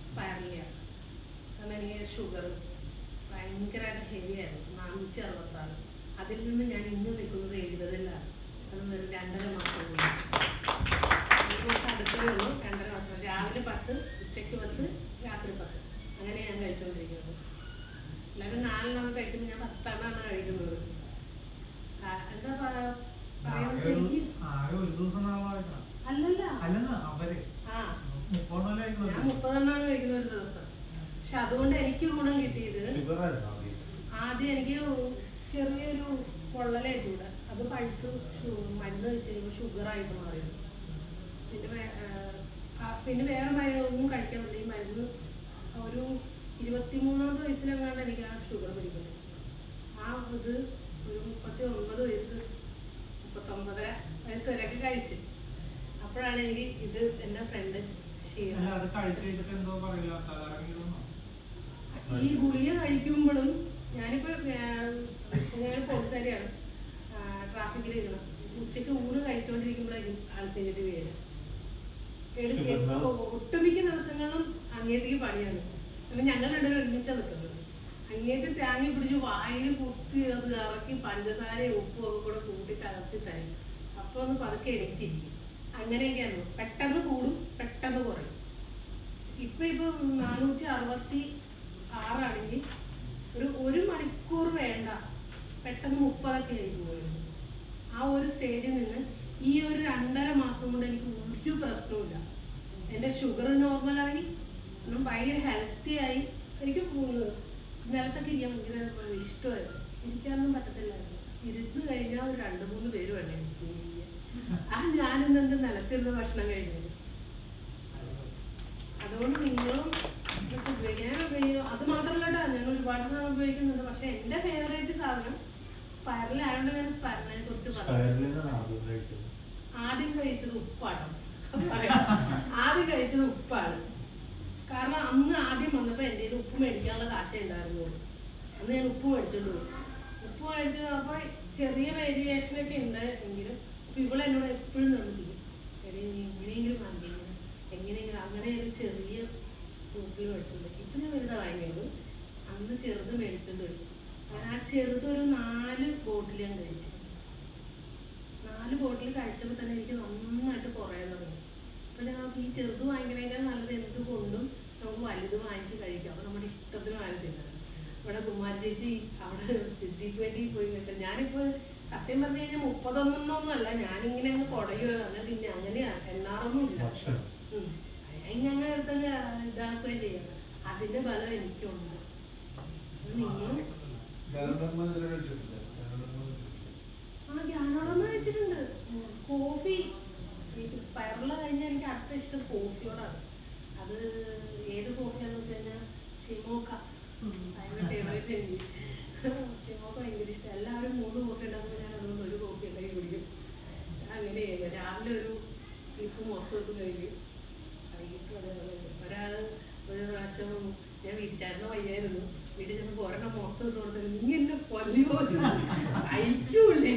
സ്പൈറലിയാണ്. കാരണം എനിക്ക് ഷുഗർ ഭയങ്കരമായിട്ട് ഹെവി ആയിരുന്നു, 466. അതിൽ നിന്ന് ഞാൻ ഇന്ന് നിൽക്കുന്നത് 70-ലാണ്. അത് വെറും 2.5 മാസം അടുത്തേ ഉള്ളൂ. 2.5 മാസം. രാവിലെ 10, ഉച്ചയ്ക്ക് 10, രാത്രി 10. അങ്ങനെ ഞാൻ കഴിച്ചുകൊണ്ടിരിക്കുന്നത്. എല്ലാവരും 4 കഴിക്കുമ്പോൾ ഞാൻ 10 കഴിക്കുന്നത്. എന്താ പറയാന്ന് അല്ലല്ല, ഞാൻ 30 കഴിക്കുന്ന ഒരു ദിവസം. പക്ഷെ അതുകൊണ്ട് എനിക്ക് ഗുണം കിട്ടിയത്, ആദ്യം എനിക്ക് ചെറിയൊരു പൊള്ളലേറ്റൂടെ, അത് പഴുത്ത് മരുന്ന് വെച്ച് കഴിയുമ്പോൾ ഷുഗറായിട്ട് മാറിയത്. പിന്നെ വേറെ മരുന്ന് ഒന്നും കഴിക്കാൻ പറ്റില്ല. ഈ മരുന്ന് ഒരു 23-ാമത്തെ വയസ്സിലെങ്ങാണ്ട് എനിക്ക് ആ ഷുഗർ പിടിക്കുന്നത്. ആ ഇത് ഒരു 39 വയസ്സ് 39 വയസ്സ് വരെയൊക്കെ കഴിച്ച്. അപ്പോഴാണ് എനിക്ക് ഇത് എൻ്റെ ഫ്രണ്ട് ഷീല അല്ല അത് കഴിച്ചു വെച്ചിട്ട് എന്തോ പറയില്ല തലകറങ്ങിയിരുന്നോ? ഈ ഗുളിക കഴിക്കുമ്പോഴും ഞാനിപ്പോൾ പോലീസുകാരിയാണ്, ട്രാഫിക്കിൽ ഇരിക്കണം. ഉച്ചയ്ക്ക് ഊണ് കഴിച്ചുകൊണ്ടിരിക്കുമ്പോഴായിരിക്കും ആൾ ചെയ്തിട്ട് വീഴുക. ഒട്ടുമിക്ക ദിവസങ്ങളിലും അങ്ങേത്തേക്ക് പണിയാണ്. പിന്നെ ഞങ്ങൾ രണ്ടുപേരും ഒരുമിച്ചാണ് നിൽക്കുന്നത്. അങ്ങേറ്റ് തേങ്ങ പിടിച്ച് വായിൽ കുത്തി അത് ഇറക്കി പഞ്ചസാരയും ഉപ്പും ഒക്കെ കൂടെ കൂട്ടി കലർത്തി തരും. അപ്പോൾ ഒന്ന് പതുക്കെ എണീറ്റിരിക്കും. അങ്ങനെയൊക്കെയാണ്. പെട്ടെന്ന് കൂടും, പെട്ടെന്ന് കുറയും. ഇപ്പം 466 ആണെങ്കിൽ ഒരു മണിക്കൂർ വേണ്ട, പെട്ടെന്ന് 30 ആയി പോയിരുന്നു. ആ ഒരു സ്റ്റേജിൽ നിന്ന് ഈ ഒരു 2.5 മാസം കൊണ്ട് എനിക്ക് ഒരു പ്രശ്നവുമില്ല. എൻ്റെ ഷുഗർ നോർമലായി, ഭയങ്കര ഹെൽത്തി ആയി. എനിക്ക് നിലത്തൊക്കെ ഇരിക്കാൻ ഭയങ്കര ഇഷ്ടമായിരുന്നു. ഇരിക്കാനൊന്നും പറ്റത്തില്ലായിരുന്നു. ഇരുന്ന് കഴിഞ്ഞാൽ ഒരു 2-3 പേര് വേണം എനിക്ക്. ഞാനിന്ന് എൻ്റെ നിലത്തിരുന്ന് ഭക്ഷണം കഴിക്കുന്നത്. അതുകൊണ്ട് നിങ്ങളും ഉപയോഗിക്കാൻ അത് മാത്രമല്ല കേട്ടോ, ഞാൻ ഒരുപാട് സാധനം ഉപയോഗിക്കുന്നുണ്ട്. പക്ഷെ എൻ്റെ ഫേവറേറ്റ് സാധനം സ്പൈറലായതുകൊണ്ട് ഞാൻ സ്പൈറലിനെ കുറിച്ച് പറഞ്ഞു. ആദ്യം കഴിച്ചത് ഉപ്പാട്ടോ. ആദ്യം കഴിച്ചത് ഉപ്പാണ്. കാരണം അന്ന് ആദ്യം വന്നപ്പോൾ എൻ്റെ കയ്യിൽ ഉപ്പ് മേടിക്കാനുള്ള കാശേ ഉണ്ടായിരുന്നുള്ളൂ. അന്ന് ഞാൻ ഉപ്പ് മേടിച്ചോണ്ട് പോയി. ഉപ്പ് മേടിച്ചു അപ്പോൾ ചെറിയ വേരിയേഷനൊക്കെ ഉണ്ട് എങ്കിലും ഇവിടെ എന്നോട് എപ്പോഴും നിർമ്മിക്കും, എടീ നീ എങ്ങനെയെങ്കിലും വാങ്ങിക്കണം, എങ്ങനെയെങ്കിലും. അങ്ങനെ ഒരു ചെറിയ ബോട്ടിൽ മേടിച്ചോണ്ട് പോയി. ഇപ്പം ഞാൻ വലുതാണ് വാങ്ങിക്കുന്നത്. അന്ന് ചെറുത് മേടിച്ചോണ്ട് പോയി. അങ്ങനെ ആ ചെറുതൊരു 4 ബോട്ടിൽ ഞാൻ കഴിച്ചു. 4 ബോട്ടിൽ കഴിച്ചപ്പോൾ തന്നെ എനിക്ക് നന്നായിട്ട് കുറയാൻ തുടങ്ങി. അപ്പോൾ ഞങ്ങൾക്ക് ഈ ചെറുത് വാങ്ങിക്കണേക്കാൾ നല്ലത് എന്തുകൊണ്ടും നമുക്ക് വലുത് വാങ്ങിച്ച് കഴിക്കാം. അപ്പോൾ നമ്മുടെ ഇഷ്ടത്തിന് വാങ്ങിക്കുന്നത്. ഇവിടെ കുമാരി ചേച്ചി അവിടെ സിദ്ധിപ്പേട്ടി പോയി കേട്ടോ. ഞാനിപ്പോൾ സത്യം പറഞ്ഞു കഴിഞ്ഞാൽ 31 ഞാനിങ്ങനെ അങ്ങ് കുടയുകയാണ്. അങ്ങനെ പിന്നെ അങ്ങനെ എണ്ണാറൊന്നും ഇല്ല. ഞങ്ങൾ എടുത്തങ്ങ് ഇതാക്കുകയും ചെയ്യാം. അതിന്റെ ഫലം എനിക്കുണ്ട്. നിങ്ങളും ഗ്യാനോളൊന്നും കഴിച്ചിട്ടുണ്ട്. കോഫി സ്പൈറല കഴിഞ്ഞാൽ എനിക്ക് അടുത്ത ഇഷ്ടം കോഫിയോടാണ്. അത് ഏത് കോഫിയാന്ന് വെച്ച് കഴിഞ്ഞാൽ ഷിമോക്ക ഭയങ്കര ഫേവറേറ്റ്. എനിക്ക് ഷിമോക്ക ഭയങ്കര ഇഷ്ടം. എല്ലാവരും 3 കോഫി ഉണ്ടാകുമ്പോൾ ഞാൻ അതുകൊണ്ട് 1 കോഫി ഉണ്ടാക്കി കുടിക്കും. അങ്ങനെ രാവിലെ ഒരു സ്ലിപ്പ് മൊത്തം ഇട്ട് കഴിക്കും. വൈകിട്ടും അതേപോലെ. ഒരു പ്രാവശ്യം ഞാൻ വീട്ടിച്ചായിരുന്നു, വയ്യായിരുന്നു. വീട്ടിൽ ചെന്നപ്പോൾ ഒരെണ്ണം മൊത്തം ഇട്ട് കൊടുത്തത് നീ എന്നെ കൊല്ലി പോലെ കഴിക്കൂലേ.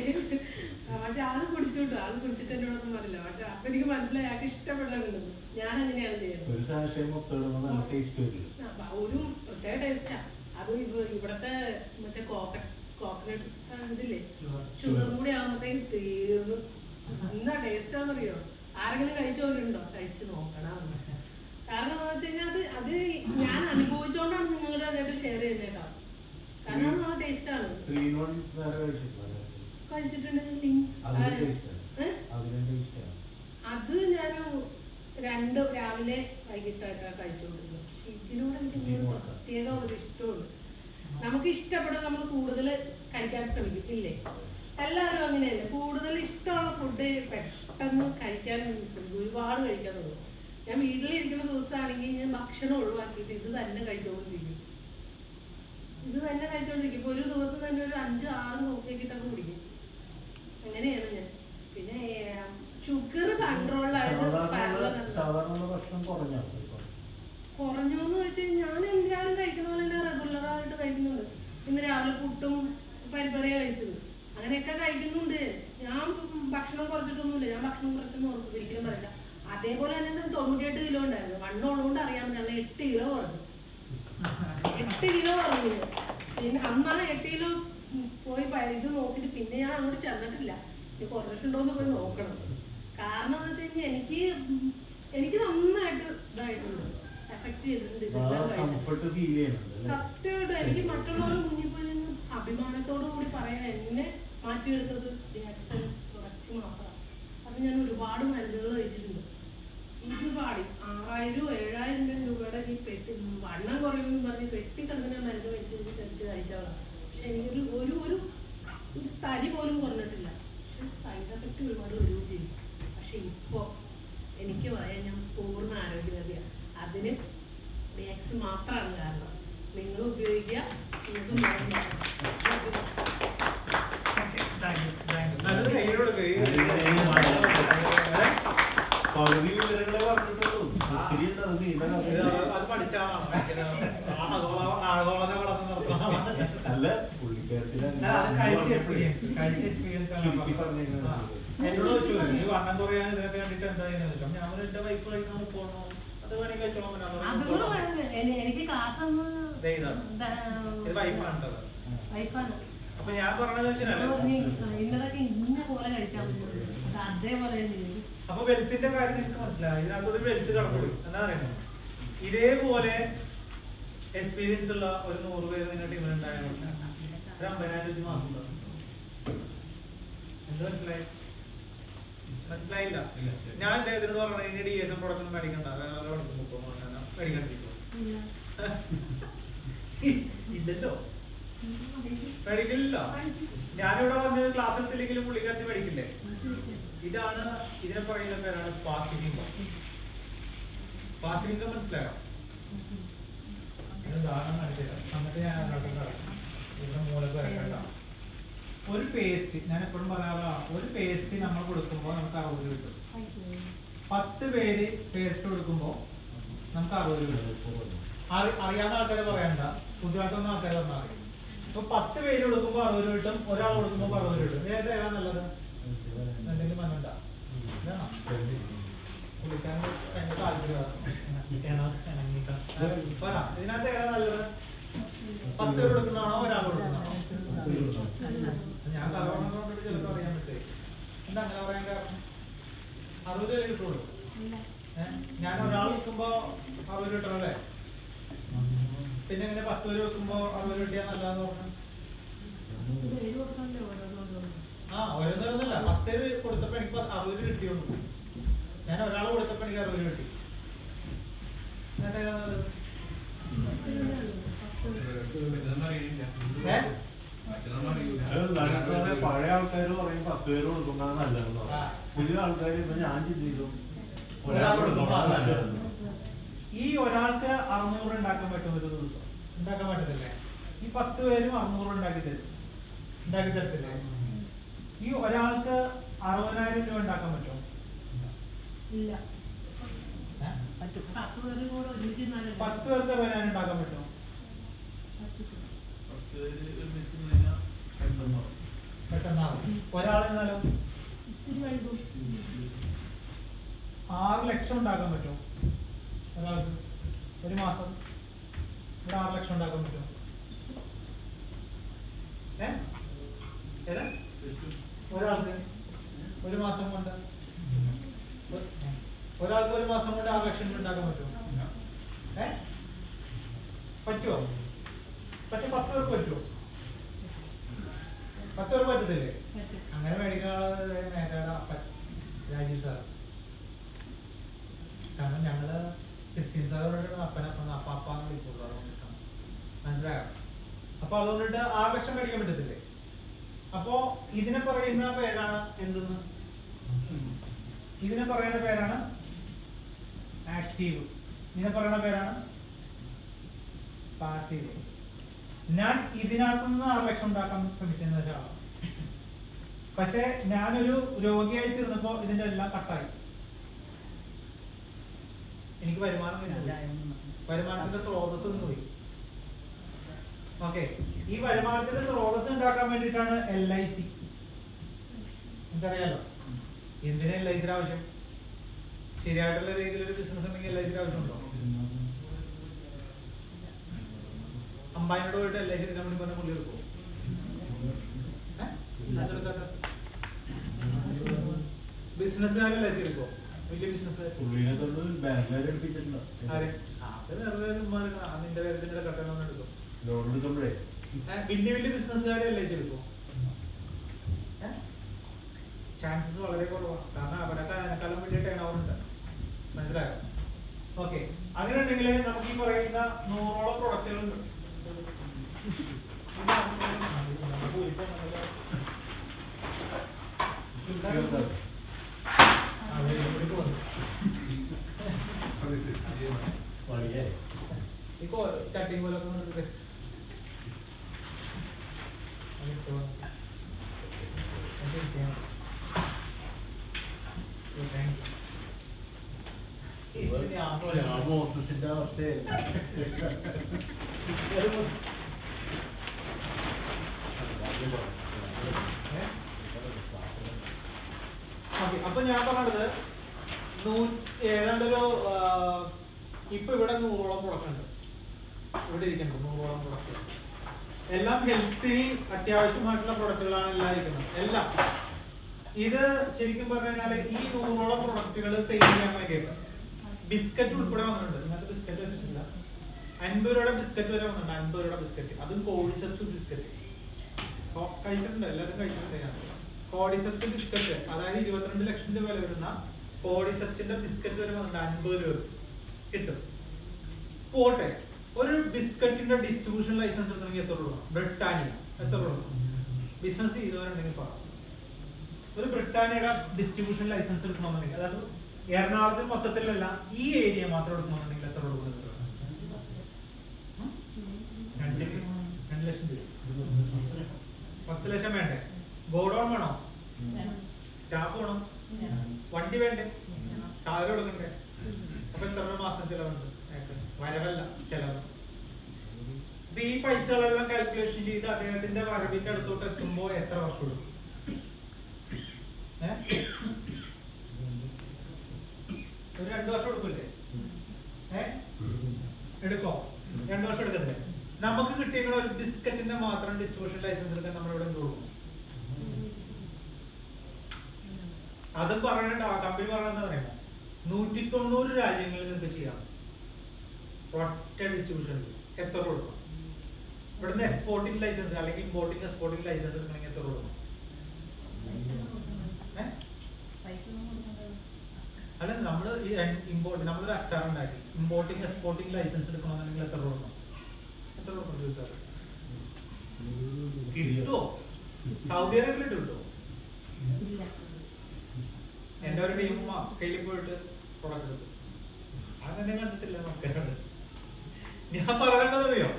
പക്ഷെ ആള് കുടിച്ചോട്ടു. ആള് കുടിച്ചിട്ട് എന്നോടൊന്നും പറയില്ല. പക്ഷെ അപ്പൊ എനിക്ക് മനസ്സിലായി ആൾക്ക് ഇഷ്ടപ്പെടാനുണ്ടെന്ന്. ഞാൻ അങ്ങനെയാണ് ചെയ്യുന്നത്. ഒരു പ്രത്യേക ടേസ്റ്റാ അത്. ഇവിടത്തെ മറ്റേ കോക്കനട്ട് ഇതില്ലേ, ഷുഗറും കൂടി ആകുമ്പോഴത്തേക്ക് തീർന്നു. എന്നാ ടേസ്റ്റാന്നറിയോ? ആരെങ്കിലും കഴിച്ചു നോക്കിയിട്ടുണ്ടോ? കഴിച്ച് നോക്കണം. കാരണം എന്താ വെച്ച് കഴിഞ്ഞാൽ അത് ഞാൻ അനുഭവിച്ചോണ്ടാണ് നിങ്ങളുടെ അതായിട്ട് ഷെയർ ചെയ്യുന്നേക്കാം. കാരണം ആ ടേസ്റ്റാണ്. കഴിച്ചിട്ടുണ്ടെങ്കിൽ അത് ഞാൻ 2 രാവിലെ വൈകിട്ടായിട്ടാണ് കഴിച്ചുകൊണ്ടിരുന്നത്. പക്ഷെ ഇതിനോട് എനിക്ക് പ്രത്യേക ഒരു ഇഷ്ടമുണ്ട്. നമുക്ക് ഇഷ്ടപ്പെടുന്നത് നമ്മൾ കൂടുതൽ കഴിക്കാൻ ശ്രമിക്കും ഇല്ലേ? എല്ലാവരും അങ്ങനെയല്ലേ? കൂടുതൽ ഇഷ്ടമുള്ള ഫുഡ് പെട്ടെന്ന് കഴിക്കാൻ ശ്രമിക്കും, ഒരുപാട് കഴിക്കാൻ തോന്നും. ഞാൻ വീട്ടിലിരിക്കുന്ന ദിവസമാണെങ്കിൽ ഞാൻ ഭക്ഷണം ഒഴിവാക്കിയിട്ട് ഇത് തന്നെ കഴിച്ചുകൊണ്ടിരിക്കും. ഇപ്പൊ ഒരു ദിവസം തന്നെ ഒരു 5-6 കോഫിയൊക്കെ ഇട്ടൊക്കെ കുടിക്കും. അങ്ങനെയാണ് ഞാൻ. പിന്നെ ഷുഗർ കൺട്രോളിലായിട്ട് കുറഞ്ഞോന്ന് വെച്ചാൽ ഞാൻ എല്ലാവരും കഴിക്കുന്ന പോലെ തന്നെ റെഗുലറായിട്ട് കഴിക്കുന്നുണ്ട്. ഇന്ന് രാവിലെ പുട്ടും പരിപ്പറിയാണ് കഴിച്ചത്. അങ്ങനെയൊക്കെ കഴിക്കുന്നുണ്ട്. ഞാൻ ഭക്ഷണം കുറച്ചിട്ടൊന്നുമില്ല. ഞാൻ ഭക്ഷണം കുറച്ചൊന്നും ഒരിക്കലും പറയില്ല. അതേപോലെ തന്നെ 98 കിലോ ഉണ്ടായിരുന്നു. വണ്ണം ഉള്ളതുകൊണ്ട് അറിയാൻ പറ്റില്ല. 8 കിലോ കുറഞ്ഞു. 8 കിലോ കുറഞ്ഞു. പിന്നെ അന്നാണ് 8 കിലോ പോയി ഇത് നോക്കിയിട്ട് പിന്നെ ഞാൻ അങ്ങോട്ട് ചെന്നിട്ടില്ല. ഇനി കുറച്ചിട്ടുണ്ടോന്ന് പോയി നോക്കണം. കാരണം എന്ന് വെച്ച് കഴിഞ്ഞാൽ എനിക്ക് നന്നായിട്ട് ഇതായിട്ടുണ്ട്, എഫക്ട് ചെയ്തിട്ടുണ്ട്. സത്യമായിട്ട് എനിക്ക് മറ്റുള്ളവരുടെ മുന്നിൽ പോയി നിന്ന് അഭിമാനത്തോടു കൂടി പറയാൻ എന്നെ മാറ്റിയെടുത്തത് ഡിയാക്സൺ പ്രൊഡക്റ്റ് മാത്രമാണ്. അത് ഞാൻ ഒരുപാട് മരുന്നുകൾ കഴിച്ചിട്ടുണ്ട്. ഒരുപാട് 6000-7000 രൂപയുടെ ഈ പെട്ടി വണ്ണം കുറയുമെന്ന് പറഞ്ഞ് പെട്ടിക്കിടന്ന് മരുന്ന് കഴിച്ച് കഴിച്ചതാണ്. പക്ഷെ എനിക്കൊരു ഒരു തരി പോലും കുറഞ്ഞിട്ടില്ല. പക്ഷെ സൈഡ് എഫക്റ്റ് ഒരുപാട് വരികയും ചെയ്യും. പക്ഷെ ഇപ്പോൾ എനിക്ക് പറയാൻ ഞാൻ പൂർണ്ണ ആരോഗ്യവതിയാണ്. അതിന് ഡിയാക്സ് മാത്രമാണ് കാരണം. നിങ്ങൾ ഉപയോഗിക്കുക. നിങ്ങൾക്ക് നല്ലൊരു കൈ കൊടുക്കുക. ആഗോളത വളർന്നു നിർത്തണം. അല്ല പുള്ളിക്കാരത്തിന് അത് കഴിച്ച എക്സ്പീരിയൻസ് ആണ് ചുരുക്കി പറഞ്ഞേക്കുന്നത്. എന്നോട് ചോദിച്ചു ഈ വണ്ണം കുറയാൻ ഇതിനൊക്കെ വേണ്ടിട്ട് എന്താ ചോദിച്ചു. ഞാൻ എന്റെ വൈഫ് കഴിക്കാൻ പോകണോ അത് വേണമെങ്കിൽ കഴിച്ചോളാം. എനിക്ക് ക്ലാസ് ഒന്ന് ഇത് വൈഫാണ് കേട്ടോ. വൈഫാണ്. അപ്പൊ ഞാൻ പറഞ്ഞത് വെച്ചാൽ ഇന്നതൊക്കെ ഇന്ന പോലെ കഴിച്ചാൽ അതേപോലെ അപ്പൊ വെൽത്തിന്റെ കാര്യം എനിക്ക് മനസ്സിലായി. ഇതിനകത്തൊരു വെൽത്ത് കടന്നുപോയി. എന്താ പറയുന്നത്, ഇതേപോലെ എക്സ്പീരിയൻസ് ഉള്ള ഒരു 100 പേര് നിങ്ങളുടെ ടീമിലുണ്ടായാൽ ഒരു 50,000 വെച്ച് മാസം ഉണ്ടാവും. എന്ത് മനസ്സിലായി? മനസ്സിലായില്ല. ഞാൻ അദ്ദേഹത്തിനോട് പറഞ്ഞത് ഇനി DSM പ്രൊഡക്റ്റ് ഒന്നും മേടിക്കണ്ട, വേറെ മേടിക്കണ്ടിരിക്കും. ഇല്ലല്ലോ, മേടിക്കില്ലല്ലോ. ഞാനിവിടെ വന്ന് ക്ലാസ് എടുത്തില്ലെങ്കിലും പുള്ളിക്കാരത്തി മേടിക്കില്ലേ? ഇതാണ്, ഇതിനെ പറയുന്ന പേരാണ് പാസീവ് ഇൻകം. പാസീവ് ഇൻകം മനസ്സിലായോ? ഉദാഹരണം കാണിച്ചുതരാം. എന്നിട്ട് ഞാൻ ഇവിടെ മൂലക്ക് വരക്കണ്ട. ഒരു പേസ്റ്റ്, ഞാൻ എപ്പോഴും പറയാറുള്ള ഒരു പേസ്റ്റ് നമ്മൾ കൊടുക്കുമ്പോൾ നമുക്ക് 60 കിട്ടും. 10 പേര് പേസ്റ്റ് കൊടുക്കുമ്പോൾ നമുക്ക് 60 കിട്ടും. അറിയാവുന്ന ആൾക്കാരെ പറയണ്ട, പുതിയതായിട്ടൊന്നും ആൾക്കാരെ പറഞ്ഞാൽ മതി. ഇപ്പൊ 10 പേര് കൊടുക്കുമ്പോൾ 60 കിട്ടും, ഒരാൾ കൊടുക്കുമ്പോൾ 60 കിട്ടും. ഏതാ നല്ലത്? എന്തെങ്കിലും മനണ്ട പുള്ളിക്കാരൻ ഭയങ്കര താല്പര്യമാണ്. ഇതിനകത്ത് ഏതാ നല്ലത്? 10 പേര് കൊടുക്കുന്നതാണോ ഒരാൾ കൊടുക്കുന്നതാണോ? ഞാൻ കഥ ചിലപ്പോൾ അറിയാൻ പറ്റേ. എന്താ അങ്ങനെ പറയാൻ കാരണം? 60 പേര് കിട്ടുള്ളൂ. ഞാൻ ഒരാൾ വെക്കുമ്പോ 60 കിട്ടണല്ലേ? പിന്നെ ഇങ്ങനെ 10 പേര് വെക്കുമ്പോ 60 കിട്ടിയാൽ നല്ലതെന്ന് പറഞ്ഞു. ഓരോന്നല്ല, 10 പേര് കൊടുത്തപ്പോ എനിക്ക് 60 കിട്ടിയുള്ളൂ. ഞാൻ ഒരാൾ കൊടുത്തപ്പോ എനിക്ക് 60 കിട്ടി. പഴയ ആൾക്കാർ പറയും 10 പേര് കൊടുക്കുന്ന നല്ലതെന്ന്. പുതിയ ആൾക്കാർ ഇപ്പൊ ഞാൻ ചിന്തിക്കും ഒരാൾ കൊടുക്കുന്ന നല്ലതെന്ന്. ഈ ഒരാൾക്ക് 600 ഉണ്ടാക്കാൻ പറ്റും ഒരു ദിവസം? ഉണ്ടാക്കാൻ പറ്റത്തില്ലേ? ഈ 10 പേരും 600 ഉണ്ടാക്കി തരത്തില്ലേ? ഈ ഒരാൾക്ക് 60,000 രൂപ ഉണ്ടാക്കാൻ പറ്റുമോ? ഇല്ല. 10 പേർക്ക് 60,000 ഉണ്ടാക്കാൻ പറ്റുമോ? പെട്ടെന്നാവും. ഒരാളെന്നാലും 6 ലക്ഷം ഉണ്ടാക്കാൻ പറ്റുമോ ഒരാൾക്ക്? ഒരു മാസം ഇവിടെ 6 ലക്ഷം ഉണ്ടാക്കാൻ പറ്റുമോ? ഒരാൾക്ക് ഒരു മാസം കൊണ്ട് 6 ലക്ഷം ഉണ്ടാക്കാൻ പറ്റുമോ? പറ്റുമോ? പക്ഷെ 10 പേർക്ക് പറ്റുമോ? 10 പേർക്ക് പറ്റത്തില്ലേ? അങ്ങനെ മേടിക്കുന്ന രാജീവ് സാർ. കാരണം ഞങ്ങള് ക്രിസ്ത്യൻ സാറോട് അപ്പാന്ന് വിളിക്കുള്ളൂ. അതുകൊണ്ടിട്ടാണ്. മനസ്സിലായോ? അപ്പൊ അതുകൊണ്ടിട്ട് 6 ലക്ഷം മേടിക്കാൻ പറ്റത്തില്ലേ? അപ്പോ ഇതിനെ പറയുന്ന പേരാണ് എന്തെന്ന്? ഇതിനെ പറയുന്ന പേരാണ് ആക്റ്റീവ്. ഇതിനെ പറയുന്ന പേരാണ് പാസീവ്. ഞാൻ ഇതിനകത്തുനിന്ന് 6 ലക്ഷം ഉണ്ടാക്കാൻ ശ്രമിച്ചെന്ന് വെച്ചാണ്. പക്ഷെ ഞാനൊരു രോഗിയായി തീർന്നപ്പോ ഇതിന്റെ എല്ലാം കട്ടായി. എനിക്ക് വരുമാനത്തിന്റെ സ്രോതസ് പോയി. ഓക്കെ, ഈ വരുമാനത്തിന്റെ സ്രോതസ് ഉണ്ടാക്കാൻ വേണ്ടിയിട്ടാണ് LIC. എനിക്കറിയാലോ എന്തിനാ LIC ആവശ്യം? ശരിയായിട്ടുള്ള രീതിയിൽ ഒരു ബിസിനസ് ഉണ്ടെങ്കിൽ LIC ആവശ്യമുണ്ടോ? അമ്പാനോട് പോയിട്ട് LIC എടുക്കാൻ വേണ്ടി പറഞ്ഞ പുള്ളി എടുക്കുമോ? ബിസിനസ്സുകാരെ LIC എടുക്കുമോ? വലിയ ബിസിനസ് നിന്റെ പേരത്തിന്റെ കട്ടണം എടുക്കും. വലിയ ബിസിനസ്സുകാരെ LIC എടുക്കുമോ? ചാൻസസ് വളരെ കുറവാണ്. കാരണം അവരൊക്കെ അതിനേക്കാളും വലിയ ടേൺ ഓവർ ഉണ്ട്. മനസ്സിലായോ? ഓക്കെ, അങ്ങനെ ഉണ്ടെങ്കിൽ നമുക്ക് ഈ പറയുന്ന 100ഓളം പ്രൊഡക്റ്റുകളുണ്ട്. ചട്ടി പോലൊക്കെ ഞാൻ മോസസിന്റെ അവസ്ഥയായി. അപ്പൊ ഞാൻ പറഞ്ഞത് ഏതാണ്ടൊരു ഇപ്പൊ ഇവിടെ 100ഓളം പ്രൊഡക്റ്റ് ഉണ്ട്. ഇവിടെ ഇരിക്കുന്നുണ്ട് 100ഓളം പ്രൊഡക്റ്റ്. എല്ലാം ഹെൽത്തിന് അത്യാവശ്യമായിട്ടുള്ള പ്രൊഡക്റ്റുകളാണ് എല്ലാം ഇരിക്കുന്നത്. എല്ലാം ഇത് ശരിക്കും പറഞ്ഞു കഴിഞ്ഞാല് ഈ 100ഓളം പ്രൊഡക്റ്റുകൾ സെയിൽ ചെയ്യാൻ വേണ്ടിയിട്ട് ബിസ്ക്കറ്റ് ഉൾപ്പെടെ വന്നിട്ടുണ്ട്. ഇന്നത്തെ ബിസ്ക്കറ്റ് വെച്ചിട്ടില്ല. 50 രൂപയുടെ ബിസ്ക്കറ്റ് വരെ വന്നിട്ടുണ്ട്. 50 രൂപയുടെ ബിസ്ക്കറ്റ്, അതും കോഡിസെപ്സ് ബിസ്ക്കറ്റ് കഴിച്ചിട്ടുണ്ട്. എല്ലാവരും കഴിച്ചിട്ടുണ്ട്. കോഡിസെപ്സ് ബിസ്ക്കറ്റ്, അതായത് 22 ലക്ഷം രൂപ വില വരുന്ന കോഡിസെപ്സിന്റെ ബിസ്ക്കറ്റ് വരെ വന്നിട്ടുണ്ട്. 50 രൂപ കിട്ടും. പോട്ടെ, ഒരു ബിസ്ക്കറ്റിന്റെ ഡിസ്ട്രിബ്യൂഷൻ ലൈസൻസ് എടുക്കണമെങ്കിൽ എത്ര രൂപ? ബ്രിട്ടാനിയ എത്ര രൂപ? ബിസിനസ് ചെയ്തവരുണ്ടെങ്കിൽ പറയാം. ഒരു ബ്രിട്ടാനിയയുടെ ഡിസ്ട്രിബ്യൂഷൻ ലൈസൻസ് എടുക്കണമെന്നുണ്ടെങ്കിൽ, അതായത് എറണാകുളത്തിൽ മൊത്തത്തിലല്ല, ഈ ഏരിയ മാത്രം എടുക്കണമെന്നുണ്ടെങ്കിൽ എത്ര രൂപ? 2 ലക്ഷം രൂപ. 10 ലക്ഷം വേണ്ടേ? ഗോഡൌൺ വേണോ? സ്റ്റാഫ് വേണം? വണ്ടി വേണ്ടേ? സാലറി കൊടുക്കണ്ടേ? അപ്പൊ എത്ര മാസം ചെലവുണ്ട്? വരവല്ല, ചെലവ്. അപ്പൊ ഈ പൈസകളെല്ലാം കാൽക്കുലേഷൻ ചെയ്ത് അദ്ദേഹത്തിന്റെ വരവിന്റെ അടുത്തോട്ട് എത്തുമ്പോ എത്ര വർഷം എടുക്കും? ഒരു 2 വർഷം എടുക്കില്ലേ? എടുക്കോ? 2 വർഷം എടുക്കത്തില്ലേ? നമുക്ക് കിട്ടിയ ഒരു ബിസ്ക്കറ്റിന്റെ മാത്രം ഡിസ്ട്രിബ്യൂഷൻ ലൈസൻസ് എടുക്കാൻ നമ്മൾ ഇവിടെ കൊടുക്കും. അതും പറയണ്ട, കമ്പനി പറയണ എന്താ പറയുക, 190 രാജ്യങ്ങളിൽ നിങ്ങൾക്ക് ചെയ്യാം. ഒറ്റ ഡിസ്ട്രിബ്യൂഷൻ എത്ര കൊടുക്കണം? ഇവിടുന്ന് എക്സ്പോർട്ടിംഗ് ലൈസൻസ് അല്ലെങ്കിൽ ഇമ്പോർട്ടിംഗ് എക്സ്പോർട്ടിംഗ് ലൈസൻസ് എടുക്കണമെങ്കിൽ എത്ര കൊടുക്കണം? അല്ല, നമ്മള് നമ്മളൊരു അച്ചാർ ഉണ്ടാക്കി ഇമ്പോർട്ടിംഗ് എക്സ്പോർട്ടിംഗ് ലൈസൻസ് എടുക്കണമെന്നുണ്ടെങ്കിൽ എത്ര കൊടുക്കണം? എത്ര കൊടുക്കണം ചോദിച്ചാൽ കിട്ടുമോ? സൗദി അറേബ്യയിൽ കിട്ടുമോ? എന്റെ ഒരു ടീം കയ്യിൽ പോയിട്ട് പ്രൊഡക്റ്റ് എടുത്തു. അതെന്നെ കണ്ടിട്ടില്ല മക്കളോട്. ഞാൻ പറയണതറിയോ,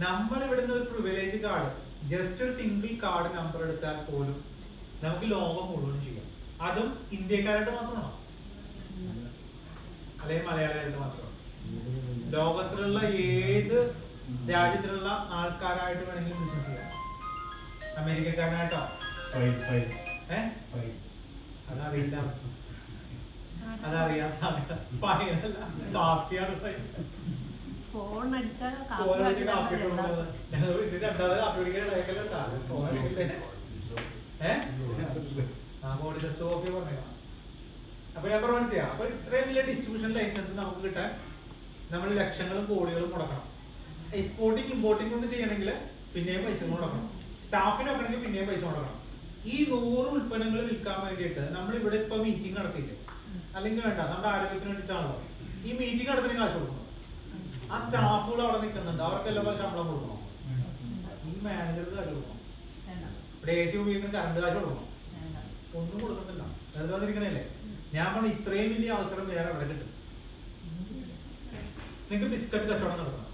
നമ്മൾ ഇവിടുന്ന് ഒരു പ്രിവിലേജ് കാർഡ്, ജസ്റ്റ് ഒരു സിംഗിൾ കാർഡ് നമ്പർ എടുത്താൽ പോലും നമുക്ക് ലോകം മുഴുവൻ ചെയ്യാം. അതും ഇന്ത്യക്കാരായിട്ട് മാത്രമാണോ? അല്ലെങ്കിൽ മലയാളികളായിട്ട് മാത്രമാണോ? ലോകത്തിലുള്ള ഏത് രാജ്യത്തിലുള്ള ആൾക്കാരായിട്ട് വേണമെങ്കിലും ബിസിനസ് ചെയ്യാം. അമേരിക്കക്കാരനായിട്ടോ? അതറിയില്ല, അതറിയാത്ത കാപ്പിയാണ്. ഫോൺ അടിച്ചാൽ അപ്പൊ ഞാൻ മനസ്സിലാ. അപ്പൊ ഇത്രയും വലിയ ഡിസ്ട്രിബ്യൂഷൻ ലൈസൻസ് നമുക്ക് കിട്ടാൻ നമ്മൾ ലക്ഷങ്ങളും കോടികളും മുടക്കണം. എക്സ്പോർട്ടിങ് ഇമ്പോർട്ടിങ് കൊണ്ട് ചെയ്യണമെങ്കിൽ പിന്നെയും പൈസ മുടക്കണം. സ്റ്റാഫിന് വെക്കണമെങ്കിൽ പിന്നെയും പൈസ മുടക്കണം. ഈ 100 ഉൽപ്പന്നങ്ങൾ വിൽക്കാൻ വേണ്ടിയിട്ട് നമ്മൾ ഇവിടെ ഇപ്പൊ മീറ്റിംഗ് നടത്തിയില്ലേ? അല്ലെങ്കിൽ വേണ്ട, നമ്മുടെ ആരോഗ്യത്തിന് വേണ്ടിയിട്ടാണല്ലോ ഈ മീറ്റിംഗ് നടത്തുന്ന കാശ് കൊടുക്കണം. ആ സ്റ്റാഫുകൾ അവിടെ നിൽക്കുന്നുണ്ട്, അവർക്കെല്ലാം ശമ്പളം കൊടുക്കണം. ഈ മാനേജർക്ക് കാശ് കൊടുക്കണം. ഇവിടെ AC ഉപയോഗിക്കുന്ന കറണ്ട് കാശ് കൊടുക്കണം. ഒന്നും കൊടുക്കുന്നില്ല, വെറുതെ വന്നിരിക്കണല്ലേ. ഞാൻ പറഞ്ഞ ഇത്രയും വലിയ അവസരം വേറെ എവിടെ കിട്ടും? നിങ്ങൾക്ക് ബിസ്ക്കറ്റ് കച്ചവടം നടത്തണം,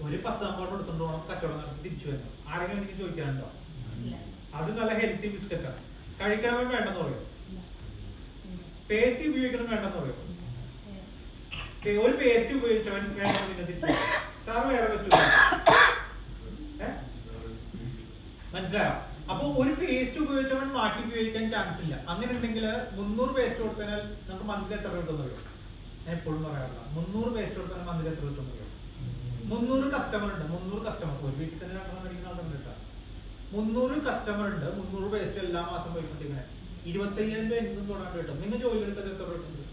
ഒരു 10 അമ്പത് എടുത്തോണ്ട് പോകണം, കച്ചവടം നടത്തി തിരിച്ചു വരണം. ആരെങ്കിലും എനിക്ക് ചോദിക്കാനുണ്ടോ? അത് നല്ല ഹെൽത്തി ബിസ്ക്കറ്റാണ്. കഴിക്കണമെങ്കിൽ വേണ്ടെന്ന് പറയും. പേസ്റ്റ് ഉപയോഗിക്കണം വേണ്ടെന്ന് പറയും. ഒരു പേസ്റ്റ് ഉപയോഗിച്ചവൻ വേണമെന്ന് സാർ വേറെ പേസ്റ്റ് മനസ്സിലായോ? അപ്പൊ ഒരു പേസ്റ്റ് ഉപയോഗിച്ചവൻ മാറ്റി ഉപയോഗിക്കാൻ ചാൻസ് ഇല്ല. അങ്ങനെ ഉണ്ടെങ്കിൽ 300 പേസ്റ്റ് കൊടുത്താൽ നമുക്ക് മന്തിൽ എത്ര കിട്ടുമെന്ന് അറിയാം? ഞാൻ എപ്പോഴും പറയാറില്ല, 300 പേസ്റ്റ് കൊടുത്താൽ മന്തിൽ എത്ര കിട്ടുമെന്ന് അറിയാം? 300 കസ്റ്റമർ ഉണ്ട്. 300 കസ്റ്റമർ ഒരു വീട്ടിൽ തന്നെ നടക്കുന്ന ആളുണ്ട് കേട്ടോ. 300 കസ്റ്റമർ ഉണ്ട്. 300 പേസ്റ്റ് എല്ലാ മാസം പോയിക്കൊണ്ടിരിക്കണേ. 25,000 രൂപ എന്തും തൊടാണ്ട് കിട്ടും. നിങ്ങൾ ജോലി എടുത്തത് എത്ര കിട്ടുന്നത്?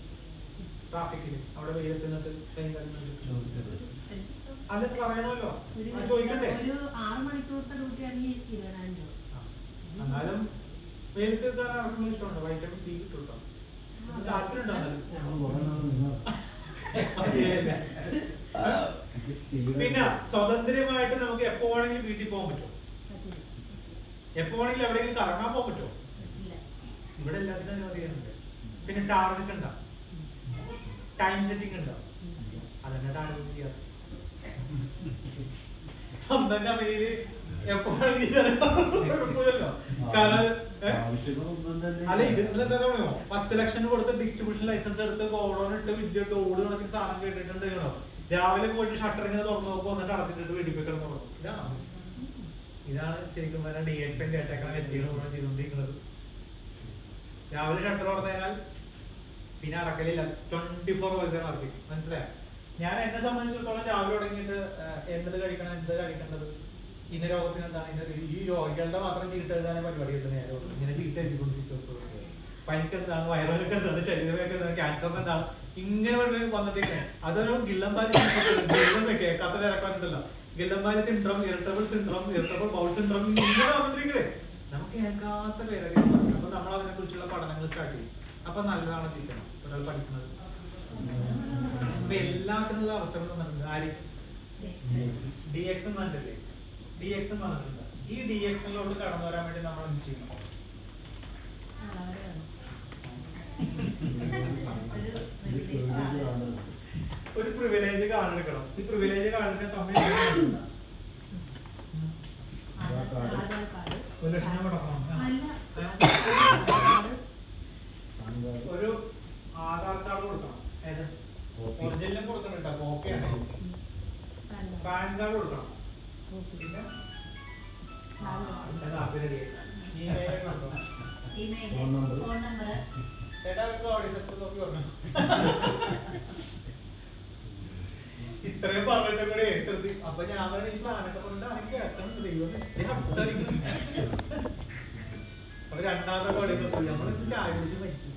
ട്രാഫിക്കിൽ അവിടെ വെയിലെത്തുന്നത് അത് പറയണമല്ലോ, ചോദിക്കണ്ടേ? എന്നാലും വെയിലത്ത് ആർക്കും ഇഷ്ടമുണ്ടോ? വൈറ്റമിൻ ഡി കിട്ടും കേട്ടോ. പിന്നെ സ്വതന്ത്രമായിട്ട് നമുക്ക് എപ്പോ വേണമെങ്കിലും വീട്ടിൽ പോകാൻ പറ്റും. എപ്പോ വേണമെങ്കിലും എവിടെയെങ്കിലും കറങ്ങാൻ പോകാൻ പറ്റുമോ? ഇവിടെ എല്ലാത്തിനും അനുമതിയുണ്ട്. പിന്നെ ടാർഗറ്റ് ഉണ്ടോ? ടൈം സെറ്റിംഗ് ഉണ്ടോ? അതെന്നെ ടാർഗറ്റ് ചെയ്യാം. സ്വന്തം കമ്പനിയിൽ എപ്പോഴും കാരണം ആവശ്യങ്ങളൊന്നും തന്നെ അല്ല ഇത് എന്താ പറയുമോ 10 ലക്ഷം കൊടുത്ത് ഡിസ്ട്രിബ്യൂഷൻ ലൈസൻസ് എടുത്ത് ഗോഡൌൺ ഇട്ട് വിദ്യ ഇട്ട് ഓട് കണക്കിന് സാധനം കേട്ടിട്ടുണ്ട് രാവിലെ പോയിട്ട് ഷട്ടർ ഇങ്ങനെ തുറന്നു നോക്കും എന്നിട്ട് അടച്ചിട്ടിട്ട് വെടി വെക്കണം തുടങ്ങും. ഇതാണ് ശരിക്കും പറഞ്ഞാൽ DXN കേട്ടേക്കാൻ എത്തിയാണ് ചെയ്തുകൊണ്ടിരിക്കുന്നത്. രാവിലെ ഷട്ടർ തുറന്നതിനാൽ പിന്നെ അടക്കലില്ല, 24 hours നടത്തി. മനസ്സിലായോ? ഞാൻ എന്നെ സംബന്ധിച്ചിടത്തോളം രാവിലെ തുടങ്ങിയിട്ട് എന്ത് കഴിക്കണം, എന്ത് കഴിക്കേണ്ടത്, ഇന്ന രോഗത്തിന് എന്താണ്, ഈ രോഗികളുടെ മാത്രം ചീട്ട് എഴുതാനേ പരിപാടി കിട്ടുന്ന നേരം ഇങ്ങനെ ചീട്ട് എഴുതിക്കൊണ്ടിരിക്കും. പനിക്ക് എന്താണ്, വയറുവേദനക്ക് എന്താണ്, ശരീരവേദന എന്താണ്, ക്യാൻസറിന് എന്താണ്, ഇങ്ങനെ വന്നിട്ടേ അതൊരു ഗില്ലംബാരി കേൾക്കാത്ത തിരക്കാനുണ്ടല്ലോ. Guillain Barre syndrome, irritable syndrome, irritable bowel syndrome ഇങ്ങനെ വന്നിട്ടിരിക്കണേ നമുക്ക് കേൾക്കാത്ത പേരൊക്കെ. അപ്പൊ നമ്മൾ അതിനെ കുറിച്ചുള്ള പഠനങ്ങൾ സ്റ്റാർട്ട് ചെയ്യും. അപ്പൊ നല്ലതാണ് ചിരിക്കണം ഒരാൾ പഠിക്കുന്നത്. അപ്പൊ എല്ലാത്തിനുള്ള അവസരം തന്നിട്ടുണ്ട്. ആര് DXN വന്നിട്ടില്ലേ? DXN വന്നിട്ടുണ്ട്. ഈ DXN-ലോട്ട് കടന്നു വരാൻ വേണ്ടി നമ്മൾ എന്ത് ചെയ്യണം? ഒരു പ്രിവിലേജ് കാർഡ് എടുക്കണം. ഈ പ്രിവിലേജ് കാർഡിന്റെ തമ്മിൽ 1 ലക്ഷം കൊടുക്കണം. ഒരു ആധാർ കാർഡ് കൊടുക്കണം. ഒറിജിനലും കൊടുക്കണം കേട്ടോ, കോപ്പിയാണ്. പാൻ കാർഡ് കൊടുക്കണം. പിന്നെ ഇത്രയും പറഞ്ഞിട്ട് കൂടെ ശ്രദ്ധി. അപ്പൊ ഞാൻ ഈ പ്ലാനൊക്കെ പറഞ്ഞിട്ട് എനിക്ക് കേൾക്കണം. ദൈവം അപ്പൊ രണ്ടാമത്തെ പണിയൊക്കെ പോയി നമ്മളിപ്പോ ചായ കുടിച്ച് മരിക്കും.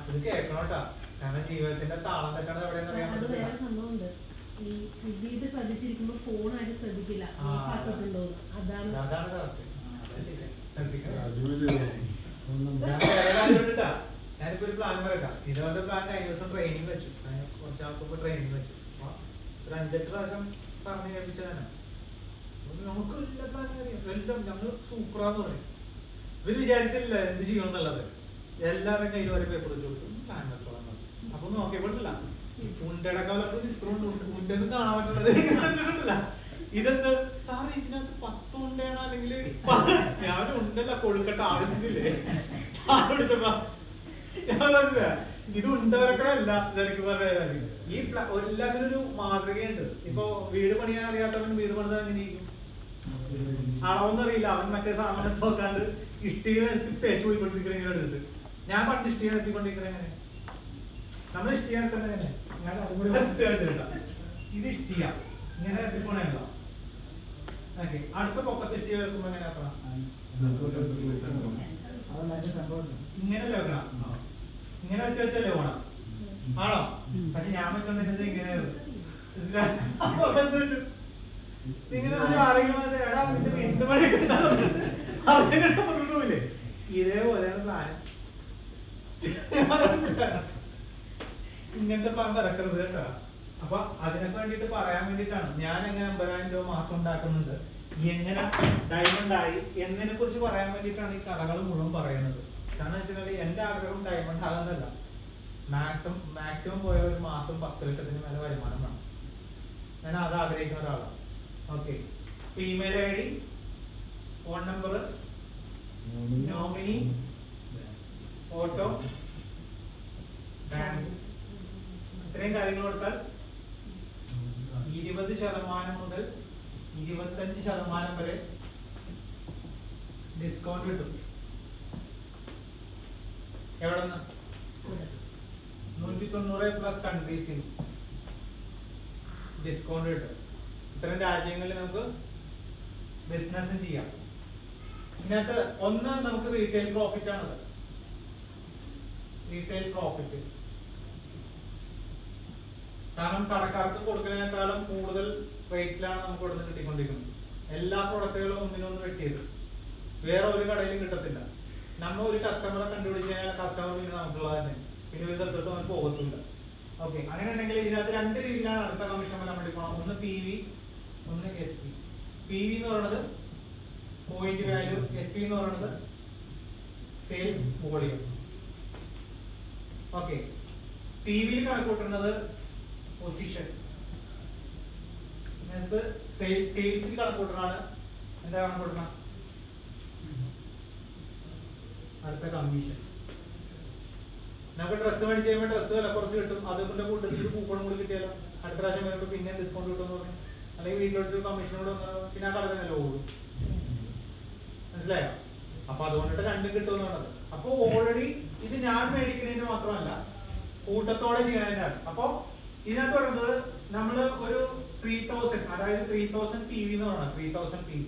ഇത് കേൾക്കണം കേട്ടാ, കാരണം ജീവിതത്തിന്റെ താളം തെറ്റാണ് എവിടെയെന്ന് അറിയാൻ പറ്റില്ല. ഈ വീട് ശ്രദ്ധിച്ചിരിക്കുമ്പോ ഫോണായിട്ട് ശ്രദ്ധിക്കില്ല. അതാണ് ഞാനിപ്പോ ഒരു പ്ലാൻ വരക്കാം. ഇതുപോലത്തെ പ്ലാൻ കഴിഞ്ഞ ദിവസം ട്രെയിനിങ് വെച്ചു. കുറച്ചാൾക്ക് ട്രെയിനിങ് വെച്ചു. ഒരു 5-8 പ്രാവശ്യം പറഞ്ഞു കേൾപ്പിച്ചതാണ്. നമുക്ക് എല്ലാ പ്ലാനും അറിയാം, എല്ലാം ഞങ്ങൾ സൂപ്പറാന്ന് പറയും. ഇവര് വിചാരിച്ചില്ല എന്ത് ചെയ്യണം എന്നുള്ളത്. എല്ലാവരുടെയും കയ്യിൽ ഓരോ പേപ്പർ വെച്ച് കൊടുത്തു, പ്ലാൻ വെച്ചോളാം. അപ്പൊ നോക്കിയപ്പോഴില്ല ഉണ്ടയുടെ കാലത്ത് ചിത്രം ഉണ്ടെന്ന് കാണാൻ പറ്റുന്നത്. ഇതെന്താ സാറ് ഇതിനകത്ത് 10 ഉണ്ടയാണ് അല്ലെങ്കിൽ ഞാൻ ഉണ്ടല്ല കൊഴുക്കട്ട ആടുന്നില്ലേ ആടെടുത്തപ്പോ ഞാൻ പറഞ്ഞില്ല ഇത് ഉണ്ടവരക്കടല്ല. എനിക്ക് പറഞ്ഞ ഈ എല്ലാത്തിനും ഒരു മാതൃകയുണ്ട്. ഇപ്പൊ വീട് പണിയാൻ അറിയാത്തവൻ വീട് പണിതാൻ എങ്ങനെയിരിക്കും? അളവൊന്നറിയില്ല, അവൻ മറ്റേ സാധനം നോക്കാണ്ട് ഇഷ്ടിക എടുത്ത് തേച്ച് പോയിക്കൊണ്ടിരിക്കണ ഇങ്ങനെ എടുത്തിട്ട്. ഞാൻ പണ്ട് ഇഷ്ടിക നിർത്തിക്കൊണ്ടിരിക്കണ എങ്ങനെ? നമ്മൾ ഇഷ്ടിക നിർത്തണ എങ്ങനെ? ഞാൻ അതും കൂടി വരച്ചിട്ട് ഇത് ഇഷ്ടിക ഇങ്ങനെ എത്തിപ്പോണല്ലോ. ഓക്കെ, അടുത്ത പൊക്കത്ത് ഇഷ്ടിക വെക്കുമ്പോ എങ്ങനെ ആക്കണം? ഇങ്ങനല്ലേ വെക്കണം? ഇങ്ങനെ വെച്ചല്ലേ പോണം ആണോ? പക്ഷെ ഞാൻ വെച്ചോണ്ടിരുന്നത് ഇങ്ങനെ ഇങ്ങനെ ആരെങ്കിലും എടാ നിന്റെ വീണ്ടും പണിയില്ലേ? ഇതേപോലെയാണ് പ്ലാൻ. ഇങ്ങനത്തെ പ്ലാൻ വരക്കരുത് കേട്ടോ. അപ്പൊ അതിനൊക്കെ വേണ്ടിട്ട് പറയാൻ വേണ്ടിട്ടാണ് ഞാൻ എങ്ങനെ 50,000 രൂപ മാസം ഉണ്ടാക്കുന്നുണ്ട്, എങ്ങനെ ഡയമണ്ട് ആയി എന്നതിനെ കുറിച്ച് പറയാൻ വേണ്ടിയിട്ടാണ് ഈ കഥകൾ മുഴുവൻ പറയുന്നത്. കാരണം വെച്ചാൽ എന്റെ ആഗ്രഹം ഡയമണ്ട് ആകുന്നതല്ല, മാക്സിമം പോയ ഒരു മാസം 10 ലക്ഷത്തിന് മേലെ വരുമാനം വേണം. ഞാൻ അത് ആഗ്രഹിക്കുന്ന ഒരാളാണ്. Okay, email ID, phone number, nominee, photo, bank, ഇത്രയും കാര്യങ്ങൾ കൊടുത്താൽ 20% മുതൽ 25% വരെ ഡിസ്കൗണ്ട് കിട്ടും. എവിടെ നിന്ന്? 190+ കൺട്രീസിൽ ഡിസ്കൗണ്ട് കിട്ടും. ഇത്തരം രാജ്യങ്ങളിൽ നമുക്ക് ബിസിനസ് ചെയ്യാം. ഇതിനകത്ത് ഒന്ന് നമുക്ക് റീറ്റെയിൽ പ്രോഫിറ്റ് ആണത്. റീറ്റെയിൽ പ്രോഫിറ്റ് കാരണം കടക്കാർക്ക് കൊടുക്കുന്നതിനേക്കാളും കൂടുതൽ റേറ്റിലാണ് നമുക്ക് ഇവിടുന്ന് കിട്ടിക്കൊണ്ടിരിക്കുന്നത്. എല്ലാ പ്രൊഡക്റ്റുകളും ഒന്നിനൊന്ന് വെട്ടിയത് വേറെ ഒരു കടയിലും കിട്ടത്തില്ല. നമ്മൾ ഒരു കസ്റ്റമറെ കണ്ടുപിടിച്ച് കഴിഞ്ഞാൽ കസ്റ്റമർ പിന്നെ നമുക്കുള്ളത് തന്നെ, പിന്നെ ഒരു സ്ഥലത്തോട്ട് നമുക്ക് പോകത്തില്ല. ഓക്കെ, അങ്ങനെ ഉണ്ടെങ്കിൽ ഇതിനകത്ത് 2 രീതിയിലാണ് അടുത്ത കമ്മീഷൻ വരാൻ വേണ്ടി പോകണം. ഒന്ന് PV, ഒന്ന് SV. PV എന്ന് പറയുന്നത് പോയിന്റ് വാല്യൂ, SV എന്ന് പറയുന്നത് സെയിൽസ് വോളിയം. ഓക്കെ, PV കണക്കൂട്ടുന്നത് പൊസിഷൻ, സെയിൽസിൽ കണക്കൂട്ടുന്നതാണ് എന്താ കണക്കൂട്ടണം? അടുത്ത കമ്മീഷൻ. നമുക്ക് ഡ്രസ്സ് മേടിച്ച് കഴിയുമ്പോൾ ഡ്രസ്സ് വില കുറച്ച് കിട്ടും, അതുകൊണ്ട് കൂട്ടത്തിൽ കൂപ്പൺ കൂടി കിട്ടിയാലോ അടുത്ത പ്രാവശ്യം വരുമ്പോൾ പിന്നെ ഡിസ്കൗണ്ട് കിട്ടുമെന്ന് പറഞ്ഞു. അല്ലെങ്കിൽ വീട്ടിലോട്ട് കമ്മീഷൻ കൂടെ വന്നാൽ പിന്നെ ആ കട തന്നെ ഓടും. മനസ്സിലായോ? അപ്പൊ അതുകൊണ്ടിട്ട് രണ്ടും കിട്ടുമെന്ന് പറഞ്ഞത്. അപ്പൊ ഓൾറെഡി ഇത് ഞാൻ മേടിക്കുന്നതിന് മാത്രമല്ല കൂട്ടത്തോടെ ചെയ്യണതിന്റെ ആണ്. അപ്പൊ ഇതിനകത്ത് പറയുന്നത് നമ്മള് ഒരു 3000, അതായത് 3000 PV എന്ന് പറയുന്നത് 3000 PV.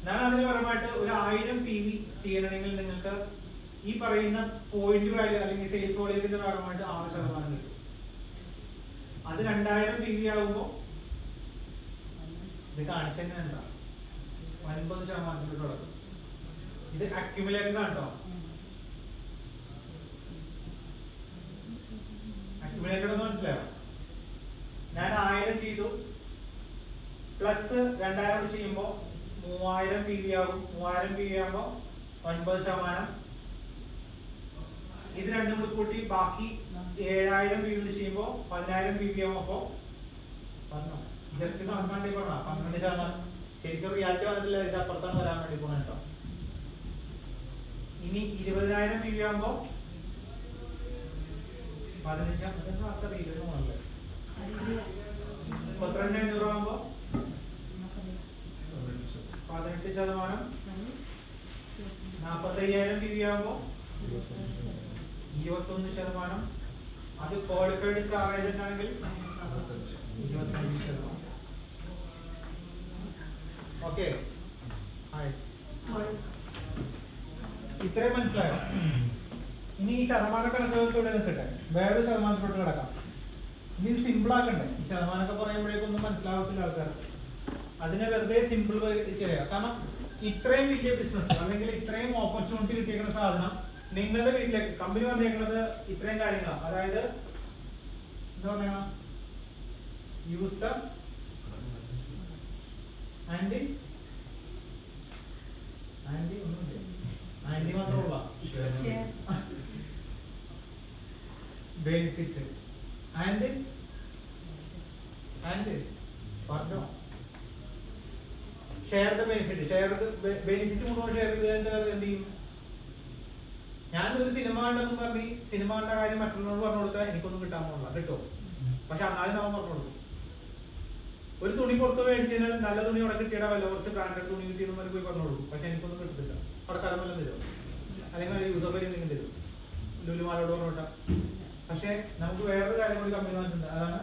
ഞാൻ അതിന് പരമായിട്ട് ഒരു 1000 PV ചെയ്യണമെങ്കിൽ നിങ്ങൾക്ക് ഈ പറയുന്ന പോയിന്റ് വാല്യൂ അല്ലെങ്കിൽ സെയിൽസ് വോളിയത്തിന്റെ ഭാഗമായിട്ട് 6% കിട്ടും. അത് 2000 PV ആകുമ്പോൾ ഇത് കാണിച്ചെന്നെ എന്താ 9% തുടക്കം. ഇത് അക്യുമുലേറ്റഡ് ആണ് കേട്ടോ. അക്യുമുലേറ്റഡ് എന്ന് മനസ്സിലായോ? ഞാൻ 1000 ചെയ്തു പ്ലസ് 2000 ചെയ്യുമ്പോൾ 3000 PV ആകും. 3000 PV ആകുമ്പോൾ 9%. ഇത് രണ്ടും കൂടി കൂട്ടി ബാക്കി 7000 PV ചെയ്യുമ്പോൾ 10000 PV ആകും. അപ്പോ ജസ്റ്റ് കണക്കാണ്ടി പോകണം 12%. ശരിക്കും റിയാലിറ്റി വന്നിട്ടില്ല, ഇത് അപ്പുറത്താണ് വരാൻ വേണ്ടി പോകണം കേട്ടോ. ഇനി 20000 PV ആകുമ്പോൾ 15%. 32,500 ആകുമ്പോൾ 18%. 45,000 PV ആകുമ്പോൾ 21%. അത് ക്വാളിഫൈഡ് സ്റ്റാർ ഏജന്റ് ആണെങ്കിൽ 25%. ഓക്കെ, ഇത്രയും മനസ്സിലായോ? ഇനി ഈ ശതമാന കണക്കുകൾക്ക് ഇവിടെ നിൽക്കട്ടെ, വേറൊരു ശതമാനത്തിലോട്ട് കിടക്കാം. ഇനി സിമ്പിൾ ആക്കണ്ടേ? ഈ ശതമാനമൊക്കെ പറയുമ്പോഴേക്കൊന്നും മനസ്സിലാവത്തില്ല ആൾക്കാർ. അതിനെ വെറുതെ സിമ്പിൾ ചെയ്യാം. കാരണം ഇത്രയും വലിയ ബിസിനസ് അല്ലെങ്കിൽ ഇത്രയും ഓപ്പർച്യൂണിറ്റി കിട്ടിയിരിക്കുന്ന സാധനം നിങ്ങളുടെ വീട്ടിലേക്ക് കമ്പനി വന്നേക്കുന്നത് ഇത്രയും കാര്യങ്ങളാണ്. അതായത് എന്താ പറയാ, യൂസ് ദ ആൻറ്റി ഒന്നുമില്ല, ആൻറ്റി മാത്രമുള്ള ബെനിഫിറ്റ് ആൻഡ് പറഞ്ഞോ ഷെയർ ദ ബെനിഫിറ്റ്. ബെനിഫിറ്റ് മുഴുവൻ ഷെയർ ചെയ്ത് എന്ത് ചെയ്യും? ഞാനൊരു സിനിമ കണ്ടെന്ന് പറഞ്ഞ് സിനിമ കണ്ട കാര്യം മറ്റുള്ളവരോട് പറഞ്ഞു കൊടുത്താൽ എനിക്കൊന്നും കിട്ടാൻ പോകില്ല, കിട്ടും. പക്ഷെ എന്നാലും നമ്മൾ പറഞ്ഞു കൊടുക്കും. ഒരു തുണി പുറത്ത് മേടിച്ചു കഴിഞ്ഞാൽ നല്ല തുണി അവിടെ കിട്ടിയാൽ വില കുറച്ച് ബ്രാൻഡഡ് തുണി കിട്ടിയെന്ന് പറഞ്ഞ് പോയി പറഞ്ഞു കൊടുക്കും. പക്ഷെ എനിക്കൊന്നും കിട്ടത്തില്ല. അവിടെ കലമെല്ലാം തരും, അല്ലെങ്കിൽ യൂസഫരി എന്തെങ്കിലും തരും, ലുലുമാലോട് പറഞ്ഞോട്ടാ. പക്ഷെ നമുക്ക് വേറൊരു കാര്യം കൂടി കമ്പനി മനസ്സിലുണ്ട്, അതാണ്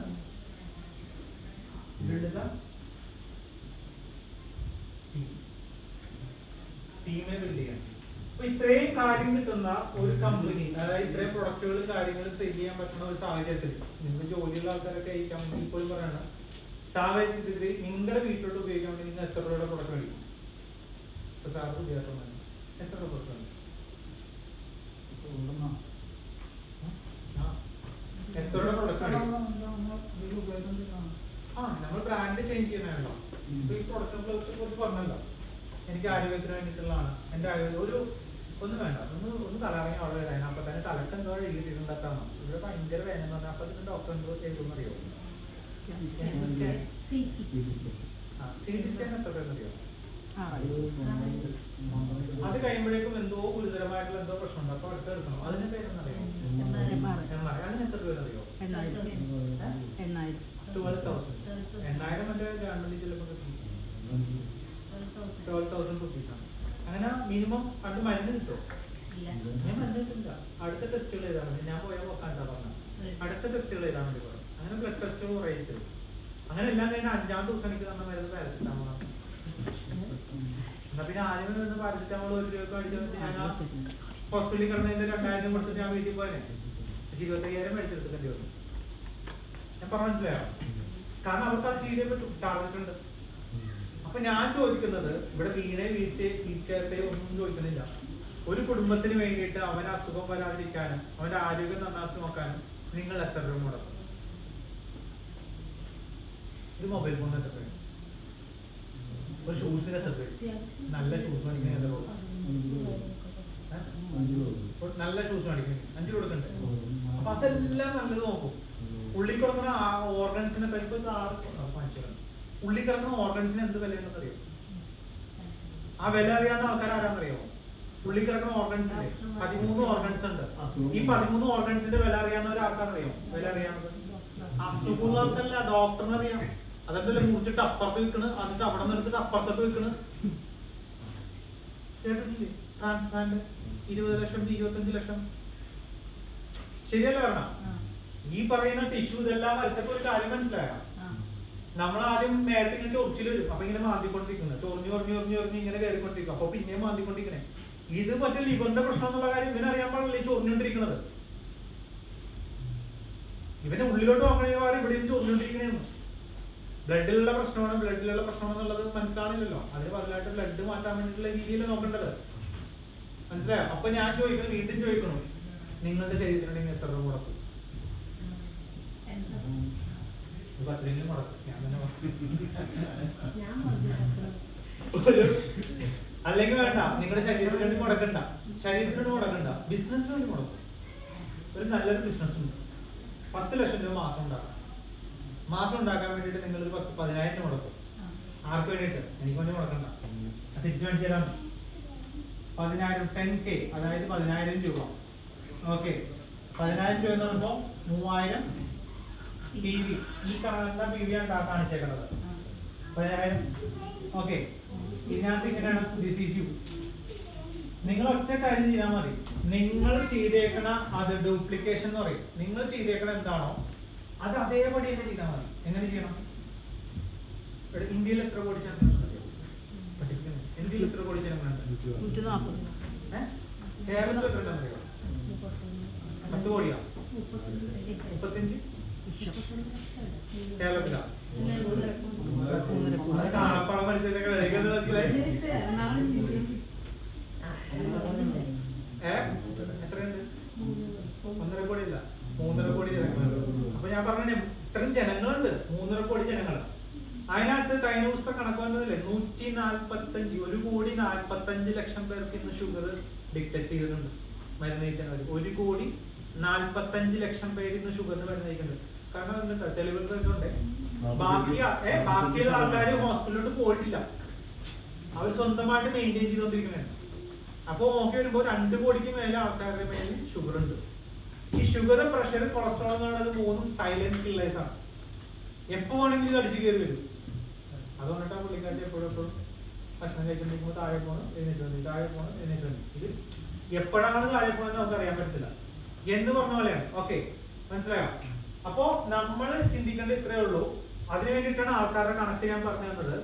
ടീമിനെ ബിൽഡ് ചെയ്യാൻ. അപ്പൊ ഇത്രയും കാര്യം കിട്ടുന്ന ഒരു കമ്പനി, അതായത് ഇത്രയും പ്രൊഡക്റ്റുകളും കാര്യങ്ങളും സെയിൽ ചെയ്യാൻ പറ്റുന്ന ഒരു സാഹചര്യത്തിൽ നിങ്ങൾക്ക് ജോലിയുള്ള ആൾക്കാരൊക്കെ അയക്കാൻ വേണ്ടി ഇപ്പോഴും പറയണം, സാഹചര്യത്തിൽ നിങ്ങളുടെ വീട്ടിലോട്ട് ഉപയോഗിക്കാൻ വേണ്ടി നിങ്ങൾ എത്ര രൂപയുടെ പ്രൊഡക്റ്റ് മേടിക്കും? ഇപ്പൊ സാറ് പുതിയതായിട്ട് എത്ര രൂപ പ്രൊഡക്റ്റ് വേണം? എത്ര രൂപ പ്രൊഡക്റ്റ് നമ്മൾ ബ്രാൻഡ് ചേഞ്ച് ചെയ്യുന്നതാണല്ലോ. ഇപ്പൊ ഈ പ്രൊഡക്റ്റിനെ കുറിച്ച് പറഞ്ഞല്ലോ, എനിക്ക് ആരോഗ്യത്തിന് വേണ്ടിയിട്ടുള്ളതാണ്. എന്റെ ആരോഗ്യം ഒന്നും വേണ്ട, ഒന്ന് തലകറങ്ങി അവിടെ വരാൻ. അപ്പൊ തന്നെ തലക്ക് എന്തോ എഴുതിയിട്ടുണ്ടാക്കാണോ? ഇവിടെ ഭയങ്കര വേദന എന്ന് പറഞ്ഞാൽ അപ്പൊ തന്നെ ഡോക്ടർ എന്തോ എഴുതുമെന്ന് അറിയോ? CT സ്കാൻ എത്ര അറിയോ? അത് കഴിയുമ്പോഴേക്കും എന്തോ ഗുരുതരമായിട്ടുള്ള എന്തോ പ്രശ്നമുണ്ട്, അപ്പൊ അടുത്ത് എടുക്കണം. അതിന്റെ പേരെന്നറിയോ? MRI. അതിന് എത്ര പേര് അറിയോ? 12,000. 8,000 മറ്റേ ഗവൺമെന്റ് ചിലപ്പോൾ കിട്ടും. 12,000 റുപ്പീസാണ്. അങ്ങനെ മിനിമം അത് മരുന്ന് കിട്ടുമോ? ഞാൻ മരുന്ന് കിട്ടില്ല. അടുത്ത ടെസ്റ്റുകൾ ചെയ്താൽ മതി. ഞാൻ പോയാൽ നോക്കാണ്ടാ പറഞ്ഞ അടുത്ത ടെസ്റ്റുകൾ ചെയ്താൽ മതി പറഞ്ഞു. അങ്ങനെ ബ്ലഡ് ടെസ്റ്റുകൾ റേറ്റ്. അങ്ങനെ എല്ലാം കഴിഞ്ഞാൽ 5-ാം ദിവസം എനിക്ക് തന്ന മരുന്ന് പാരസിറ്റാമോൾ. എന്നാ പിന്നെ ആദ്യമേ വന്ന് പാരസിറ്റാമോൾ 1 രൂപ മേടിച്ചു ഞാൻ ഹോസ്പിറ്റലിൽ കിടന്നതിന്റെ 2,000 കൊടുത്തിട്ട് ഞാൻ വീട്ടിൽ പോയനെ 25,000 മേടിച്ചെടുത്തിട്ടുണ്ട് ദിവസം. ഞാൻ പറഞ്ഞ മനസ്സിലായോ? കാരണം അവർക്ക് അത് ചെയ്തേ പറ്റും, ടാർഗറ്റ് ഉണ്ട്. അപ്പൊ ഞാൻ ചോദിക്കുന്നത് ഇവിടെ വീഴ്ചത്തെ ഒന്നും ചോദിക്കുന്നില്ല. ഒരു കുടുംബത്തിന് വേണ്ടിയിട്ട് അവന് അസുഖം വരാതിരിക്കാനും അവന്റെ ആരോഗ്യം നന്നാക്കി നോക്കാനും നിങ്ങൾ എത്ര രൂപ മുടക്കും? ഒരു മൊബൈൽ ഫോണിന് എത്ര രൂപ? ഒരു ഷൂസിന് എത്ര രൂപ? നല്ല ഷൂസ് മേടിക്കണേ എത്ര രൂപ? നല്ല ഷൂസ് മേടിക്കണേ 5 രൂപ കൊടുക്കണ്ടേ? അപ്പൊ അതെല്ലാം നല്ലത് നോക്കും. ഉള്ളിൽ കിടക്കുന്ന ഓർഗൻസിനെ ഉള്ളിൽ കിടക്കുന്ന ഓർഗൻസിന് എന്ത് വിലയുണ്ടെന്ന് അറിയോ? ആ വില അറിയാവുന്ന ആൾക്കാർ ആരാന്നറിയോ? ഉള്ളിൽ കിടക്കുന്ന ഓർഗൻസ് ഇല്ലേ, 13 ഓർഗൻസ് ഉണ്ട്. ഈ 13 ഓർഗൻസിന്റെ വില അറിയാവുന്നവർ ആർക്കാന്നറിയോ? വില അറിയാവുന്നത് അസുഖങ്ങൾക്കല്ല, ഡോക്ടറിന് അറിയാം. അതെന്തല്ലേ മുറിച്ചിട്ട് അപ്പുറത്ത് വെക്കണ്, എന്നിട്ട് അവിടെ നിന്ന് എടുത്തിട്ട് അപ്പുറത്തോട്ട് വെക്കണ്. കേട്ടിട്ടില്ലേ? ട്രാൻസ്പ്ലാന്റ് 20 ലക്ഷം 25 ലക്ഷം. ശരിയല്ല പറഞ്ഞ? ഈ പറയുന്ന ടിഷ്യൂ ഇതെല്ലാം വരച്ചപ്പോ ഒരു കാര്യം മനസ്സിലായോ? നമ്മൾ ആദ്യം നേരത്തെ ഇങ്ങനെ ചൊറിച്ചിൽ വരും, അപ്പൊ ഇങ്ങനെ മാന്തിക്കൊണ്ടിരിക്കുന്നത്, ചൊറിഞ്ഞ് ഇങ്ങനെ കയറിക്കൊണ്ടിരിക്കും, അപ്പൊ പിന്നെയും മാന്തിക്കൊണ്ടിരിക്കണേ. ഇത് മറ്റേ ലിവറിന്റെ പ്രശ്നം എന്നുള്ള കാര്യം ഇവന് അറിയാൻ പാടില്ല. ഈ ചൊറിഞ്ഞോണ്ടിരിക്കണത് ഇവന്റെ ഉള്ളിലോട്ട് നോക്കണേ മാറി ഇവിടെ ചൊറിഞ്ഞോണ്ടിരിക്കണേന്ന്. ബ്ലഡിലുള്ള പ്രശ്നമാണെന്നുള്ളത് മനസ്സിലാണില്ലല്ലോ. അതിന് ബദലായിട്ട് ബ്ലഡ് മാറ്റാൻ വേണ്ടിയിട്ടുള്ള രീതിയിൽ നോക്കേണ്ടത്. മനസ്സിലായോ? അപ്പൊ ഞാൻ ചോദിക്കണം, വീണ്ടും ചോദിക്കണം, നിങ്ങളുടെ ശരീരത്തിനുണ്ടെങ്കിൽ എത്ര രൂപ മുടക്കും? 10 മുടക്കും. ഞാൻ തന്നെ അല്ലെങ്കിൽ വേണ്ട, നിങ്ങളുടെ ശരീരത്തിന് വേണ്ടി മുടക്കണ്ട, ബിസിനസിന് വേണ്ടി മുടക്കും. ഒരു നല്ലൊരു ബിസിനസ് ഉണ്ട്, 10 ലക്ഷം രൂപ മാസം ഉണ്ടാക്കാൻ വേണ്ടിയിട്ട് നിങ്ങൾ ഒരു 10,000 രൂപ മുടക്കും. ആർക്ക് വേണ്ടിയിട്ട്? എനിക്ക് വേണ്ടി മുടക്കണ്ട, തിരിച്ചു വേണ്ടി തരാം. 10,000 10K, അതായത് 10,000 രൂപ. ഓക്കെ, 10,000 രൂപ എന്ന് പറയുമ്പോൾ 3000 PV. ഈ കാണുന്ന PV ആണ് കാണിച്ചേക്കുന്നത്. 10,000. ഓക്കെ, ഇതിനകത്ത് ഇങ്ങനെയാണ് ഡിസീസ്. നിങ്ങൾ ഒറ്റ കാര്യം ചെയ്താൽ മതി. നിങ്ങൾ ചെയ്തേക്കണ അത് ഡ്യൂപ്ലിക്കേഷൻ എന്ന് പറയും. നിങ്ങൾ ചെയ്തേക്കണ എന്താണോ അത് അതേപടി തന്നെ ചെയ്താൽ മതി. എങ്ങനെ ചെയ്യണം? ഇന്ത്യയിൽ എത്ര കോടി ജനങ്ങളുണ്ട്? ഇന്ത്യയിൽ എത്ര കോടി ജനങ്ങളുണ്ട്? കേരളത്തിൽ എത്ര ഉണ്ടെന്നറിയോ? 10 കോടിയാ? 35? കേരളത്തിലാ? കാണാപ്പാടം പഠിച്ചൊക്കെ എത്രയുണ്ട്? 1.5 കോടി ഇല്ല, 3.5 കോടി ജനങ്ങളുണ്ട്. അപ്പൊ ഞാൻ പറഞ്ഞ ഇത്രയും ജനങ്ങളുണ്ട്, 3.5 കോടി ജനങ്ങൾ. അതിനകത്ത് കഴിഞ്ഞ ദിവസത്തെ കണക്ക് വന്നതല്ലേ 1,45 പേർക്ക് ഇന്ന് ഷുഗർ ഡിറ്റക്ട് ചെയ്തിട്ടുണ്ട്, മരുന്ന് കഴിക്കുന്നവർ. 1,45 പേര് ഇന്ന് ഷുഗറിന് മരുന്ന് കഴിക്കുന്നുണ്ട്. കാരണം തെളിവുകളുണ്ട്. ബാക്കിയുള്ള ആൾക്കാർ ഹോസ്പിറ്റലിലോട്ട് പോയിട്ടില്ല, അവർ സ്വന്തമായിട്ട് മെയിൻറ്റെയിൻ ചെയ്തുകൊണ്ടിരിക്കുന്നതാണ്. അപ്പൊ നോക്കി വരുമ്പോൾ 2 കോടിക്ക് മേലെ ആൾക്കാരുടെ മേലിൽ ഷുഗർ ഉണ്ട്. ഈ ഷുഗർ, പ്രഷർ, കൊളസ്ട്രോൾ എന്ന് പറയുന്നത് 3 സൈലന്റ് കില്ലേഴ്സ് ആണ്. എപ്പോ വേണമെങ്കിലും ഇത് അടിച്ചു കയറി വരും. അതുകൊണ്ടിട്ടാണ് പുള്ളിക്കാരി എപ്പോഴും ഭക്ഷണം കഴിച്ചിട്ടുണ്ടെങ്കിൽ താഴെ പോകണം, എഴുന്നേറ്റ് പോകണം. ഇത് എപ്പോഴാണ് താഴെ പോകണമെന്ന് നമുക്ക് അറിയാൻ പറ്റത്തില്ല എന്ന് പറഞ്ഞ പോലെയാണ്. ഓക്കെ, മനസ്സിലായോ? അപ്പോ നമ്മൾ ചിന്തിക്കേണ്ടത് ഇത്രയേ ഉള്ളൂ. അതിനു വേണ്ടിയിട്ടാണ് ആൾക്കാരുടെ കണക്ക് ഞാൻ പറഞ്ഞു തന്നത്.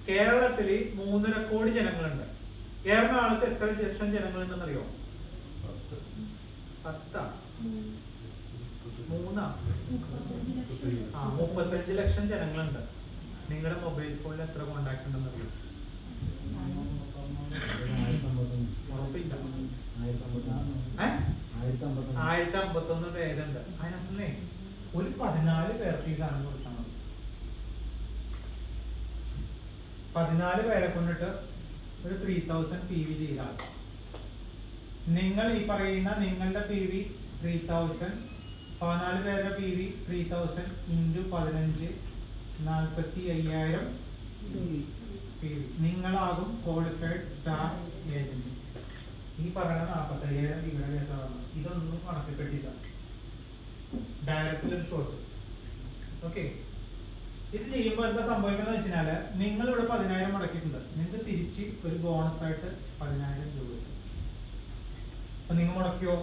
കേരളത്തിൽ 3.5 കോടി ജനങ്ങളുണ്ട്. എറണാകുളത്ത് എത്ര ലക്ഷം ജനങ്ങളുണ്ടെന്നറിയോ? 10 3 35 ലക്ഷം ജനങ്ങളുണ്ട്. നിങ്ങളുടെ മൊബൈൽ ഫോണിൽ എത്ര കോണ്ടാക്ട് ഉണ്ടെന്നറിയോ? ഉറപ്പില്ല. 1051 പേരുണ്ട്. അതിനകത്ത് ഒരു 14 പേർക്ക് ഈ സാധനം കൊടുത്താൽ മതി. 14 പേരെ കൊണ്ടിട്ട് ഒരു 3000 PV ചെയ്താൽ നിങ്ങൾ ഈ പറയുന്ന നിങ്ങളുടെ PV 3000, 14 പേരുടെ PV 3000 × 15 45,000 PV. നിങ്ങളാകും ക്വാളിഫൈഡ് സ്റ്റാർ ഏജന്റ്. ഈ പറയുന്ന 45,000 ഇവിടെ കേസാണ്. ഇതൊന്നും കണക്കിൽപ്പെട്ടില്ല. ഡയറക്റ്റിൽ ഒരു ഷോട്ട്. ഓക്കെ, ഇത് ചെയ്യുമ്പോൾ എന്താ സംഭവിക്കുന്നത് വെച്ചാല് നിങ്ങൾ ഇവിടെ 10,000 മുടക്കിയിട്ടുണ്ട്, നിങ്ങൾക്ക് തിരിച്ച് ഒരു ബോണസ് ആയിട്ട് 10,000 രൂപ കിട്ടും. അപ്പൊ നിങ്ങൾ മുടക്കിയോ?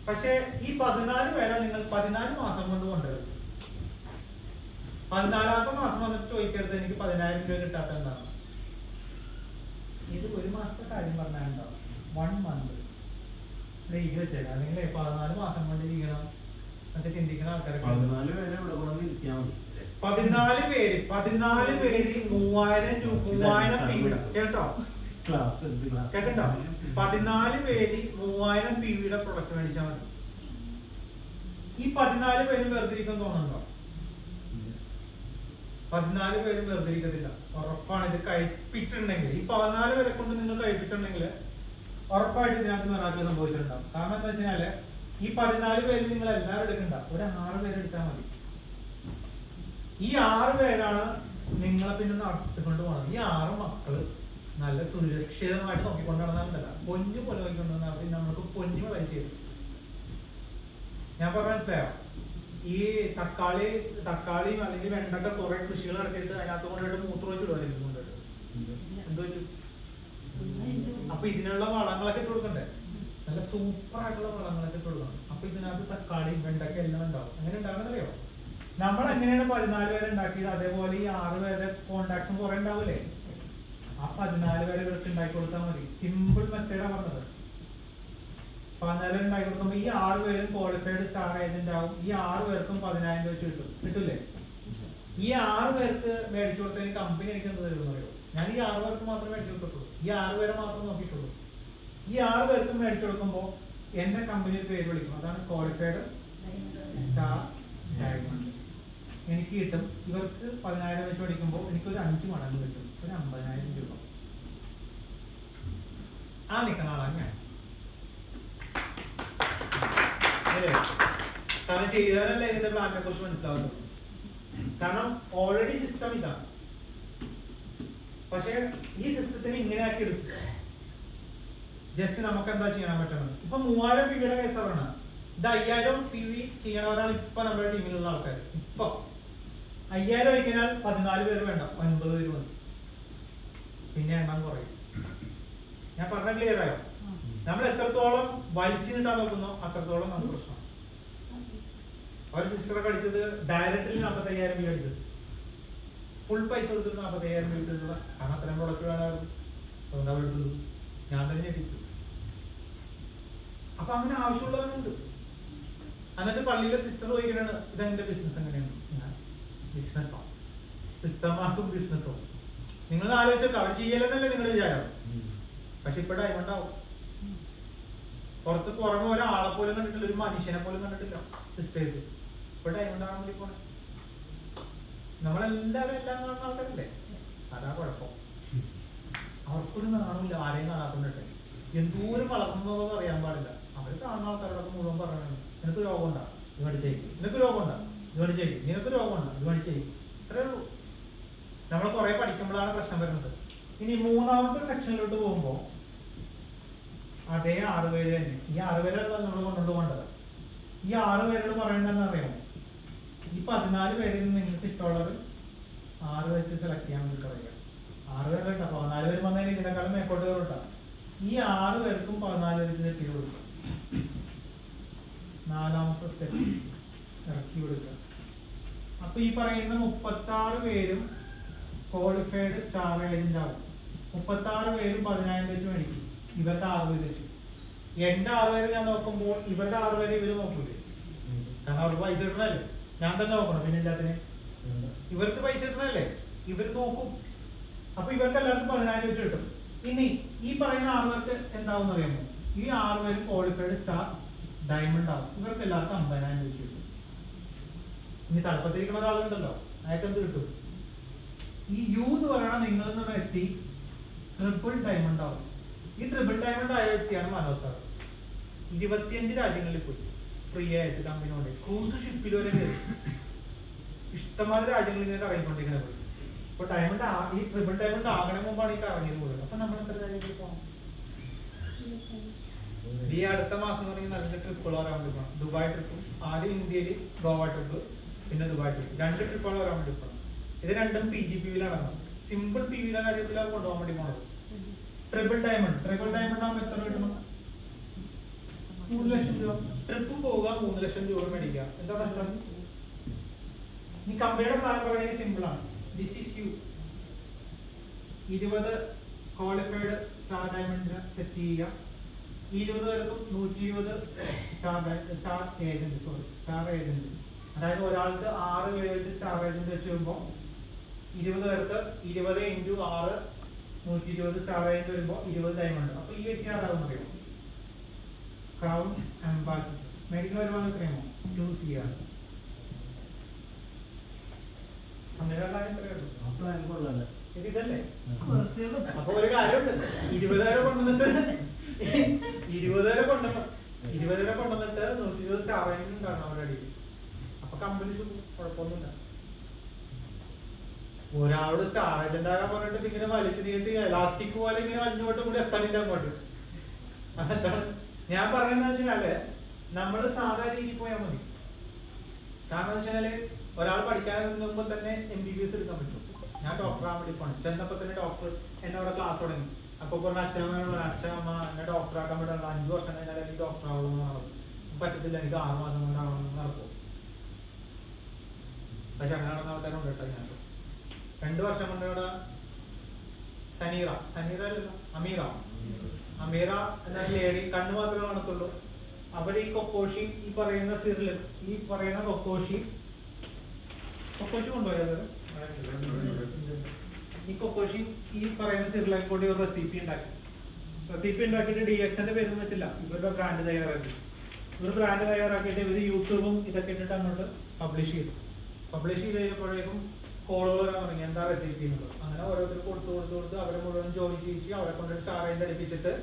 പക്ഷെ ഈ 14 പേരെ നിങ്ങൾ 14 മാസം കൊണ്ട് കൊണ്ടുവരും. 14ാമത്തെ മാസം വന്നിട്ട് ചോദിക്കരുത് എനിക്ക് 10,000 രൂപ കിട്ടാത്ത എന്താണ്. ഇത് ഒരു മാസത്തെ കാര്യം പറഞ്ഞാലുണ്ടാവും. 1 മന്ത് എഴുതി വെച്ചേക്കാം. അല്ലെങ്കിൽ 14 മാസം കൊണ്ട് ചെയ്യണം എന്നൊക്കെ ചിന്തിക്കുന്ന ആൾക്കാരെ 14 പേര് 14 പേര് 3,000 രൂപ കേട്ടോ, കേട്ടോ. 14 പേര് 3,000 PVയുടെ പ്രൊഡക്റ്റ് മേടിച്ചാൽ മതി. ഈ 14 പേരും വെറുതിരിക്കാൻ തോന്നുന്നുണ്ടോ? 14 പേരും വെറുതിരിക്കത്തില്ല, ഉറപ്പാണ്. ഇത് കഴിപ്പിച്ചിട്ടുണ്ടെങ്കിൽ, ഈ 14 പേരെ കൊണ്ട് നിങ്ങൾ കഴിപ്പിച്ചിട്ടുണ്ടെങ്കിൽ ഉറപ്പായിട്ട് ഇതിനകത്ത് മിറാക്കിൾ സംഭവിച്ചിട്ടുണ്ടാവും. കാരണം എന്താ വെച്ചാല് ഈ 14 പേര് നിങ്ങൾ എല്ലാവരും എടുക്കണ്ട, ഒരു 6 പേര് എടുത്താൽ മതി. ഈ 6 പേരാണ് നിങ്ങളെ പിന്നെ നടത്തിക്കൊണ്ട് പോകണം. ഈ 6 മക്കള് നല്ല സുരക്ഷിതമായിട്ട് നോക്കിക്കൊണ്ട് നടന്നാലല്ല, പൊന്നു പോലെ നോക്കിക്കൊണ്ട് നടന്നാൽ നമ്മൾക്ക് പൊന്നു വലിച്ചു തരും. ഞാൻ പറഞ്ഞ മനസ്സിലായോ? ഈ തക്കാളിയും അല്ലെങ്കിൽ വെണ്ടക്ക കുറെ കൃഷികൾ നടത്തിയിട്ട് അതിനകത്ത് കൊണ്ടുപോയിട്ട് മൂത്രം വെച്ചിടുവായിരിക്കും കൊണ്ടുപോയിട്ട് എന്ത് പറ്റും? അപ്പൊ ഇതിനുള്ള വളങ്ങളൊക്കെ ഇട്ട് കൊടുക്കണ്ടേ? നല്ല സൂപ്പർ ആയിട്ടുള്ള വളങ്ങളൊക്കെ ഇട്ട് കൊടുക്കണം. അപ്പൊ ഇതിനകത്ത് തക്കാളി വെണ്ടക്ക എല്ലാം ഉണ്ടാവും. അങ്ങനെ ഉണ്ടാവുന്നറിയോ? നമ്മൾ എങ്ങനെയാണ് 14 പേരെ ഉണ്ടാക്കിയത്, അതേപോലെ ഈ 6 പേരെ കോണ്ടാക്ട്സും കുറെ ഉണ്ടാവൂലേ? ആ 14 പേരെ ഇവർക്ക് ഉണ്ടാക്കി കൊടുത്താൽ മതി. സിമ്പിൾ മെത്തേഡാണ് പറഞ്ഞത്. 14 പേര് ഉണ്ടാക്കി കൊടുക്കുമ്പോൾ ഈ 6 പേരും ക്വാളിഫൈഡ് സ്റ്റാർ ഏജന്റ് ആവും. ഈ 6 പേർക്കും 10,000 വെച്ച് കിട്ടും. കിട്ടൂലേ? ഈ 6 പേർക്ക് മേടിച്ചു കൊടുത്തതിന് കമ്പനി എനിക്ക് എന്ത് തരുമെന്ന് അറിയോ? ഞാൻ ഈ 6 പേർക്ക് മാത്രമേ മേടിച്ചു കൊടുത്തിട്ടുള്ളൂ. ഈ 6 പേരെ മാത്രം നോക്കിയിട്ടുള്ളൂ. ഈ 6 പേർക്കും മേടിച്ചു കൊടുക്കുമ്പോൾ എന്റെ കമ്പനിയിൽ പേര് വിളിക്കും. അതാണ് ക്വാളിഫൈഡ് സ്റ്റാർ ഡയമണ്ട്. എനിക്ക് കിട്ടും. ഇവർക്ക് 10,000 വെച്ച് മേടിക്കുമ്പോൾ എനിക്കൊരു 5 മടങ്ങ് കിട്ടും. ഒരു 50,000 രൂപ. ആ നിൽക്കുന്ന ആളാണ് ഞാൻ. കാരണം ചെയ്തവരല്ല ഇതിന്റെ പ്ലാനിനെ കുറിച്ച് മനസ്സിലാവുന്നത്. കാരണം ഓൾറെഡി സിസ്റ്റം ഇതാണ്. പക്ഷെ ഈ സിസ്റ്റത്തിന് ഇങ്ങനെ ആക്കി എടുത്തു. ജസ്റ്റ് നമുക്ക് എന്താ ചെയ്യാൻ പറ്റണം? ഇപ്പൊ 3000 PV കേസാണ്. ഇത് 5000 PV ചെയ്യണവരാണ് ഇപ്പൊ നമ്മുടെ ടീമിലുള്ള ആൾക്കാർ. ഇപ്പൊ 5000 ഒഴിക്കനാൽ 14 പേര് വേണ്ട, 9 പേര് മതി. പിന്നെ എണ്ണം കുറയും. ഞാൻ പറഞ്ഞ ക്ലിയർ ആയോ? നമ്മൾ എത്രത്തോളം വലിച്ചു നീട്ടാൻ നോക്കുന്നോ അത്രത്തോളം നമുക്ക് പ്രശ്നം. ഒരു സിസ്റ്ററൊക്കെ അടിച്ചത് ഡയറക്റ്റ്ലി 45,000 രൂപ അടിച്ചത്. ഫുൾ പൈസ കൊടുത്തിട്ട് 45,000 രൂപ കിട്ടുക. കാരണം അത്രയും പ്രൊഡക്റ്റ് വേണമായിരുന്നു. അതുകൊണ്ടാണ് എടുത്തത്. ഞാൻ തന്നെ എടുത്തു. അപ്പൊ അങ്ങനെ ആവശ്യമുള്ളവരുണ്ട്. എന്നിട്ട് പള്ളിയിലെ സിസ്റ്റർ ചോദിക്കണാണ്, ഇതെന്റെ ബിസിനസ് എങ്ങനെയാണ്? ഞാൻ ബിസിനസ്സോ സിസ്റ്റർമാർക്കും ബിസിനസ്സോ? നിങ്ങൾ ആലോചിച്ചോ, അവർ ചെയ്യലെന്നല്ലേ നിങ്ങൾ വിചാരം. പക്ഷെ ഇപ്പൊ ഡയമണ്ട് ആവും. പുറത്ത് പുറമെ ഒരാളെ പോലും കണ്ടിട്ടില്ല, ഒരു മനുഷ്യനെ പോലും കണ്ടിട്ടില്ല സിസ്റ്റേഴ്സ്. ഇപ്പൊ ഡയമണ്ട് ആവാൻ വേണ്ടി പോണേ. നമ്മളെല്ലാവരും എല്ലാം കാണുന്ന ആൾക്കാരല്ലേ? അതാ കുഴപ്പം. അവർക്കൊരു നാണമില്ല, ആരെയും കാണാത്തോണ്ടിട്ടെ. എന്തോരം വളർന്നതെന്ന് അറിയാൻ പാടില്ല. അവർ കാണുന്ന ആൾക്കാരോടൊക്കെ മുഴുവൻ പറയണം, നിനക്ക് രോഗം ഉണ്ടാ ഇത് മേടിച്ചേക്കും, നിനക്ക് രോഗം ഉണ്ടാ ഇത് മേടിച്ചേക്കും, നിനക്ക് രോഗം ഉണ്ടാ ഇത് മേടിച്ചേക്കും. ഇത്രേ ഉള്ളൂ. നമ്മൾ കുറെ പഠിക്കുമ്പോഴാണ് പ്രശ്നം വരുന്നത്. ഇനി 3ാമത്തെ സെക്ഷനിലോട്ട് പോകുമ്പോ അതേ 6 പേര് തന്നെ. ഈ 6 പേരാണ് നമ്മൾ കൊണ്ടുകൊണ്ട് പോകേണ്ടത്. ഈ 6 പേരോട് പറയേണ്ടതെന്ന് അറിയാമോ? ഈ 14 പേരിൽ നിന്ന് നിങ്ങൾക്ക് ഇഷ്ടമുള്ളത് 6 വെച്ച് സെലക്ട് ചെയ്യാൻ വേണ്ടി പറയാം. 6 പേര് കേട്ടോ, 14 പേര് വന്നതിന് ഇതിനേക്കാളും മേക്കോട്ട് കയറോട്ടാ. ഈ 6 പേർക്കും 14 വെച്ച് സെറ്റ് ചെയ്ത് കൊടുക്കുക. 4ാമത്തെ സ്റ്റെപ്പ് ഇറക്കി കൊടുക്കുക. അപ്പൊ ഈ പറയുന്ന 36 പേരും ക്വാളിഫൈഡ് സ്റ്റാർ ഏജന്റ് ആവും. 36 പേരും 10,000 വെച്ച് മേടിക്കും. ഇവരുടെ 6 പേര് വെച്ച്. എന്റെ 6 പേര് ഞാൻ നോക്കുമ്പോൾ ഇവരുടെ 6 പേര് ഇവര് നോക്കൂലേ? കാരണം അവർക്ക് പൈസ കിട്ടണല്ലേ. ഞാൻ തന്നെ നോക്കണം. പിന്നെ എല്ലാത്തിനും ഇവർക്ക് പൈസ കിട്ടണല്ലേ, ഇവർ നോക്കും. അപ്പൊ ഇവർക്ക് എല്ലാവർക്കും 10,000 വെച്ച് കിട്ടും. ഇനി ഈ പറയുന്ന 6 പേർക്ക് എന്താവും അറിയാമോ? ഈ 6 പേരും ക്വാളിഫൈഡ് സ്റ്റാർ ഡയമണ്ട് ആവും. ഇവർക്ക് എല്ലാവർക്കും 50,000 വെച്ച് കിട്ടും. ഇനി തലപ്പത്തിരിക്കുന്ന ഒരാളുണ്ടല്ലോ, അയാൾക്ക് എന്ത് കിട്ടും? ഈ യു എന്ന് പറയണ നിങ്ങൾ എന്ന വ്യക്തി ട്രിപ്പിൾ ഡയമണ്ട് ആവും. ഈ ട്രിപ്പിൾ ഡയമണ്ട് ആയ വ്യക്തിയാണ് മനോജ് സാർ. 25 രാജ്യങ്ങളിൽ പോയി ഫ്രീ ആയിട്ട് കമ്പനിയോടെ ക്രൂസ് ഷിപ്പിൽ വരെ കയറി. ഇഷ്ടംമാതിരി രാജ്യങ്ങളിൽ ഇങ്ങനെ കറങ്ങിക്കൊണ്ടിരിക്കണ പോയി. അപ്പൊ ഡയമണ്ട് ഈ ട്രിപ്പിൾ ഡയമണ്ട് ആകണ മുമ്പാണ് ഈ കറങ്ങിയത് പോയത്. അപ്പൊ നമ്മൾ എത്ര രാജ്യങ്ങളിൽ പോകണം? ഈ അടുത്ത മാസം തുടങ്ങി നല്ല ട്രിപ്പുകൾ വരാൻ വേണ്ടി പോകണം. ദുബായ് ട്രിപ്പും, ആദ്യം ഇന്ത്യയിൽ ഗോവ ട്രിപ്പ്, പിന്നെ ദുബായ് ട്രിപ്പ്. 2 ട്രിപ്പുകൾ വരാൻ വേണ്ടി പോകണം. ഇത് രണ്ടും PGPയിലാണ്. സിമ്പിൾ PVയുടെ കാര്യത്തിലാണ് കൊണ്ടുപോകാൻ വേണ്ടി പോണത്. ട്രിപ്പിൾ ഡയമണ്ട് ആകുമ്പോൾ എത്ര കിട്ടണം? 3 ലക്ഷം രൂപ. ട്രിപ്പും പോവുക, 3 ലക്ഷം രൂപ മേടിക്കുക. എന്താ നഷ്ടം? ഈ കമ്പനിയുടെ പ്ലാൻ പറയുന്നത് സിമ്പിൾ ആണ്. This is you. 20 qualified star ഡയമണ്ടിന് സെറ്റ് ചെയ്യുക. 20 പേർക്കും 120 സ്റ്റാർ ഏജന്റ്. അതായത് ഒരാൾക്ക് 6 പേര് വെച്ച് സ്റ്റാർ ഏജന്റ് വെച്ച് വരുമ്പോൾ 20 പേർക്ക് 20 × 6 120 സ്റ്റാർ ഏജന്റ് വരുമ്പോൾ 20 ഡയമണ്ട്. അപ്പൊ ഈ വ്യക്തി ആരാകും അറിയാമോ? Crown ambassador. മെഡിക്കൽ വരുമാനം എത്രയാമോ? 2 CR. അങ്ങനെയുള്ള ഇതല്ലേ? അപ്പൊ ഒരു കാര്യമുണ്ട്. 20 പേരെ കൊണ്ടുവന്നിട്ട് 120 സ്റ്റാർ ഏജന്റ് ഉണ്ടാകണം അവരുടെ അടിയിൽ. അപ്പൊ കമ്പനി കുഴപ്പമൊന്നുമില്ല. ഒരാളോട് സ്റ്റാർ ഏജന്റ് ആകാൻ പറഞ്ഞിട്ട് ഇങ്ങനെ വലിച്ചു നീട്ടി എലാസ്റ്റിക് പോലെ ഇങ്ങനെ വലിഞ്ഞോട്ട് കൂടി എത്തണില്ല അങ്ങോട്ട്. അതെന്താണ് ഞാൻ പറയുന്നത് വെച്ചാല് നമ്മള് സാധാ രീതിയിൽ പോയാൽ മതി. കാരണം എന്ന് വെച്ചാല് ഒരാൾ പഠിക്കാൻ മുമ്പ് തന്നെ MBBS എടുക്കാൻ പറ്റും. ഞാൻ ഡോക്ടറാകാൻ വേണ്ടി പോകണം. ചെന്നപ്പോ തന്നെ ഡോക്ടർ എന്നെ അവിടെ ക്ലാസ് തുടങ്ങി. അപ്പൊ പറഞ്ഞ അച്ഛനമ്മ അച്ഛനമ്മ എന്നെ ഡോക്ടറാക്കാൻ വേണ്ടി 5 വർഷം കഴിഞ്ഞാൽ എനിക്ക് ഡോക്ടർ ആവുമെന്ന് നടക്കും. പറ്റത്തില്ല, എനിക്ക് 6 മാസം കൊണ്ട് ആവണമെന്ന് നടക്കും. പക്ഷെ അങ്ങനെ നടന്ന ആൾക്കാരുണ്ട് കേട്ടോ. ഞാൻ 2 വർഷം കൊണ്ട് ഇവിടെ സനീറ അല്ലല്ലോ, അമീറ എന്ന ലേഡി കണ്ണു മാത്രമേ കാണത്തുള്ളൂ. അവിടെ ഈ കൊക്കോഷി ഈ പറയുന്ന സിറിൽ ഈ പറയുന്ന കൊക്കോഷി കൊണ്ടുപോയാ സാർ ഈ കൊക്കോഷി ഈ പറയുന്ന സിറിലേക്ക് കൂടി ഒരു റെസിപ്പി ഉണ്ടാക്കിയിട്ട് DXന്റെ പേരൊന്നും വെച്ചില്ല. ഇവരുടെ ബ്രാൻഡ് തയ്യാറാക്കിയിട്ട് ഇവർ യൂട്യൂബും ഇതൊക്കെ ഇട്ടിട്ട് അങ്ങോട്ട് പബ്ലിഷ് ചെയ്ത് കഴിഞ്ഞപ്പോഴേക്കും കോളുകൾ വരാൻ തുടങ്ങി എന്താ റെസിപ്പി എന്നുള്ളത്. അങ്ങനെ ഓരോരുത്തർ കൊടുത്ത് അവരെ മുഴുവൻ ജോയിൻ ചെയ്യിച്ച് അവരെ കൊണ്ട് സ്റ്റാർ ഏജന്റ് അടുപ്പിച്ചിട്ട്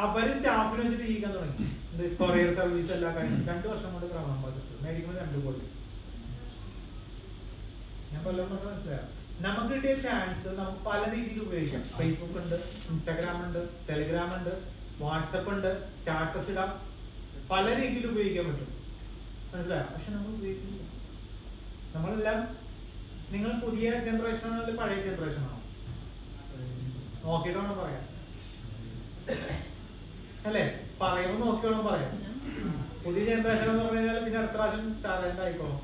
അവര് സ്റ്റാഫിനെ വെച്ചിട്ട് ചെയ്യാൻ തുടങ്ങി. കൊറിയർ സർവീസ് എല്ലാ കാര്യങ്ങളും 2 വർഷം കൊണ്ട് ക്രൗൺ അംബാസിഡർ മേടിക്കുമ്പോൾ 2 കോടി. ഞാൻ പലരും മനസ്സിലായോ? നമുക്ക് കിട്ടിയ ചാൻസ് നമുക്ക് പല രീതിയിൽ ഉപയോഗിക്കാം. ഫേസ്ബുക്ക് ഉണ്ട്, ഇൻസ്റ്റാഗ്രാം ഉണ്ട്, ടെലിഗ്രാം ഉണ്ട്, വാട്സപ്പ് ഉണ്ട്, സ്റ്റാറ്റസ് ഇടാം, പല രീതിയിൽ ഉപയോഗിക്കാൻ പറ്റും. മനസ്സിലായോ? പക്ഷെ നമ്മൾ ഉപയോഗിക്കുന്നില്ല. നമ്മളെല്ലാം നിങ്ങൾ പുതിയ ജനറേഷനാണോ അല്ലെങ്കിൽ പഴയ ജനറേഷനാണോ നോക്കിയിട്ടാണോ പറയാം? അല്ലേ? പറയുമ്പോൾ നോക്കിയോണം പറയാം. പുതിയ ജനറേഷൻ എന്ന് പറഞ്ഞു കഴിഞ്ഞാൽ പിന്നെ അടുത്ത പ്രാവശ്യം സ്റ്റാർട്ട് ആയിക്കോളും.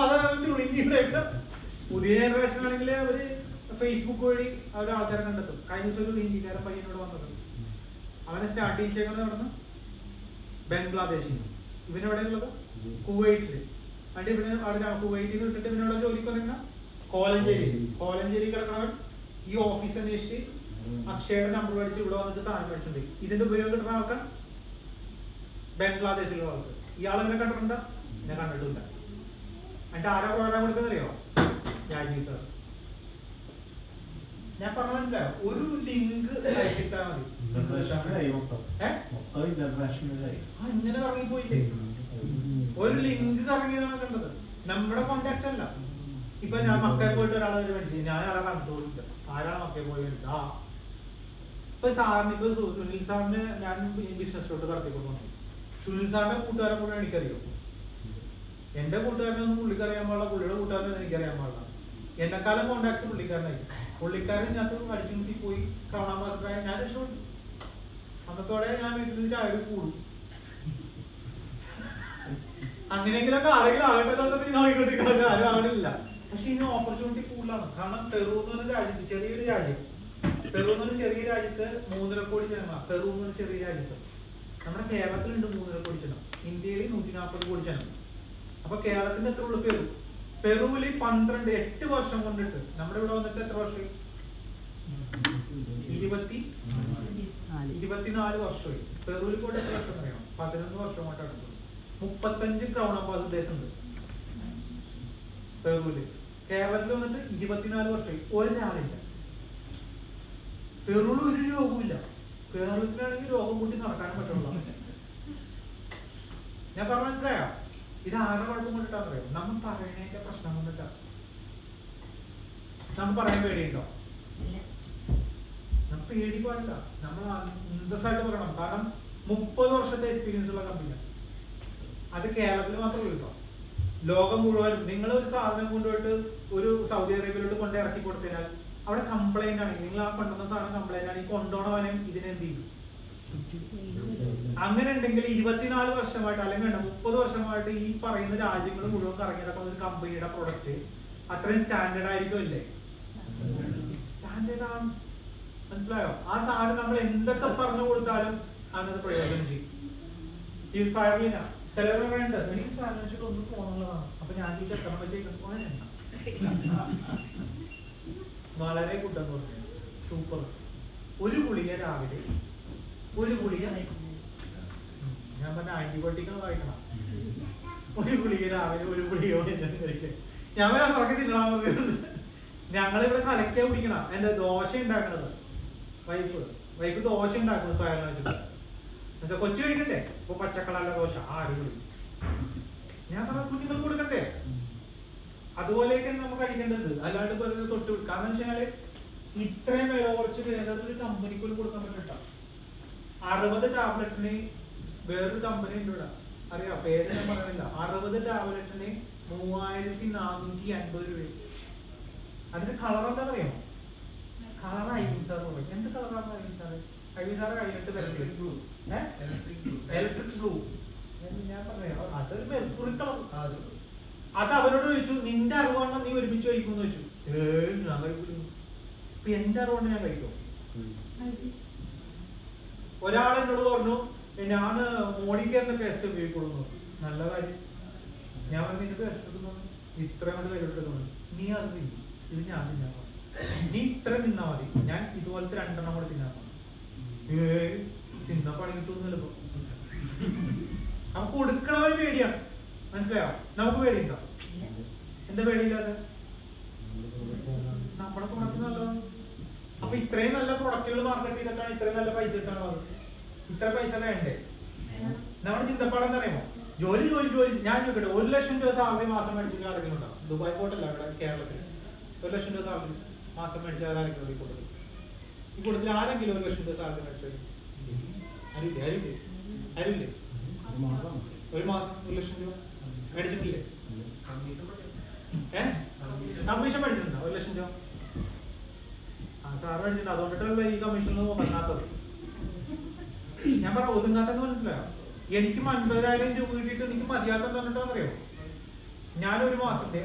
അതാണ് ചുളിങ്ങിയുടെ. പുതിയ ജനറേഷൻ ആണെങ്കിൽ അവര് ഫേസ്ബുക്ക് വഴി അവർ ആൾക്കാരെ കണ്ടെത്തും. കഴിഞ്ഞ ദിവസം ഒരു ഇന്ത്യക്കാരൻ പയ്യനോട് വന്നത് അവനെ സ്റ്റാർട്ട് ചെയ്യിച്ചേക്കുന്നത് നടന്ന് ബംഗ്ലാദേശിൽ. ഇവനെവിടെ ഉള്ളത്? കുവൈറ്റില്. എന്നിട്ട് ഇവന് അവിടെ കുവൈറ്റിൽ നിന്ന് വിട്ടിട്ട് ഇവനോട് ജോലിക്ക് വന്നിരുന്ന കോലഞ്ചേരി കിടക്കണവൻ ഈ ഓഫീസ് അന്വേഷിച്ച് അക്ഷയുടെ നമ്പർ മേടിച്ച് ഇവിടെ വന്നിട്ട് സാധനം മേടിച്ചിട്ടുണ്ട്. ഇതിന്റെ ഉപയോഗം കിട്ടുന്ന ആൾക്കാർ ബംഗ്ലാദേശിലുള്ള ആൾക്ക്. ഇയാളെങ്ങനെ കണ്ടിട്ടുണ്ടോ? എന്നെ കണ്ടിട്ടില്ല. എന്നിട്ട് ആരാ പ്രോഗ്രാം കൊടുക്കുന്നറിയോ? രാജീവ് സാർ. ഞാൻ പറഞ്ഞ മനസ്സിലായോ? ഒരു ലിങ്ക് അയച്ചിട്ടാ മതി. ഇങ്ങനെ കറങ്ങിപ്പോയില്ലേ? ഒരു ലിങ്ക് കറങ്ങിയതാണ് കണ്ടത്. നമ്മുടെ കോണ്ടാക്ട് അല്ല. ഇപ്പൊ ഞാൻ മക്കയെ പോയിട്ട് ഒരാളെ മേടിച്ചു, ഞാൻ ആളെ കണ്ടോളില്ല. ആരാണ് മക്കയെ പോയി മേടിച്ചത്? ഇപ്പൊ സാറിന് ഇപ്പൊ സുനിൽ സാറിന് ഞാൻ ബിസിനസ്സിലോട്ട് കടത്തിക്കൊണ്ടു. സുനിൽ സാറിന്റെ കൂട്ടുകാരെ കൂടെ എനിക്കറിയോ? എന്റെ കൂട്ടുകാരനൊന്നും പുള്ളിക്കറിയാൻ പാടില്ല, പുള്ളിയുടെ കൂട്ടുകാരനൊന്നും എനിക്കറിയാൻ പാടില്ല. എന്നെക്കാലം കോണ്ടാക്ട്സ് പുള്ളിക്കാരനായി. പുള്ളിക്കാരൻ ഇതിനകത്ത് അടിച്ചുമുട്ടി പോയി ക്രൗൺ അംബാസിഡറായ ഞാൻ രക്ഷപ്പെട്ടു. അന്നത്തോടെ ഞാൻ വീട്ടിൽ ചായ കൂടും. അങ്ങനെയെങ്കിലൊക്കെ ആരെങ്കിലും ആകട്ടെ നോക്കിക്കൊണ്ടിരിക്കണം, ആരും ആകണില്ല. പക്ഷെ ഇതിന് ഓപ്പർച്യൂണിറ്റി കൂടുതലാണ്. കാരണം പെറു എന്ന് പറഞ്ഞ രാജ്യത്ത്, ചെറിയൊരു രാജ്യം, പെറു എന്ന് പറഞ്ഞ ചെറിയ രാജ്യത്ത് 3.5 കോടി ജനങ്ങളാണ്. പെറു എന്ന് പറഞ്ഞ ചെറിയ രാജ്യത്ത്. നമ്മുടെ കേരളത്തിലുണ്ട് 3.5 കോടി ജനം, ഇന്ത്യയിൽ 140 കോടി ജനം. അപ്പൊ കേരളത്തിന്റെ എത്ര ഉള്ളു? പെറുവില് 8 വർഷം കൊണ്ടിട്ട് നമ്മുടെ ഇവിടെ വന്നിട്ട് എത്ര വർഷമായി? 24 വർഷമായി. പെറുവിൽ പോയിട്ട് എത്ര വർഷം അറിയണം? 11 വർഷം കൊണ്ട് അടുത്തു. 35 ക്രൗൺ അംബാസിഡേഴ്സ് ഉണ്ട് പെറുവില്. കേരളത്തിൽ വന്നിട്ട് 24 വർഷമായി. ഒരാളില്ല. പെറുവിൽ ഒരു രോഗമില്ല. കേരളത്തിലാണെങ്കിൽ രോഗം കൂട്ടി നടക്കാനും പറ്റുള്ള. ഞാൻ പറഞ്ഞ മനസ്സിലായോ? ഇത് ആരുടെ കുഴപ്പം കൊണ്ടിട്ടാന്ന് പറയും? നമ്മൾ പറയണതിന്റെ പ്രശ്നം കൊണ്ടിട്ടാ. നമ്മൾ പറയാൻ പേടിയുണ്ടോ? നമ്മൾ പേടി പാടില്ല. നമ്മൾ അന്തസ്സായിട്ട് പറയണം. കാരണം 30 വർഷത്തെ എക്സ്പീരിയൻസ് ഉള്ള കമ്പനിയാണ്. അത് കേരളത്തിൽ മാത്രമേ ഉള്ളൂ. ലോകം മുഴുവൻ നിങ്ങൾ ഒരു സാധനം കൊണ്ടുപോയിട്ട് ഒരു സൗദി അറേബ്യയിലോട്ട് കൊണ്ട് ഇറക്കി കൊടുത്തതിനാൽ അവിടെ കംപ്ലൈന്റ് ആണെങ്കിൽ, നിങ്ങൾ ആ കൊണ്ടുവന്ന സാധനം കംപ്ലൈന്റ് ആണെങ്കിൽ കൊണ്ടുപോകണവനും ഇതിനെന്ത് ചെയ്യും? അങ്ങനെ ഉണ്ടെങ്കിൽ 24 വർഷമായിട്ട് അല്ലെങ്കിൽ 30 വർഷമായിട്ട് ഈ പറയുന്ന രാജ്യങ്ങൾ മുഴുവൻ കറങ്ങിയിടക്കുന്ന ഒരു കമ്പനിയുടെ പ്രൊഡക്റ്റ് അത്രയും സ്റ്റാൻഡേർഡ് ആയിരിക്കുമല്ലേ? സ്റ്റാൻഡേർഡ് ആണ്. മനസ്സിലായോ? ആ സാധനം നമ്മൾ എന്തൊക്കെ പറഞ്ഞു കൊടുത്താലും അതിനത് പ്രയോജനം ചെയ്യും. ഈ ഫയറിലില്ല ചിലവർ വേണ്ട എനിക്ക് സാധനം വെച്ചിട്ട് ഒന്ന് പോകുന്നുള്ളതാണ്. അപ്പൊ ഞാൻ ഈ ചെത്തണം വെച്ചേക്കും വളരെ കൂട്ടം പറഞ്ഞു. സൂപ്പർ. ഒരു ഗുളിക രാവിലെ, ഒരു ഗുളിക ഞാൻ പറഞ്ഞ ആന്റിബയോട്ടിക് വായിക്കണം. ഒരു ഗുളിക രാവിലെ, ഒരു ഗുളിക കഴിക്കാൻ. ഞാൻ പറയാൻ പറഞ്ഞ് തിന്നണ. ഞങ്ങളിവിടെ കലക്കിയാ കുടിക്കണ. എന്താ ദോശ ഉണ്ടാക്കണത്? വൈഫ് ദോശ ഉണ്ടാക്കുന്നത് സ്വയം വെച്ചിട്ട്. കൊച്ചു കഴിക്കണ്ടേ? ഇപ്പൊ പച്ചക്കളല്ല ദോശ. അടിപൊളി. ഞാൻ പറഞ്ഞ കുഞ്ഞുങ്ങൾക്ക് കൊടുക്കണ്ടേ? അതുപോലെയൊക്കെയാണ് നമുക്ക് കഴിക്കേണ്ടത്. അല്ലാണ്ട് വെറുതെ തൊട്ട് വിടുക. കാരണം എന്ന് വെച്ചാല് ഇത്രയും വില കുറച്ച് വേഗത്തിൽ കമ്പനിക്ക് കൊടുക്കാൻ പറ്റില്ല. 60 ടാബ്ലറ്റിന് വേറൊരു കമ്പനി ഉണ്ട് ഇവിടെ, അറിയാം, പേര് ഞാൻ പറയുന്നില്ല. 60 ടാബ്ലറ്റിന് 3450 രൂപ. അതിന്റെ കളർ എന്താണെന്ന് അറിയാമോ? കളർ ഐവിൻ സാർ പറയും. എന്ത് കളറാണ് ഐവിൻ സാറ്? ഐവിൻ സാറ് കഴിഞ്ഞിട്ട് വരണ്ടേ? Electric blue. ഞാൻ പറയാം, അതൊരു മെർക്കുറി കളർ. അത് അവനോട് ചോദിച്ചു, നിന്റെ അറിവണ്ണം നീ ഒരുമിച്ച് കഴിക്കുമെന്ന് ചോദിച്ചു. ഞാൻ കഴിക്കുന്നു. ഇപ്പൊ എന്റെ അറിവണ്ണം ഞാൻ കഴിക്കും. ഒരാൾ എന്നോട് പറഞ്ഞു, ഞാൻ മോഡിക്കെയറിന്റെ പേസ്റ്റ് ഉപയോഗിക്കുള്ളൂ. നല്ല കാര്യം. ഞാൻ പറഞ്ഞു, നിന്റെ പേസ്റ്റ് എടുക്കുന്നു ഇത്രയും കൊണ്ട് കയ്യിലെടുക്കുന്നു. നീ അറിഞ്ഞില്ല, ഇത് ഞാൻ തിന്നാൻ പറഞ്ഞു. നീ ഇത്ര തിന്നാ മതി, ഞാൻ ഇതുപോലത്തെ 2 എണ്ണം കൂടെ തിന്നാൻ പറഞ്ഞു. തിന്നാ പണി കിട്ടുന്നില്ല. ഇപ്പൊ നമുക്ക് കൊടുക്കണവൻ പേടിയാണ്, മനസ്സിലായോ? നമുക്ക് പേടിയുണ്ടോ? എന്താ പേടിയില്ലാതെ? നമ്മുടെ പ്രൊഡക്റ്റ് നല്ലതാണ്. അപ്പൊ ഇത്രയും നല്ല പ്രൊഡക്റ്റുകൾ മാർക്കറ്റ് ചെയ്തിട്ടാണ് ഇത്രയും നല്ല പൈസ കിട്ടാണ്. ഇത്ര പൈസ വേണ്ടേ? നമ്മുടെ ചിന്തപ്പാട് എന്താ അറിയുമോ? ജോലി ജോലി ജോലി. ഞാൻ ചോദിക്കട്ടെ, 1 ലക്ഷം രൂപ സാലറി മാസം മേടിച്ച ആരെങ്കിലും ഉണ്ടാവും? ദുബായ് പോട്ടല്ല, ഇവിടെ കേരളത്തിൽ 1 ലക്ഷം രൂപ സാലറി മാസം മേടിച്ച ആരെങ്കിലും ഈ കൂട്ടത്തിൽ? ഈ കൂട്ടത്തിൽ ആരെങ്കിലും 1 ലക്ഷം രൂപ സാലറി മേടിച്ചു? ആരുമില്ലേ? ആരുമില്ലേ? ആരുമില്ലേ? ഒരു മാസം 1 ലക്ഷം രൂപ മേടിച്ചിട്ടില്ലേ? കമ്മീഷൻ മേടിച്ചിട്ടുണ്ടോ 1 ലക്ഷം രൂപ? സാറ് മേടിച്ചിട്ടുണ്ട്. അതുകൊണ്ടിട്ടല്ല ഈ കമ്മീഷനിൽ ഒതുങ്ങാത്തത്. ഞാൻ പറഞ്ഞ ഒതുങ്ങാത്തെന്ന് മനസ്സിലായോ? എനിക്ക് 50,000 രൂപ കിട്ടിയിട്ട് എനിക്ക് മതിയാത്തെന്ന് പറഞ്ഞിട്ടാന്ന് അറിയാമോ? ഞാനൊരു മാസത്തെ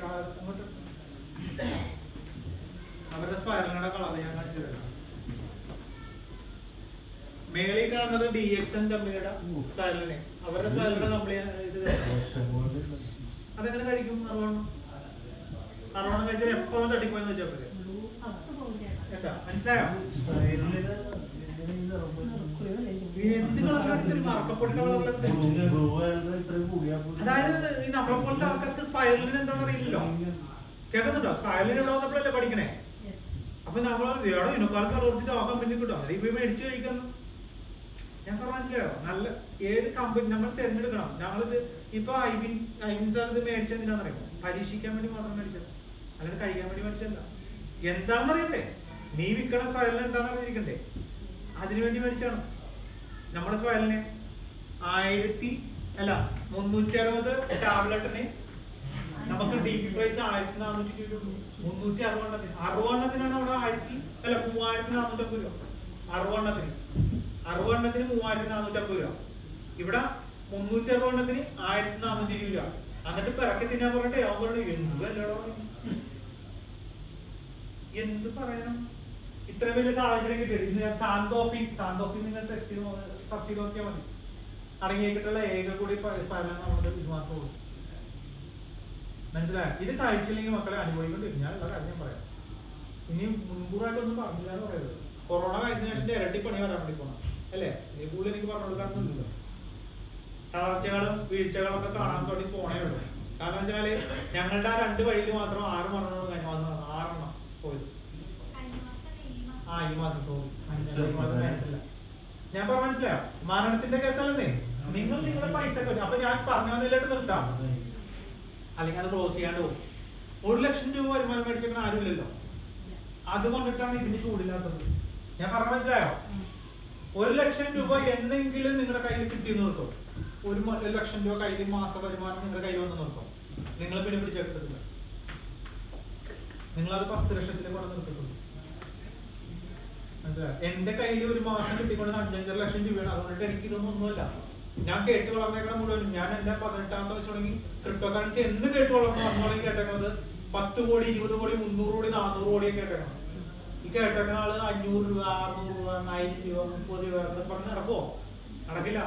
അവരുടെ സ്പൈറലിന്റെ കളർ ഞാൻ കാണിച്ചു തരാം. മേളിൽ കാണുന്നത് DXN കമ്പനിയുടെ സ്പൈറലിനെ. അവരുടെ സ്പൈറലിന്റെ കംപ്ലൈന്റ് അതെങ്ങനെ കഴിക്കും? 60 കഴിച്ചാൽ എപ്പോഴും തട്ടിപ്പോയെന്ന് വെച്ചാൽ പോലെ. മനസ്സിലായോ? അതായത് ഈ നമ്മളെ പോലത്തെ ആൾക്കാർക്ക് സ്പൈറലിന് എന്താണെന്ന് അറിയില്ലല്ലോ. കേൾക്കുന്നുണ്ടോ? സ്പൈറലിന് ഇവിടെ വന്നപ്പോഴല്ലേ പഠിക്കണേ. അപ്പൊ നമ്മൾ എവിടെ ഇനക്കാലത്ത് പ്രവർത്തിച്ച് ആ കമ്പനി കിട്ടും, അത് മേടിച്ച് കഴിക്കുന്നു. ഞാൻ പറഞ്ഞ മനസ്സിലായോ? നല്ല ഏത് കമ്പനി നമ്മൾ തിരഞ്ഞെടുക്കണം. ഞങ്ങളിത് ഇപ്പൊ ഐവിൻ സാർ ഇത് മേടിച്ചെന്തിനാന്ന് അറിയാമോ? പരീക്ഷിക്കാൻ വേണ്ടി മാത്രം മേടിച്ചത്, അല്ലെങ്കിൽ കഴിക്കാൻ വേണ്ടി മേടിച്ചല്ല. എന്താണെന്ന് അറിയണ്ടേ? നീ വിൽക്കണ സ്പൈറലിന് എന്താണെന്ന് അറിഞ്ഞിരിക്കണ്ടേ? അതിനുവേണ്ടി മേടിച്ചാണ്. നമ്മുടെ സ്പൈറലിന് 360 ടാബ്ലറ്റിന് നമുക്ക് DP പ്രൈസ് 1400 രൂപ. 360 എണ്ണത്തിന് 60 എണ്ണത്തിനാണ് അവിടെ 3450 രൂപ. 60 എണ്ണത്തിന് 3450 രൂപ. ഇവിടെ 360 എണ്ണത്തിന് 1420 രൂപ. എന്നിട്ട് പിറക്കി തിന്നാൻ പറഞ്ഞിട്ട് അവൻ പറഞ്ഞു, എന്ത് പറയാനും ഇത്ര വലിയ സാഹചര്യം കിട്ടിയിട്ട്. സാന്തോഫിൻ നിങ്ങൾ ടെസ്റ്റ് ചെയ്ത് സെർച്ച് ചെയ്ത് നോക്കിയാൽ മതി. അടങ്ങിയിട്ടുള്ള ഏക കൂടി സ്പൈറലാണ് നമ്മുടെ ഇത് മാത്രമേ. മനസ്സിലായോ? ഇത് കഴിച്ചില്ലെങ്കിൽ മക്കളെ അനുഭവിക്കൊണ്ടിരിക്കും. ഞാനുള്ള കാര്യം ഞാൻ പറയാം. ഇനി മുൻകൂറായിട്ടൊന്നും പറഞ്ഞില്ല എന്ന് പറയരുത്. കൊറോണ കഴിച്ചതിന് ശേഷം ഇരട്ടി പണി വരാൻ വേണ്ടി പോകണം അല്ലേ? ഇതേപോലെ എനിക്ക് പറഞ്ഞു കൊടുക്കാനൊന്നുമില്ല. തളർച്ചകളും വീഴ്ചകളൊക്കെ കാണാൻ വേണ്ടി പോണേ ഉള്ളൂ. കാരണം വെച്ചാല് ഞങ്ങളുടെ ആ 2 വഴിയിൽ മാത്രം 6 മരണമാണ് കഴിഞ്ഞ മാസം 6 എണ്ണം പോയത്. ഈ മാസം കഴിഞ്ഞിട്ടില്ല. ഞാൻ പറഞ്ഞ മനസ്സിലായോ? മരണത്തിന്റെ കേസല്ലേ? നിങ്ങൾ നിങ്ങളുടെ പൈസ അപ്പൊ ഞാൻ പറഞ്ഞു വന്നില്ലായിട്ട് നിർത്താം, അല്ലെങ്കിൽ അത് ക്ലോസ് ചെയ്യാണ്ട് പോകും. 1 ലക്ഷം രൂപ വരുമാനം മേടിച്ചിട്ട് ആരുമില്ലല്ലോ. അതുകൊണ്ടിട്ടാണ് ഇതിന് ചൂടില്ലാത്തത്. ഞാൻ പറഞ്ഞ മനസ്സിലായോ? 1 ലക്ഷം രൂപ എന്തെങ്കിലും നിങ്ങളുടെ കയ്യിൽ കിട്ടിയെന്ന് നിർത്തും. 1 ലക്ഷം രൂപ കയ്യിൽ മാസ വരുമാനം നിങ്ങളുടെ കയ്യിൽ വന്ന് നിർത്തും. നിങ്ങൾ പിന്നെ പിടിച്ചെടുത്തിട്ടില്ല. നിങ്ങളത് 10 ലക്ഷത്തിലേക്ക് കൊണ്ട് നിർത്തിട്ടുണ്ട്. മനസ്സിലായോ? എന്റെ കയ്യിൽ ഒരു മാസം കിട്ടിക്കൊണ്ട് 5-5 ലക്ഷം രൂപയാണ്. അതുകൊണ്ടിട്ട് എനിക്ക് ഇതൊന്നും ഒന്നുമല്ല. ഞാൻ കേട്ട് വളർന്നേക്കണ മുഴുവനും. ഞാൻ എന്റെ 18ാമത്തെ വയസ്സ് തുടങ്ങി ക്രിപ്റ്റോ കറൻസി എന്ത് കേട്ട് വളർന്നു അന്നോടെയും കേട്ടേക്കണത് 10 കോടി 20 കോടി 300 കോടി 400 കോടിയൊക്കെ കേട്ടേക്കണം. ഈ കേട്ടേക്കണ ആള് 500 രൂപ 600 രൂപ 1000 രൂപ 30 രൂപ എന്നൊക്കെ പറഞ്ഞ് നടക്കുവോ? നടക്കില്ല.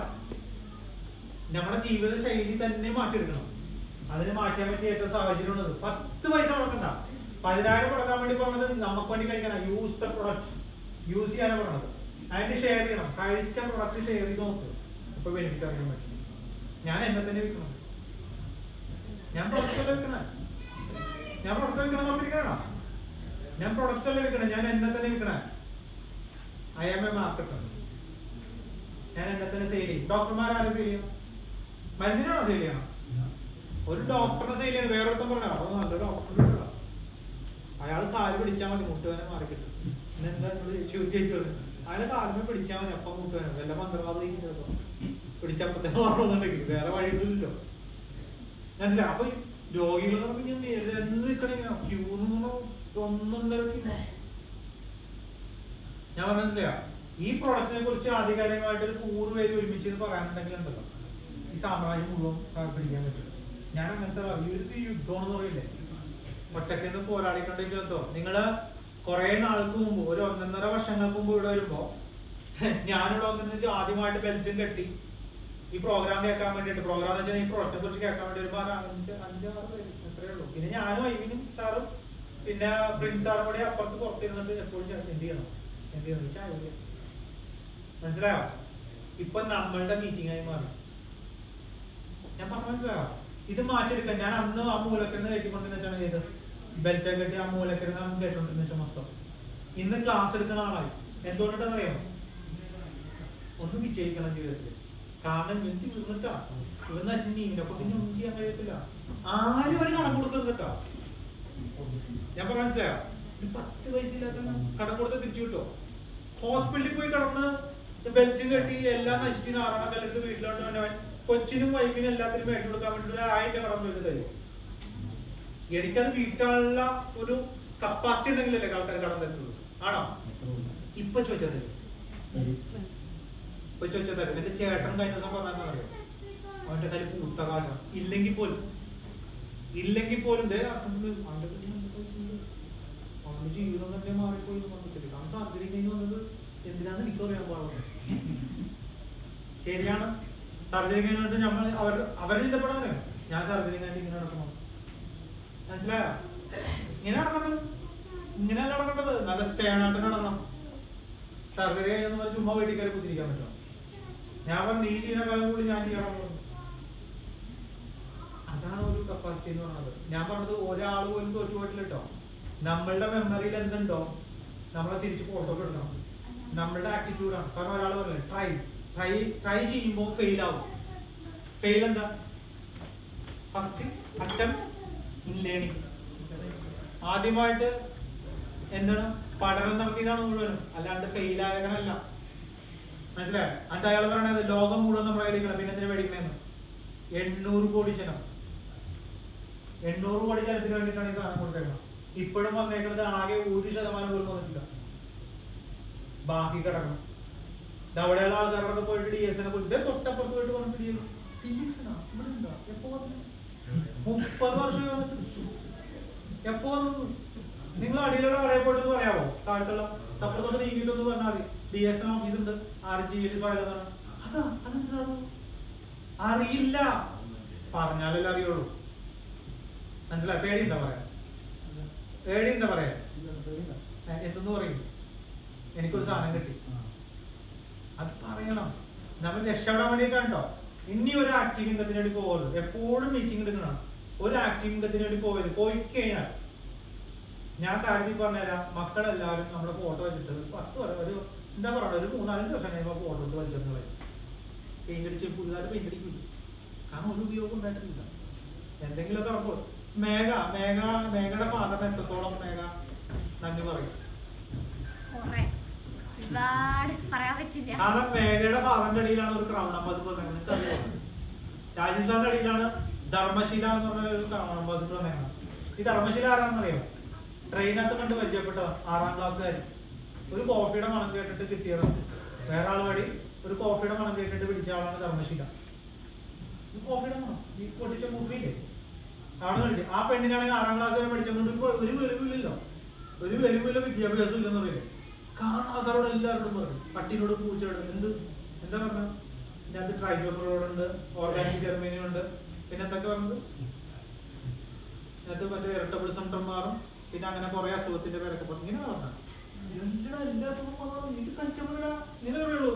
നമ്മുടെ ജീവിത ശൈലി തന്നെ മാറ്റിയെടുക്കണം. അതിന് മാറ്റാൻ പറ്റിയ ഏറ്റവും സാഹചര്യം ഉള്ളത് 10 പൈസ മുടക്കണ്ട. 10,000 മുടക്കാൻ വേണ്ടി പറഞ്ഞത് നമുക്ക് വേണ്ടി കഴിക്കാനാ. യൂസ് ദ പ്രൊഡക്റ്റ്, യൂസ് ചെയ്യാനാണ് പറഞ്ഞത്. അതിന്റെ ഷെയർ ചെയ്യണം. കഴിച്ച പ്രൊഡക്റ്റ് ഷെയർ ചെയ്ത് നോക്ക്. ഇപ്പൊ ബെനിഫിറ്റ് അറിയാൻ പറ്റും. ഞാൻ എന്നെ തന്നെ വിൽക്കണം. ഞാൻ പ്രൊഡക്റ്റ് അല്ല വിൽക്കണേ. ഞാൻ പ്രൊഡക്റ്റ് വിൽക്കണം നോക്കിയിരിക്കണോ? ഞാൻ പ്രൊഡക്റ്റ് അല്ല വിൽക്കണേ. ഞാൻ എന്നെ തന്നെ വിൽക്കണേ. I am a marketer. ഞാൻ എന്നെ തന്നെ സെയിൽ ചെയ്യും. ഡോക്ടർമാരാണ് സെയിൽ ചെയ്യണം? മരുന്നിനാണോ സെയിൽ ചെയ്യണം? ഒരു ഡോക്ടറിനെ സെയിൽ ചെയ്യണം. വേറൊരുത്തം പറഞ്ഞ അത് നല്ല ഡോക്ടർ, അയാൾ കാല് പിടിച്ചാൽ മതി മുട്ടുവേന മാറി കിട്ടും. അയാളെ കാലിനെ പിടിച്ചാൽ മതി അപ്പം മുട്ടുവേന. വല്ല മന്ത്രവാദം പിടിച്ചപ്പത്തന്നെ മാറണമെന്നുണ്ടെങ്കിൽ വേറെ വഴിയില്ലല്ലോ. മനസ്സിലായി? അപ്പൊ രോഗികൾ എന്ന് പറഞ്ഞാൽ നിരന്ന് നിൽക്കണ ക്യൂ ഒന്നൊന്നര. ഞാൻ മനസ്സിലാ ഈ പ്രൊഡക്റ്റിനെ കുറിച്ച് ആധികാരികമായിട്ട് ഒരു 100 പേര് ഒരുമിച്ച് പറയാനുണ്ടെങ്കിൽ ഉണ്ടല്ലോ ഈ സാമ്രാജ്യം മുഴുവൻ പിടിക്കാൻ പറ്റും. ഞാൻ അങ്ങനത്തെ ഈ യുദ്ധം എന്ന് പറയില്ലേ, ഒറ്റക്കെന്ന് പോരാടിക്കൊണ്ടിരിക്കുന്നോ. നിങ്ങള് കുറെ നാൾക്ക് മുമ്പ്, ഒരു 1.5 വർഷങ്ങൾക്ക് മുമ്പ് ഇവിടെ വരുമ്പോ ഞാനിവിടെ വന്നിട്ട് ആദ്യമായിട്ട് ബെൽറ്റും കെട്ടി ഈ പ്രോഗ്രാം കേൾക്കാൻ വേണ്ടിയിട്ട്, പ്രോഗ്രാം എന്ന് വെച്ചാൽ ഈ പ്രൊഡക്റ്റിനെ കുറിച്ച് കേൾക്കാൻ വേണ്ടി വരുമ്പോ 5-6 പേര് എത്രയേ ഉള്ളൂ. പിന്നെ ഞാനും ഐവിനും സാറും പിന്നെ പ്രിൻസ് സാറും കൂടെ അപ്പുറത്ത് പുറത്തിരുന്നിട്ട് എപ്പോഴും എന്ത് ചെയ്യണം ചായ. മനസ്സിലായോ? ഇപ്പൊ നമ്മളുടെ മീറ്റിംഗ് ആയി മാറി. ഞാൻ പറഞ്ഞു മനസ്സിലായോ? ഇത് മാറ്റിയെടുക്കാൻ ഞാൻ അന്ന് ആ മൂലക്കിരുന്ന് കയറ്റിക്കൊണ്ടെന്ന് വെച്ചാണ് ചെയ്ത് ബെൽറ്റ് കെട്ടി ആ മൂലക്കിരുന്ന് കേട്ടോണ്ടിരുന്ന വെച്ചാൽ മൊത്തം. ഇന്ന് ക്ലാസ് എടുക്കുന്ന ആളായി. എന്തുകൊണ്ടിട്ടാന്ന് അറിയാമോ? ഒന്ന് വിജയിക്കണം ജീവിതത്തിൽ. കാരണം എനിക്ക് വീണിട്ടാ ഇവ നശിനി ഇവനൊക്കെ പിന്നെ ഒന്നും ചെയ്യാൻ കഴിയത്തില്ല. ആരും അവന് കടം കൊടുക്കരുതട്ടോ. ഞാൻ പറഞ്ഞു മനസ്സിലായോ? 10 വയസ്സില്ലാത്ത കടം കൊടുത്ത് തിരിച്ചു കിട്ടോ? ഹോസ്പിറ്റലിൽ പോയി കടന്ന് ബെൽറ്റും കെട്ടി എല്ലാം നശിച്ച് നാറാണക്കെടുത്ത് വീട്ടിലോട്ട് വന്നവൻ കൊച്ചിനും വൈഫിനും എല്ലാത്തിനും മേടിച്ചു കൊടുക്കാൻ വേണ്ടി 1000 രൂപ കടം ചോദിച്ചു തരുമോ? എനിക്കത് വീട്ടാനുള്ള ഒരു കപ്പാസിറ്റി ഉണ്ടെങ്കിലല്ലേ ആൾക്കാർ കടം തരുള്ളൂ. ആണോ? ഇപ്പൊ ചോദിച്ചാൽ തരും. ഇപ്പൊ ചോദിച്ചാൽ തരും. എന്റെ ചേട്ടൻ കഴിഞ്ഞ ദിവസം പറഞ്ഞാൽ അറിയാം, അവന്റെ കയ്യിൽ പൂത്ത കാശം ഇല്ലെങ്കിൽ പോലും അവന്റെ ജീവിതം തന്നെ മാറിപ്പോയി വന്നിട്ടില്ല. കാരണം സർജറി കഴിഞ്ഞ് വന്നത് എന്തിനാന്ന് എനിക്ക് അറിയാൻ പാടുള്ളൂ. ശരിയാണ്. സർജറി കഴിഞ്ഞിട്ട് നമ്മൾ അവരെ ചിന്തപ്പെടാൻ ഞാൻ സർജറി കഴിഞ്ഞിട്ട് ഇങ്ങനെ നടക്കണം. മനസ്സിലായോ? ഇങ്ങനെ നടക്കണ്ടത്, ഇങ്ങനെയല്ല നടക്കേണ്ടത്. നല്ല സ്റ്റേണായിട്ട് നടക്കണം. സർജറി കഴിഞ്ഞ ചുമ്മാ വീട്ടിൽ കയറി കുത്തിരിക്കാൻ പറ്റുമോ? ഞാൻ പറഞ്ഞു നീ ചെയ്യുന്ന കാലം കൂടി ഞാൻ ചെയ്യണം. അതാണ് ഒരു കപ്പാസിറ്റി എന്ന് പറയുന്നത്. ഞാൻ പറഞ്ഞത് ഒരാൾ പോലും തോറ്റു പോയിട്ടില്ല കേട്ടോ. നമ്മളുടെ മെമ്മറിയിൽ എന്തുണ്ടോ നമ്മളെ തിരിച്ച് പുറത്തോട്ട് എടുക്കണം. നമ്മളുടെ ആറ്റിറ്റ്യൂഡാണ്. കാരണം ഒരാൾ പറയില്ലേ ട്രൈ ചെയ്യുമ്പോൾ ഫെയിൽ ആവും. ഫെയിൽ എന്താ? First attempt in learning. ആദ്യമായിട്ട് എന്താണ് പഠനം നടത്തിയതാണ് മുഴുവനും, അല്ലാണ്ട് ഫെയിൽ ആയവനല്ല. മനസ്സിലായോ? എന്നിട്ട് അയാൾ പറയണത് ലോകം മുഴുവൻ നമ്മളെ കയ്യിലിരിക്കണം, പിന്നെ എന്തിനാ മേടിക്കണെന്ന്. 800 കോടി ജനം, 800 കോടി ജനത്തിന് വേണ്ടിയിട്ടാണ് ഈ സാധനം കൊടുത്തേക്കണം. ഇപ്പോഴും വന്നേക്കുന്നത് ആകെ 1% പോലും വന്നിട്ടില്ല. ബാക്കി കിടക്കണം. അവിടെയുള്ള ആൾക്കാരോടൊക്കെ പോയിട്ട് DX-നെ കുറിച്ച് തൊട്ടപ്പുറത്ത് പോയിട്ട് പറഞ്ഞിട്ട് DX-നാ ഇവിടെ ഉണ്ടോ? എപ്പോ വന്നു? 30 വർഷം വന്നിട്ട് എപ്പോ വന്നു? നിങ്ങൾ അടിയിലുള്ള കടയിൽ പോയിട്ട് പറയാമോ? താഴത്തുള്ള അപ്പുറത്തോട്ട് നീങ്ങിയിട്ടൊന്ന് പറഞ്ഞാൽ മതി. DX ഓഫീസ് ഉണ്ട്, RGD ഫയലാണ്. അതെന്താ അറിയില്ല, പറഞ്ഞാലല്ലേ അറിയുള്ളൂ. മനസ്സിലായി? പേടിയുണ്ടോ പറയാൻ? പേടിയുണ്ടോ പറയാൻ? എന്തെന്ന് പറയും? എനിക്കൊരു സാധനം കിട്ടി, അത് പറയണം. നമ്മൾ രക്ഷപ്പെടാൻ വേണ്ടിയിട്ടാണോ. ഇനി ഒരു ആക്റ്റീവ് ഇൻകത്തിന് വേണ്ടി പോകരുത്. എപ്പോഴും മീറ്റിംഗ് എടുക്കണം. ഒരു ആക്റ്റീവ് ഇൻകത്തിന് വേണ്ടി പോകരുത്. പോയി കഴിഞ്ഞാൽ ഞാൻ കാര്യത്തിൽ പറഞ്ഞുതരാം. മക്കളെല്ലാവരും നമ്മുടെ ഫോട്ടോ വെച്ചിട്ട് 10 ഒരു എന്താ പറയുക, ഒരു 3-4 വർഷം കഴിയുമ്പോൾ ഫോട്ടോ എടുത്ത് വലിച്ചെന്ന് പറയും. പെയിന്റ് അടിച്ച് പുതുതായിട്ട് പെയിന്റ് അടിക്കില്ല. കാരണം ഒരു ഉപയോഗം ഉണ്ടായിട്ടില്ല. എന്തെങ്കിലുമൊക്കെ ഉറപ്പ്. മേഘയുടെ ഫാദറിന് എത്രത്തോളം മേഘ നന്ദി പറയും. കാരണം മേഘയുടെ ഫാദറിന്റെ അടിയിലാണ് ഒരു ക്രൗൺ അംബാസിഡർ വന്നേക്കുന്നത്. രാജീവ് സാറിന്റെ അടിയിലാണ് ധർമ്മശീല എന്ന് പറഞ്ഞ ഒരു ക്രൗൺ അംബാസിഡർ വന്നേക്കുന്നത്. ഈ ധർമ്മശീല ആരാണെന്നറിയാം? ട്രെയിനകത്ത് കണ്ട് പരിചയപ്പെട്ട 6ാം ക്ലാസ്സുകാരി. ഒരു കോഫിയുടെ മണം കേട്ടിട്ട് കിട്ടിയത്. വേറെ ആൾ വഴി ഒരു കോഫിയുടെ മണം കേട്ടിട്ട് പിടിച്ച ആളാണ് ധർമ്മശീല. കോഫിയുടെ മണം ഈ പൊട്ടിച്ച കോഫിയില്ലേ അവിടെ പഠിച്ചു. ആ പെണ്ണിനാണെങ്കിൽ 6ാം ക്ലാസ് വരെ പഠിച്ചതുകൊണ്ട് ഒരു വെളിവില്ലല്ലോ, ഒരു വെളിവില്ല വിദ്യാഭ്യാസം ഇല്ലെന്ന് പറയില്ലേ. കാരണം ആൾക്കാരോട് എല്ലാവരോടും പറയും. പട്ടിനോട് പൂച്ചയോട് എന്താ പറഞ്ഞ ഇതിനകത്ത് ട്രൈബോളോടുണ്ട്, ഓർഗാനിക് ജർമ്മനിയുണ്ട്, പിന്നെ എന്തൊക്കെ പറഞ്ഞത് ഇതിനകത്ത് മറ്റേ ഇറിറ്റബിൾ സിൻഡ്രോം മാറും, പിന്നെ അങ്ങനെ കുറെ അസുഖത്തിന്റെ പേരൊക്കെ പറഞ്ഞു. ഇങ്ങനെ പറഞ്ഞ എല്ലാ അസുഖം ഇത് കഴിച്ചപ്പോഴാ ഇങ്ങനെ പറയുള്ളൂ.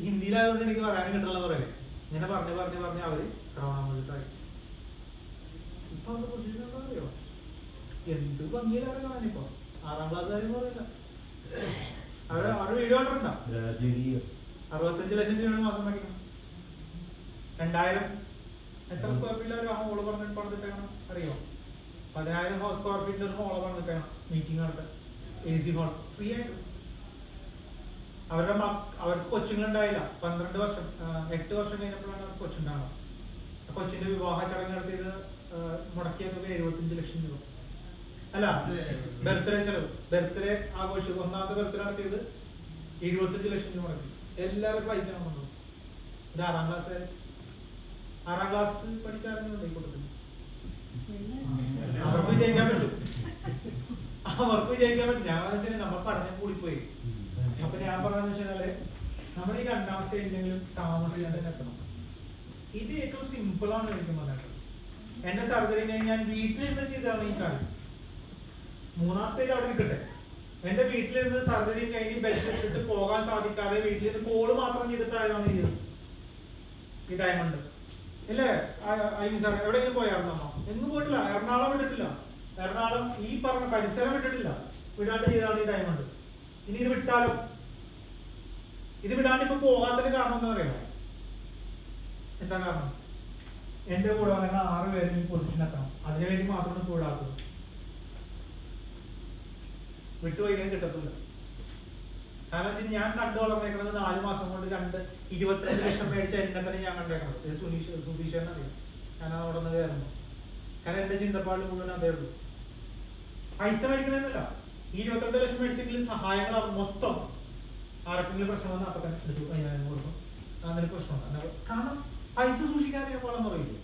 ഹിന്ദിയിലായതുകൊണ്ട് എനിക്ക് പറയാനും കിട്ടണമെന്ന് പറയല്ലേ. ഇങ്ങനെ പറഞ്ഞ് അവര് ക്രമണായി. ഇപ്പൊ അവരുടെ പൊസിഷൻ എന്താ അറിയോ? എന്ത് ഭംഗിയിലാണ് കാണാനിപ്പോ. 6ാം ക്ലാസ് കാര്യം പറയില്ല. അവരുടെ വീഡിയോ കണ്ടിട്ടുണ്ടോ? 65 ലക്ഷം രൂപയാണ് മാസം മേടിക്കണം. 2000 എത്ര സ്ക്വയർ ഫീറ്റ് ഒരു ഹോള് പറഞ്ഞിട്ടാണ് അറിയോ? 10,000 സ്ക്വയർ ഫീറ്റിന്റെ ഒരു ഹോള് പറഞ്ഞിട്ടാണ് മീറ്റിംഗ് നടത്താൻ. AC ഹോൾ ഫ്രീ ആയിട്ട്. അവർക്ക് കൊച്ചുങ്ങളുണ്ടായില്ല. 12 വർഷം 8 വർഷം കഴിഞ്ഞപ്പോഴാണ് അവർക്ക് കൊച്ചുണ്ടാവുക. കൊച്ചിന്റെ വിവാഹ ചടങ്ങ് നടത്തിയത് മുടക്കിയത് 75 ലക്ഷം രൂപ. അല്ല, ബർത്ത്ഡേ ചെലവ്, ബർത്ത്ഡേ ആഘോഷിച്ചു. ഒന്നാമത്തെ ബർത്ത്ഡേ നടത്തിയത് 75 ലക്ഷം രൂപ മുടക്കി. എല്ലാവരും ഫ്ലൈറ്റിനാണ് കൊണ്ടു. ഒരു 6ാം ക്ലാസ് പഠിച്ചാലും കൂട്ടത്തിൽ അവർക്ക് വിജയിക്കാൻ പറ്റും. ഞാൻ വെച്ചാൽ നമ്മൾ പഠനം കൂടിപ്പോയി. അപ്പൊ ഞാൻ പറഞ്ഞതെന്ന് വെച്ചാല് നമ്മൾ ഈ 2ാം സ്റ്റേജിലെങ്കിലും താമസിക്കാതെ എത്തണം. ഇത് ഏറ്റവും സിമ്പിൾ ആണ് എനിക്ക് പറയാൻ. എന്റെ സർജറി ഞാൻ വീട്ടിൽ നിന്ന് ചെയ്താണ് ഈ കാര്യം. 3ാം സ്റ്റേജ് അവിടെ നിൽക്കട്ടെ. എന്റെ വീട്ടിൽ നിന്ന് സർജറി കഴിഞ്ഞ് ബെൽറ്റ് ഇട്ടിട്ട് പോകാൻ സാധിക്കാതെ വീട്ടിൽ നിന്ന് കോള് മാത്രം ചെയ്തിട്ടായതാണ് ചെയ്തത് ഈ ഡയമണ്ട്. ഇല്ലേ സാർ, എവിടെയെങ്കിലും പോയായിരുന്നു അമ്മ? എങ്ങും പോയിട്ടില്ല. എറണാകുളം വിട്ടിട്ടില്ല. എറണാകുളം ഈ പറഞ്ഞ പരിസരം വിട്ടിട്ടില്ല. വിടാണ്ട് ചെയ്താണ് ഈ ഡയമണ്ട്. ഇനി ഇത് വിട്ടാലോ? ഇത് വിടാണ്ട് ഇപ്പൊ പോകാത്തതിന് കാരണം എന്താ പറയുക? എന്താ കാരണം? എന്റെ കൂടെ വന്ന 6 പേരും ഈ പൊസിഷൻ എത്തണം. അതിനുവേണ്ടി മാത്രമാണ് ഇപ്പോൾ വിടാത്തത്. വിട്ടുപോയിക്കാൻ കിട്ടത്തില്ല. കാരണം വെച്ചാൽ ഞാൻ കണ്ടു വളർന്നേക്കുന്നത് 4 മാസം കൊണ്ട് 25 ലക്ഷം മേടിച്ച എന്നെ തന്നെ ഞാൻ കണ്ടേക്കുന്നത്. സുധീഷേനെ അറിയാം. ഞാൻ അവിടെ നിന്ന് കയറുന്നു. കാരണം എന്റെ ചിന്തപ്പാടിൽ മുഴുവൻ അതേ ഉള്ളൂ. പൈസ മേടിക്കണമെന്നില്ല. 22 ലക്ഷം മേടിച്ചെങ്കിലും സഹായങ്ങൾ മൊത്തം ആർക്കെങ്കിലും പ്രശ്നം വന്നാൽ അപ്പൊ തന്നെ എടുത്തു 5000 കൊടുക്കും. അതിന് പ്രശ്നമുണ്ട്. കാരണം പൈസ സൂക്ഷിക്കാൻ അറിയാൻ പാടെന്ന് പറയില്ലേ,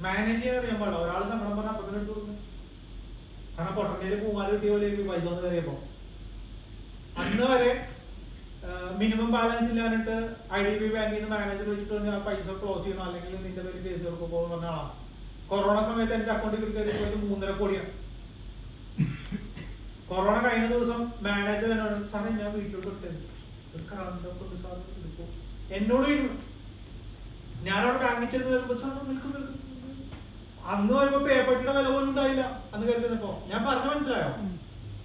മാനേജ് ചെയ്യാൻ അറിയാൻ പാടില്ല. ഒരാൾ സങ്കടം പറഞ്ഞാൽ അപ്പൊ തന്നെ എടുത്തു കൊടുക്കും. കാരണം പൊട്ടന്റെ പൂമാല കിട്ടിയ പോലെ പൈസ വന്ന് കയറിയപ്പോ അന്ന് വരെ മിനിമം ബാലൻസ് ഇല്ലാന്നിട്ട് IDB ബാങ്കിൽ നിന്ന് മാനേജർ വിളിച്ചിട്ട് ആ പൈസ ക്ലോസ് ചെയ്യണം, അല്ലെങ്കിൽ നിന്റെ പേര് കേസ് കൊടുക്കും പോകുന്ന പറഞ്ഞ ആളാണ്. കൊറോണ സമയത്ത് എന്റെ അക്കൗണ്ടിൽ കയറിയത് 3.5 കോടിയാണ്. കൊറോണ കഴിഞ്ഞ ദിവസം മാനേജർ എന്നോട്, സാറേ ഞാൻ വീട്ടിലോട്ട് ഇട്ടത് എന്നോട് ഇരുന്നു. ഞാനവിടെ ബാങ്കിൽ ചെന്ന് വരുമ്പോ സാർ നിൽക്കും. അന്ന് വരുമ്പോ പേപ്പറ്റിയുടെ വില പോലും ഉണ്ടായില്ല. അന്ന് കയറി ചെന്നപ്പോ ഞാൻ പറഞ്ഞ മനസ്സിലായോ?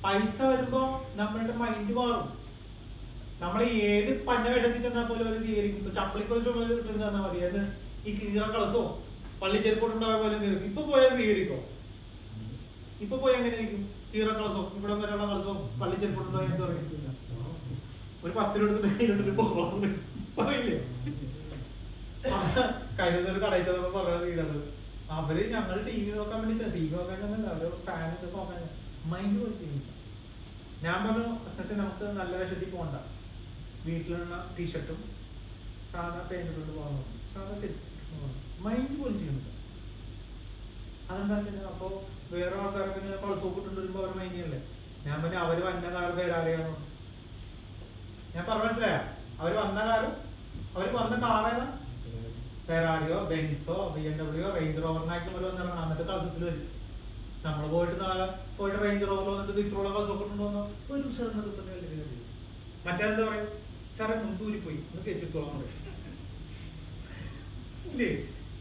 പൈസ വരുമ്പോ നമ്മളുടെ മൈൻഡ് മാറും. നമ്മൾ ഏത് പന്ന വേഷത്തിൽ ചെന്നാൽ പോലും അവർ സ്വീകരിക്കും. ചപ്പളിക്കൊളിച്ച് തന്നാൽ മതി. അത് ഈ കീറ കളസോ പള്ളിച്ചെരുപ്പോട്ടുണ്ടായ പോലെ കയറിക്കും. ഇപ്പൊ പോയാൽ സ്വീകരിക്കോ? ഇപ്പൊ പോയി എങ്ങനെ ഇരിക്കും? കീറ കളസോ ഇവിടെ വരെയുള്ള കളസോ പള്ളിച്ചെരുപ്പോട്ടുണ്ടായ എന്താ പറയുക? ഒരു 10 രൂപ എടുത്തിട്ട് കയ്യിലോട്ട് പോകണം പറയില്ലേ? കഴിഞ്ഞ ഒരു കടയിൽ ചെന്നപ്പോ പറയുന്നത് തീരാണ്. അവര് ഞങ്ങൾ TV നോക്കാൻ വേണ്ടി TV നോക്കാൻ ചെന്നല്ല, അവര് ഫാൻ ഒക്കെ നോക്കാൻ മൈൻഡ് കൊടുത്തില്ല. ഞാൻ പറഞ്ഞു സത്യം നമുക്ക് നല്ല വേഷത്തിൽ പോകണ്ട, വീട്ടിലുള്ള ടീഷർട്ടും സാധാ പാൻറ്റുകൊണ്ട് പോകാൻ നോക്കും, സാധാ മൈൻഡ് പോലും ചെയ്യുന്നില്ല. അതെന്താ വെച്ചാൽ അപ്പൊ വേറെ ആൾക്കാരൊക്കെ ഇങ്ങനെ പൾസോക്ക് ഇട്ടുണ്ട് വരുമ്പോ അവർ മൈൻഡ് ചെയ്യല്ലേ. ഞാൻ പറഞ്ഞു അവര് വന്ന കാലം പേരാലെയാണോ? ഞാൻ പറഞ്ഞു മനസ്സിലായ? അവര് വന്ന കാറേതാ? ഫെറാറിയോ ബെൻസോ BMW റേഞ്ച് റോവറിനാക്കി പോലെ വന്നിറങ്ങണം. എന്നിട്ട് കളസത്തിൽ വരും. നമ്മൾ പോയിട്ട് റേഞ്ച് റോവർ വന്നിട്ട് ഇത്രോളം കളസൊക്കെ ഉണ്ടോന്നോ ഒരു സാറിന് മറ്റേന്താ പറയും, സാറേ മുൻകൂരി പോയി ഒന്ന് കെറ്റിത്തോളം പറയും ഇല്ലേ?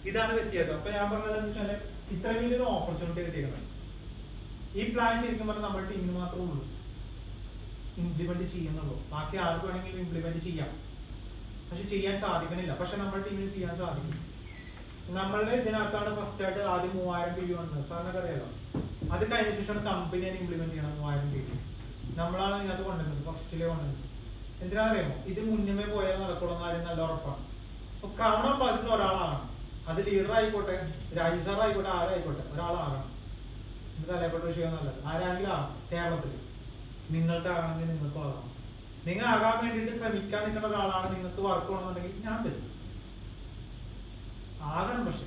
ഇതാണ് വ്യത്യാസം. അപ്പൊ ഞാൻ പറഞ്ഞത് വെച്ചാല് ഇത്രയും വലിയൊരു ഓപ്പർച്യൂണിറ്റി കിട്ടിയത്. ഈ പ്ലാൻ ശരിക്കും പറഞ്ഞാൽ നമ്മുടെ ടീമിന് മാത്രമേ ഉള്ളൂ ഇംപ്ലിമെന്റ് ചെയ്യുന്നുള്ളൂ. ബാക്കി ആർക്ക് വേണമെങ്കിലും ഇംപ്ലിമെന്റ് ചെയ്യാം, പക്ഷെ ചെയ്യാൻ സാധിക്കണില്ല. പക്ഷെ നമ്മുടെ ടീമിന് ചെയ്യാൻ സാധിക്കും. നമ്മളുടെ ഇതിനകത്താണ് ഫസ്റ്റ് ആയിട്ട് ആദ്യം 3000 PV വന്നത്, സാറിനൊക്കെ അറിയാലോ. അത് കഴിഞ്ഞ ശേഷമാണ് കമ്പനിയാണ് ഇംപ്ലിമെന്റ് ചെയ്യണം 3000 PV. നമ്മളാണ് ഇതിനകത്ത് കൊണ്ടുവരുന്നത്, ഫസ്റ്റിലെ കൊണ്ടുവരുന്നത്. എന്തിനാ അറിയാമോ? ഇത് മുന്നേ പോയാൽ നടക്കണം കാര്യം നല്ല ഉറപ്പാണ്. അപ്പൊ ക്രൗൺ അംബാസിഡർ ഒരാളാണ്. അത് ലീഡർ ആയിക്കോട്ടെ, രാജീവ് സാർ ആയിക്കോട്ടെ, ആരായിക്കോട്ടെ, ഒരാളാകണം. ഇത് തലപ്പെട്ട വിഷയം നല്ലത്. ആരെങ്കിലും ആകണം. കേരളത്തിൽ നിങ്ങൾക്ക് ആകണമെങ്കിൽ നിങ്ങൾക്ക് ആകണം. നിങ്ങൾ ആകാൻ വേണ്ടിയിട്ട് ശ്രമിക്കാൻ നിൽക്കുന്ന ഒരാളാണ്. നിങ്ങൾക്ക് വർക്ക് ചെയ്യണമെന്നുണ്ടെങ്കിൽ ഞാൻ തരും, ആകണം. പക്ഷെ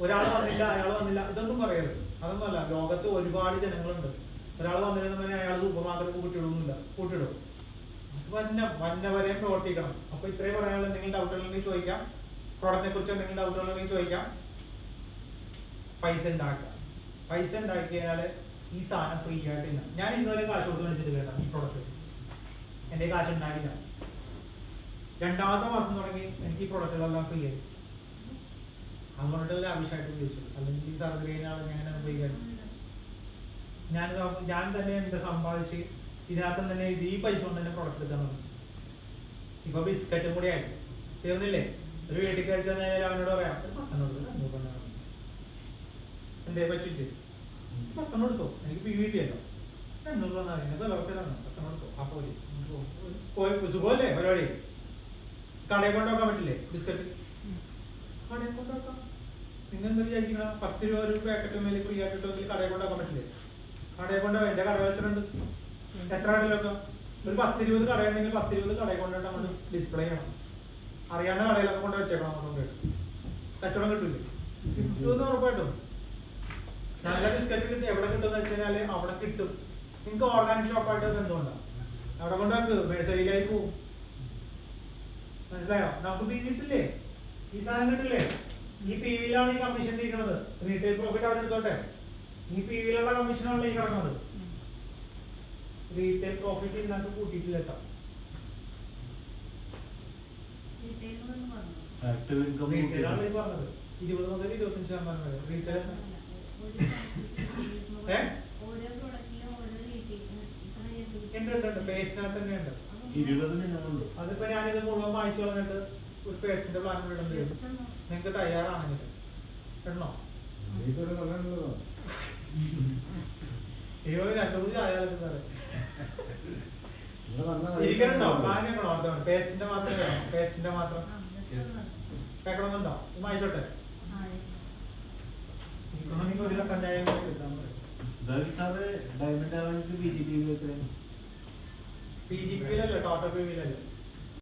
ഒരാൾ വന്നില്ല, അയാൾ വന്നില്ല, ഇതൊന്നും പറയരുത്. അതൊന്നും അല്ല. ലോകത്ത് ഒരുപാട് ജനങ്ങളുണ്ട്. ഒരാൾ വന്നിരുന്ന അയാൾ സൂപ്പർ മാർക്കറ്റ് കൂട്ടിയിടുന്നില്ല, കൂട്ടിയിടും. വന്നവരെയും പ്രവർത്തിക്കണം. അപ്പൊ ഇത്രയും പറയാനുള്ള എന്തെങ്കിലും ഡൗട്ടുകളുണ്ടെങ്കിൽ ചോദിക്കാം. പ്രോഡക്റ്റിനെ കുറിച്ച് എന്തെങ്കിലും ഡൗട്ടുകളുണ്ടെങ്കിൽ ചോദിക്കാം. പൈസ ഉണ്ടാക്കിയാൽ ഈ സാധനം ഫ്രീ ആയിട്ടില്ല. ഞാൻ ഇന്നുവരെ കാശ് കൊടുത്ത് മേടിച്ചിട്ടില്ല കേട്ടോ. പ്രോഡക്റ്റ് എന്റെ കാശ് ഉണ്ടായില്ല. 2ാമത്തെ മാസം തുടങ്ങി എനിക്ക് ഈ പ്രോഡക്റ്റുകളെല്ലാം ഫ്രീ ആയി. അതുകൊണ്ട് ലാവിഷായിട്ട് ഉപയോഗിച്ചു. അല്ലെങ്കിൽ ഈ സർജറി കഴിഞ്ഞാൽ ഞാൻ ഫ്രീ ആയി. ഞാൻ തന്നെ എന്റെ സമ്പാദിച്ച് ഇതിനകത്ത് തന്നെ ഈ പൈസ കൊണ്ട് തന്നെ പ്രോഡക്റ്റ് എടുക്കാൻ തുടങ്ങി. ഇപ്പൊ ബിസ്ക്കറ്റും കൂടി ആയി തീർന്നില്ലേ? ഒരു വീട്ടിൽ കഴിച്ചാൽ അവനോട് പറയാം ഒരു 10 കൊടുത്തു എന്തേ പറ്റില്ലേ 10 കൊടുത്തോ എനിക്ക് പി വീട്ടിയല്ലോ 200 രൂപ നിങ്ങൾക്ക് ലോക്കലാണ് 10 കൊടുത്തോ അപ്പോൾ സുഖമല്ലേ പരിപാടി കടയിൽ കൊണ്ടുപോക്കാൻ പറ്റില്ലേ ബിസ്ക്കറ്റ് കടയിൽ കൊണ്ടുപോക്കാം നിങ്ങൾ എന്താ വിചാരിക്കണം 10 രൂപ ഒരു പാക്കറ്റ് മേലെ ഫ്രീ ആയിട്ടിട്ടെങ്കിൽ കടയിൽ കൊണ്ടുപോക്കാൻ പറ്റില്ലേ കടയിൽ കൊണ്ടുപോകാം എന്റെ കട വെച്ചിട്ടുണ്ട് എത്ര കടയിലൊക്കെ ഒരു 10-20 കടയുണ്ടെങ്കിൽ 10-20 കടയിൽ കൊണ്ടുപോയിട്ട് അങ്ങോട്ട് ഡിസ്പ്ലേ ചെയ്യണം അറിയാവുന്ന കടയിലൊക്കെ കൊണ്ട് വെച്ചേക്കണം അങ്ങോട്ട് കച്ചവടം കിട്ടില്ലേ കിട്ടുമെന്ന് ഉറപ്പായിട്ടും നല്ല ബിസ്ക്കറ്റ് കിട്ടും എവിടെ കിട്ടുമെന്ന് വെച്ചാല് അവിടെ കിട്ടും നിങ്ങൾക്ക് ഓർഗാനിക് ഷോപ്പായിട്ട് ബന്ധമുണ്ടാവും അവിടെ കൊണ്ടുവെക്ക് മേഴ്സറിയിലായി പോവും മനസ്സിലായോ നമുക്ക് പി കിട്ടില്ലേ ഈ സാധനം കിട്ടില്ലേ ഈ പി വിയിലാണ് ഈ കമ്മീഷൻ ഇരിക്കുന്നത് റീറ്റെയിൽ പ്രോഫിറ്റ് അവരെടുത്തോട്ടെ ഈ പി വിയിലുള്ള കമ്മീഷനാണല്ലോ ഈ കിടക്കുന്നത് റീറ്റെയിൽ പ്രോഫിറ്റ് ഇതിനകത്ത് കൂട്ടിയിട്ടില്ല കേട്ടോ ആക്റ്റീവ് ഇൻകം റീറ്റെയിലാണ് ഈ പറഞ്ഞത് 20 മുതൽ 25% വരെ റീറ്റെയിൽ പേസ്റ്റിനകത്ത് തന്നെ ഉണ്ട് 20 ഞാനുണ്ട്. അതിപ്പോ ഞാനിത് മുഴുവൻ വായിച്ചു കളഞ്ഞിട്ട് ഒരു പേസ്റ്റിന്റെ പ്ലാൻ വിടേണ്ടി വരും നിങ്ങൾക്ക് തയ്യാറാണെങ്കിൽ ഇടണോ അയ്യോ 2-3 ചായ സാറേ ഇരിക്കണുണ്ടോ പ്ലാൻ കേൾക്കണോ പേസ്റ്റിന്റെ മാത്രം വേണം പേസ്റ്റിന്റെ മാത്രം കേൾക്കണമെന്നുണ്ടോ വായിച്ചോട്ടെ ഇക്കണോമിക്ക് 1 ലക്ഷം ചായ കിട്ടാൻ പറയും സാറ് ഡയമണ്ട് ആവാനിക്ക് BGP എത്രയാണ് PGP-യിലല്ലേ ടോട്ടൽ PV-യിലല്ലേ